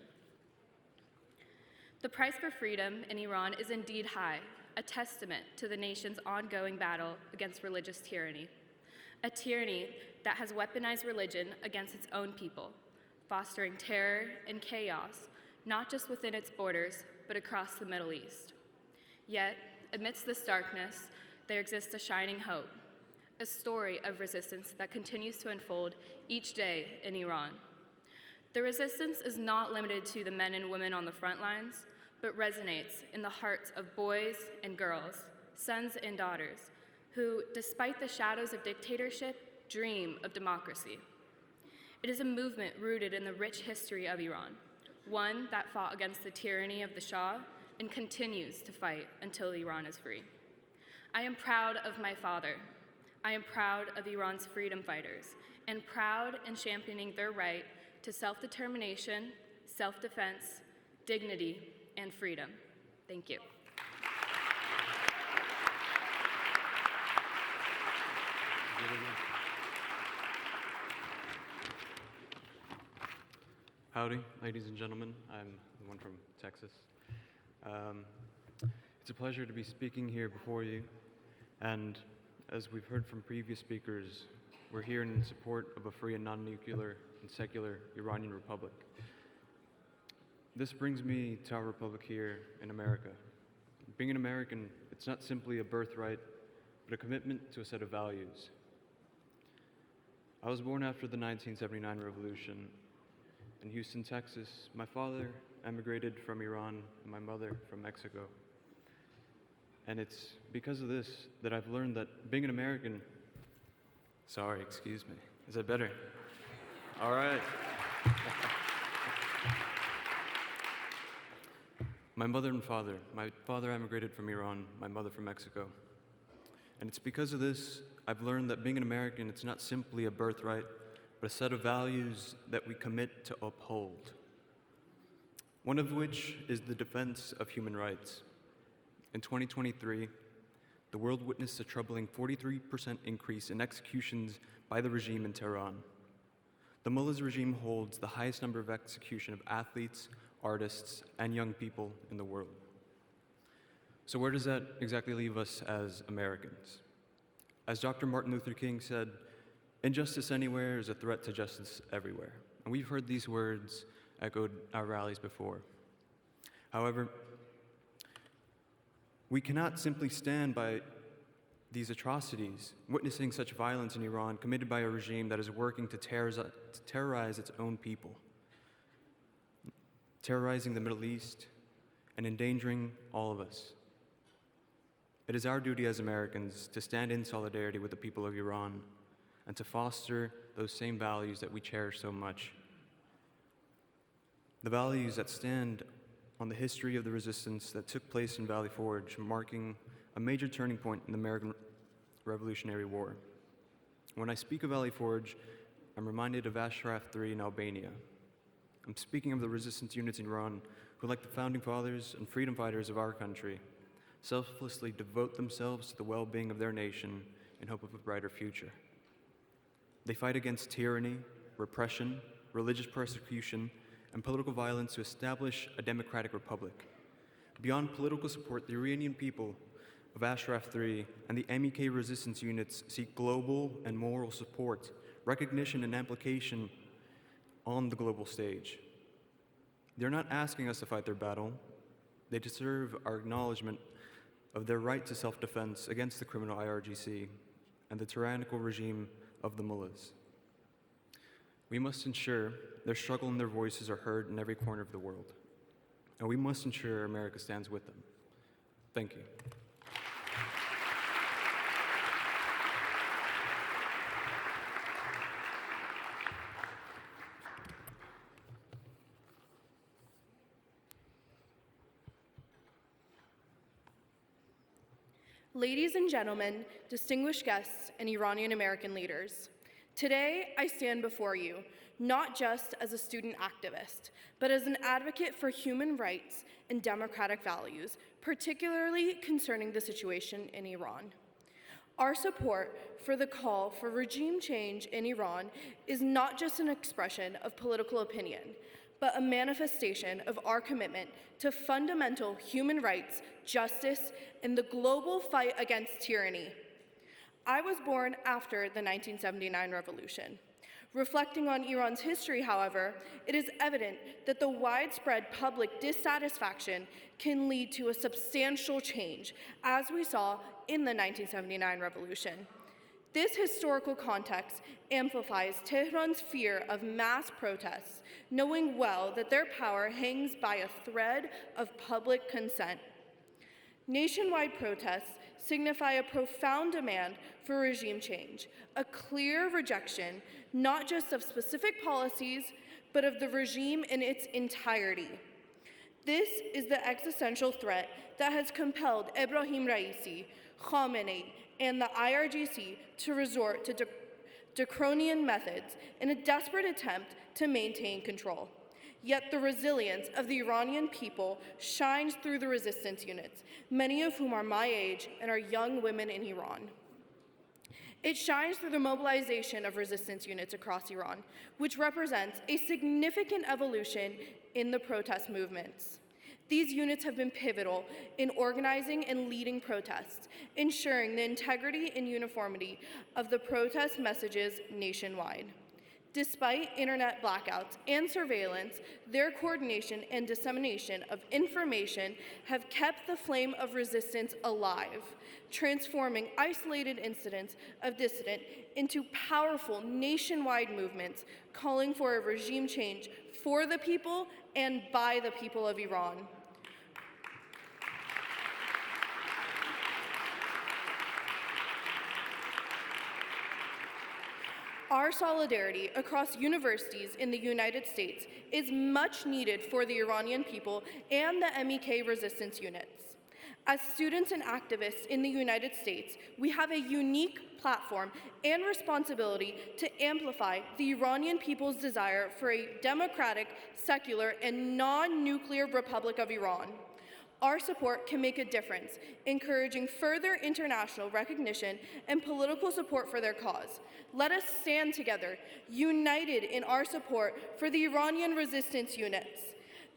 The price for freedom in Iran is indeed high, a testament to the nation's ongoing battle against religious tyranny, a tyranny that has weaponized religion against its own people, fostering terror and chaos, not just within its borders, but across the Middle East. Yet, amidst this darkness, there exists a shining hope, a story of resistance that continues to unfold each day in Iran. The resistance is not limited to the men and women on the front lines, but resonates in the hearts of boys and girls, sons and daughters, who, despite the shadows of dictatorship, dream of democracy. It is a movement rooted in the rich history of Iran, one that fought against the tyranny of the Shah and continues to fight until Iran is free. I am proud of my father. I am proud of Iran's freedom fighters, and proud in championing their right to self-determination, self-defense, dignity, and freedom. Thank you. Howdy, ladies and gentlemen. I'm the one from Texas. It's a pleasure to be speaking here before you, and as we've heard from previous speakers, we're here in support of a free and non-nuclear and secular Iranian republic. This brings me to our republic here in America. Being an American, it's not simply a birthright, but a commitment to a set of values. I was born after the 1979 revolution in Houston, Texas. My father emigrated from Iran and my mother from Mexico. And it's because of this that I've learned that being an American, sorry, excuse me, is that better? All right. My mother and father. My father emigrated from Iran, my mother from Mexico. And it's because of this I've learned that being an American, it's not simply a birthright, but a set of values that we commit to uphold. One of which is the defense of human rights. In 2023, the world witnessed a troubling 43% increase in executions by the regime in Tehran. The mullahs regime holds the highest number of execution of athletes, artists, and young people in the world. So where does that exactly leave us as Americans? As Dr. Martin Luther King said, injustice anywhere is a threat to justice everywhere. And we've heard these words echoed at rallies before. However, we cannot simply stand by these atrocities, witnessing such violence in Iran committed by a regime that is working to terrorize its own people, terrorizing the Middle East and endangering all of us. It is our duty as Americans to stand in solidarity with the people of Iran and to foster those same values that we cherish so much. The values that stand on the history of the resistance that took place in Valley Forge, marking a major turning point in the American Revolutionary War. When I speak of Valley Forge, I'm reminded of Ashraf III in Albania. I'm speaking of the resistance units in Iran who, like the founding fathers and freedom fighters of our country, selflessly devote themselves to the well-being of their nation in hope of a brighter future. They fight against tyranny, repression, religious persecution, and political violence to establish a democratic republic. Beyond political support, the Iranian people of Ashraf III and the MEK resistance units seek global and moral support, recognition, and amplification on the global stage. They're not asking us to fight their battle. They deserve our acknowledgement of their right to self-defense against the criminal IRGC and the tyrannical regime of the mullahs. We must ensure their struggle and their voices are heard in every corner of the world. And we must ensure America stands with them. Thank you. Ladies and gentlemen, distinguished guests, and Iranian American leaders, today I stand before you not just as a student activist, but as an advocate for human rights and democratic values, particularly concerning the situation in Iran. Our support for the call for regime change in Iran is not just an expression of political opinion, but a manifestation of our commitment to fundamental human rights, justice, and the global fight against tyranny. I was born after the 1979 revolution. Reflecting on Iran's history, however, it is evident that the widespread public dissatisfaction can lead to a substantial change, as we saw in the 1979 revolution. This historical context amplifies Tehran's fear of mass protests, knowing well that their power hangs by a thread of public consent. Nationwide protests signify a profound demand for regime change, a clear rejection not just of specific policies, but of the regime in its entirety. This is the existential threat that has compelled Ebrahim Raisi, Khamenei, and the IRGC to resort to draconian methods in a desperate attempt to maintain control. Yet the resilience of the Iranian people shines through the resistance units, many of whom are my age and are young women in Iran. It shines through the mobilization of resistance units across Iran, which represents a significant evolution in the protest movements. These units have been pivotal in organizing and leading protests, ensuring the integrity and uniformity of the protest messages nationwide. Despite internet blackouts and surveillance, their coordination and dissemination of information have kept the flame of resistance alive, transforming isolated incidents of dissident into powerful nationwide movements calling for a regime change for the people and by the people of Iran. Our solidarity across universities in the United States is much needed for the Iranian people and the MEK resistance units. As students and activists in the United States, we have a unique platform and responsibility to amplify the Iranian people's desire for a democratic, secular, and non-nuclear Republic of Iran. Our support can make a difference, encouraging further international recognition and political support for their cause. Let us stand together, united in our support for the Iranian resistance units,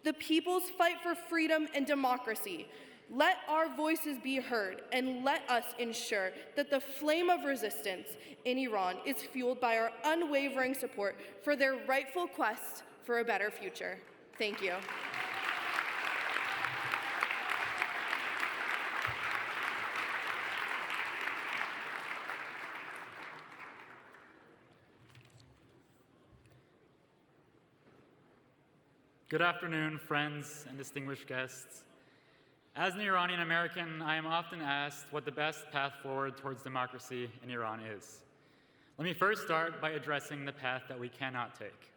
the people's fight for freedom and democracy. Let our voices be heard, and let us ensure that the flame of resistance in Iran is fueled by our unwavering support for their rightful quest for a better future. Thank you. Good afternoon, friends and distinguished guests. As an Iranian American, I am often asked what the best path forward towards democracy in Iran is. Let me first start by addressing the path that we cannot take.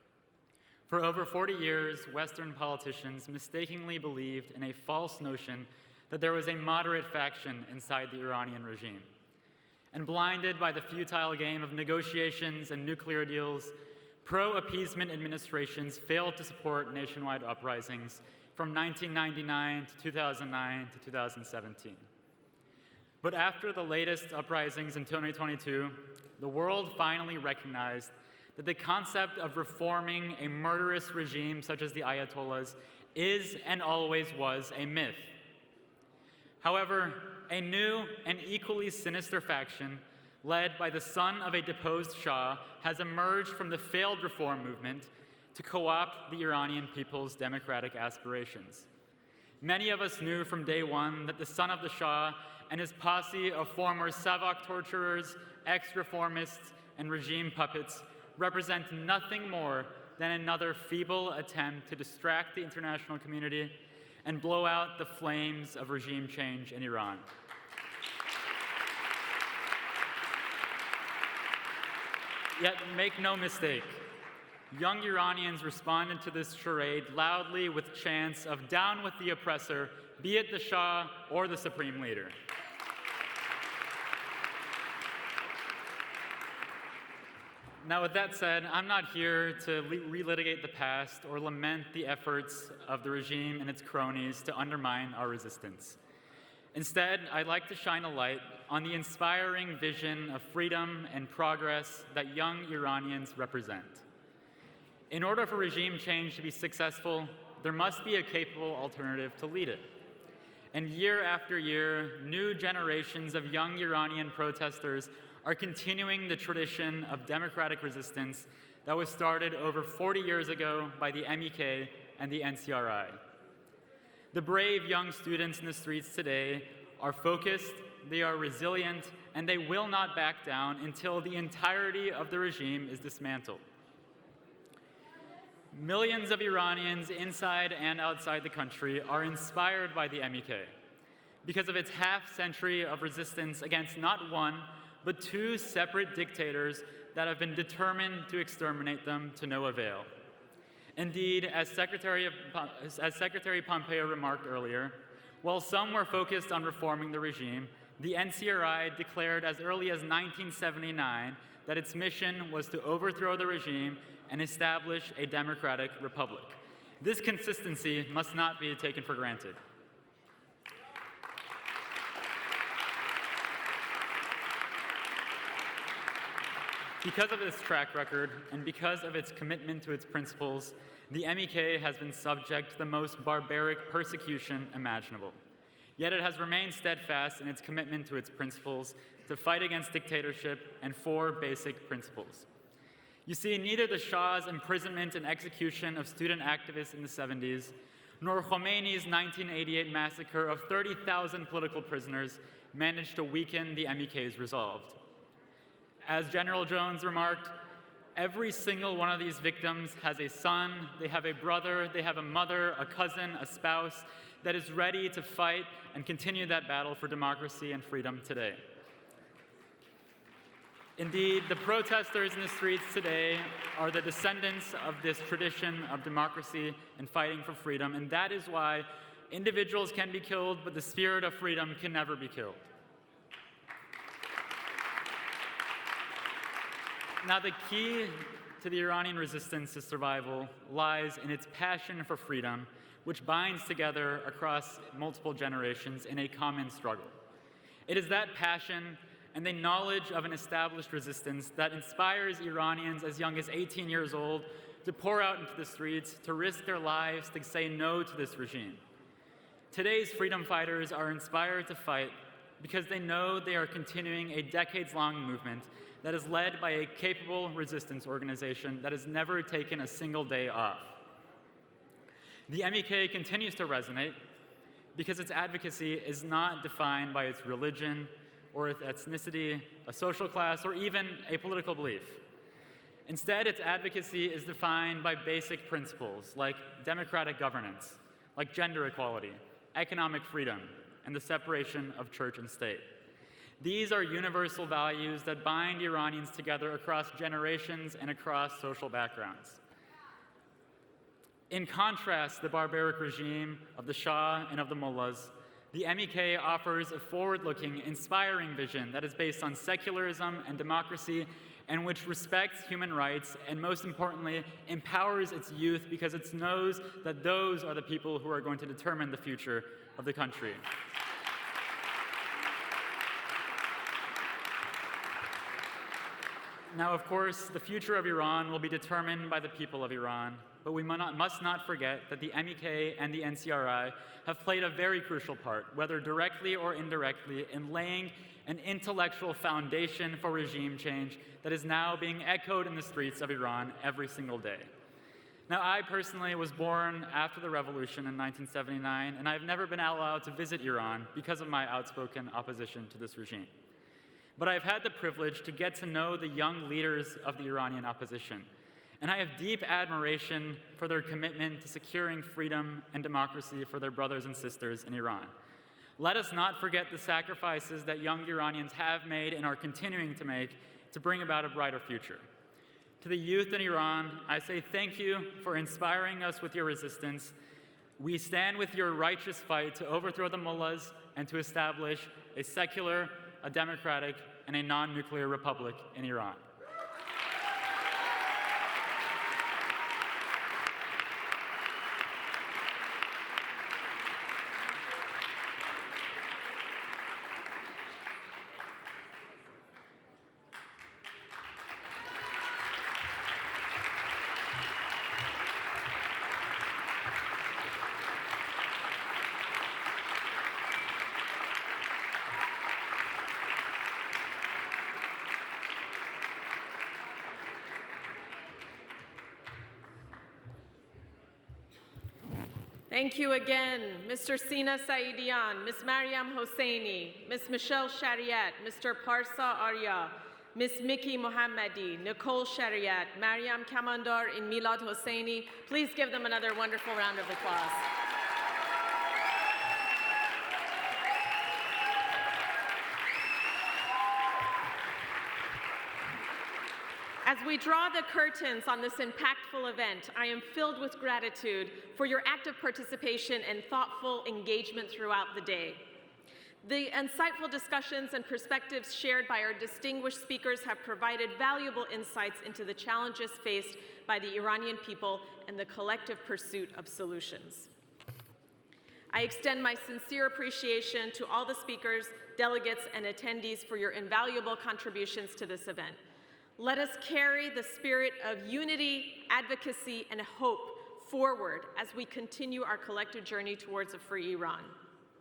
For over 40 years, Western politicians mistakenly believed in a false notion that there was a moderate faction inside the Iranian regime. And blinded by the futile game of negotiations and nuclear deals, pro-appeasement administrations failed to support nationwide uprisings from 1999 to 2009 to 2017. But after the latest uprisings in 2022, the world finally recognized that the concept of reforming a murderous regime such as the Ayatollahs is and always was a myth. However, a new and equally sinister faction led by the son of a deposed Shah, has emerged from the failed reform movement to co-opt the Iranian people's democratic aspirations. Many of us knew from day one that the son of the Shah and his posse of former Savak torturers, ex-reformists, and regime puppets represent nothing more than another feeble attempt to distract the international community and blow out the flames of regime change in Iran. Yet make no mistake, young Iranians responded to this charade loudly with chants of "down with the oppressor, be it the Shah or the supreme leader." Now, with that said, I'm not here to relitigate the past or lament the efforts of the regime and its cronies to undermine our resistance. Instead, I'd like to shine a light on the inspiring vision of freedom and progress that young Iranians represent. In order for regime change to be successful, there must be a capable alternative to lead it. And year after year, new generations of young Iranian protesters are continuing the tradition of democratic resistance that was started over 40 years ago by the MEK and the NCRI. The brave young students in the streets today are focused, they are resilient, and they will not back down until the entirety of the regime is dismantled. Millions of Iranians inside and outside the country are inspired by the MEK because of its half-century of resistance against not one, but two separate dictators that have been determined to exterminate them to no avail. Indeed, as Secretary Pompeo remarked earlier, while some were focused on reforming the regime, the NCRI declared as early as 1979 that its mission was to overthrow the regime and establish a democratic republic. This consistency must not be taken for granted. Because of its track record and because of its commitment to its principles, the MEK has been subject to the most barbaric persecution imaginable. Yet it has remained steadfast in its commitment to its principles, to fight against dictatorship, and four basic principles. You see, neither the Shah's imprisonment and execution of student activists in the 70s, nor Khomeini's 1988 massacre of 30,000 political prisoners managed to weaken the MEK's resolve. As General Jones remarked, every single one of these victims has a son, they have a brother, they have a mother, a cousin, a spouse that is ready to fight and continue that battle for democracy and freedom today. Indeed, the protesters in the streets today are the descendants of this tradition of democracy and fighting for freedom, and that is why individuals can be killed, but the spirit of freedom can never be killed. Now, the key to the Iranian resistance to survival lies in its passion for freedom, which binds together across multiple generations in a common struggle. It is that passion and the knowledge of an established resistance that inspires Iranians as young as 18 years old to pour out into the streets, to risk their lives, to say no to this regime. Today's freedom fighters are inspired to fight because they know they are continuing a decades-long movement that is led by a capable resistance organization that has never taken a single day off. The MEK continues to resonate because its advocacy is not defined by its religion or its ethnicity, a social class, or even a political belief. Instead, its advocacy is defined by basic principles like democratic governance, like gender equality, economic freedom, and the separation of church and state. These are universal values that bind Iranians together across generations and across social backgrounds. In contrast to the barbaric regime of the Shah and of the mullahs, the MEK offers a forward-looking, inspiring vision that is based on secularism and democracy and which respects human rights and, most importantly, empowers its youth because it knows that those are the people who are going to determine the future of the country. Now, of course, the future of Iran will be determined by the people of Iran, but we must not forget that the MEK and the NCRI have played a very crucial part, whether directly or indirectly, in laying an intellectual foundation for regime change that is now being echoed in the streets of Iran every single day. Now, I personally was born after the revolution in 1979, and I've never been allowed to visit Iran because of my outspoken opposition to this regime. But I've had the privilege to get to know the young leaders of the Iranian opposition, and I have deep admiration for their commitment to securing freedom and democracy for their brothers and sisters in Iran. Let us not forget the sacrifices that young Iranians have made and are continuing to make to bring about a brighter future. To the youth in Iran, I say thank you for inspiring us with your resistance. We stand with your righteous fight to overthrow the mullahs and to establish a secular, a democratic, and a non-nuclear republic in Iran. Thank you again, Mr. Sina Saidian, Ms. Mariam Hosseini, Ms. Michelle Shariat, Mr. Parsa Arya, Ms. Miki Mohammadi, Nicole Shariat, Mariam Kamandar, and Milad Hosseini. Please give them another wonderful round of applause. As we draw the curtains on this impactful event, I am filled with gratitude for your active participation and thoughtful engagement throughout the day. The insightful discussions and perspectives shared by our distinguished speakers have provided valuable insights into the challenges faced by the Iranian people and the collective pursuit of solutions. I extend my sincere appreciation to all the speakers, delegates, and attendees for your invaluable contributions to this event. Let us carry the spirit of unity, advocacy, and hope forward as we continue our collective journey towards a free Iran.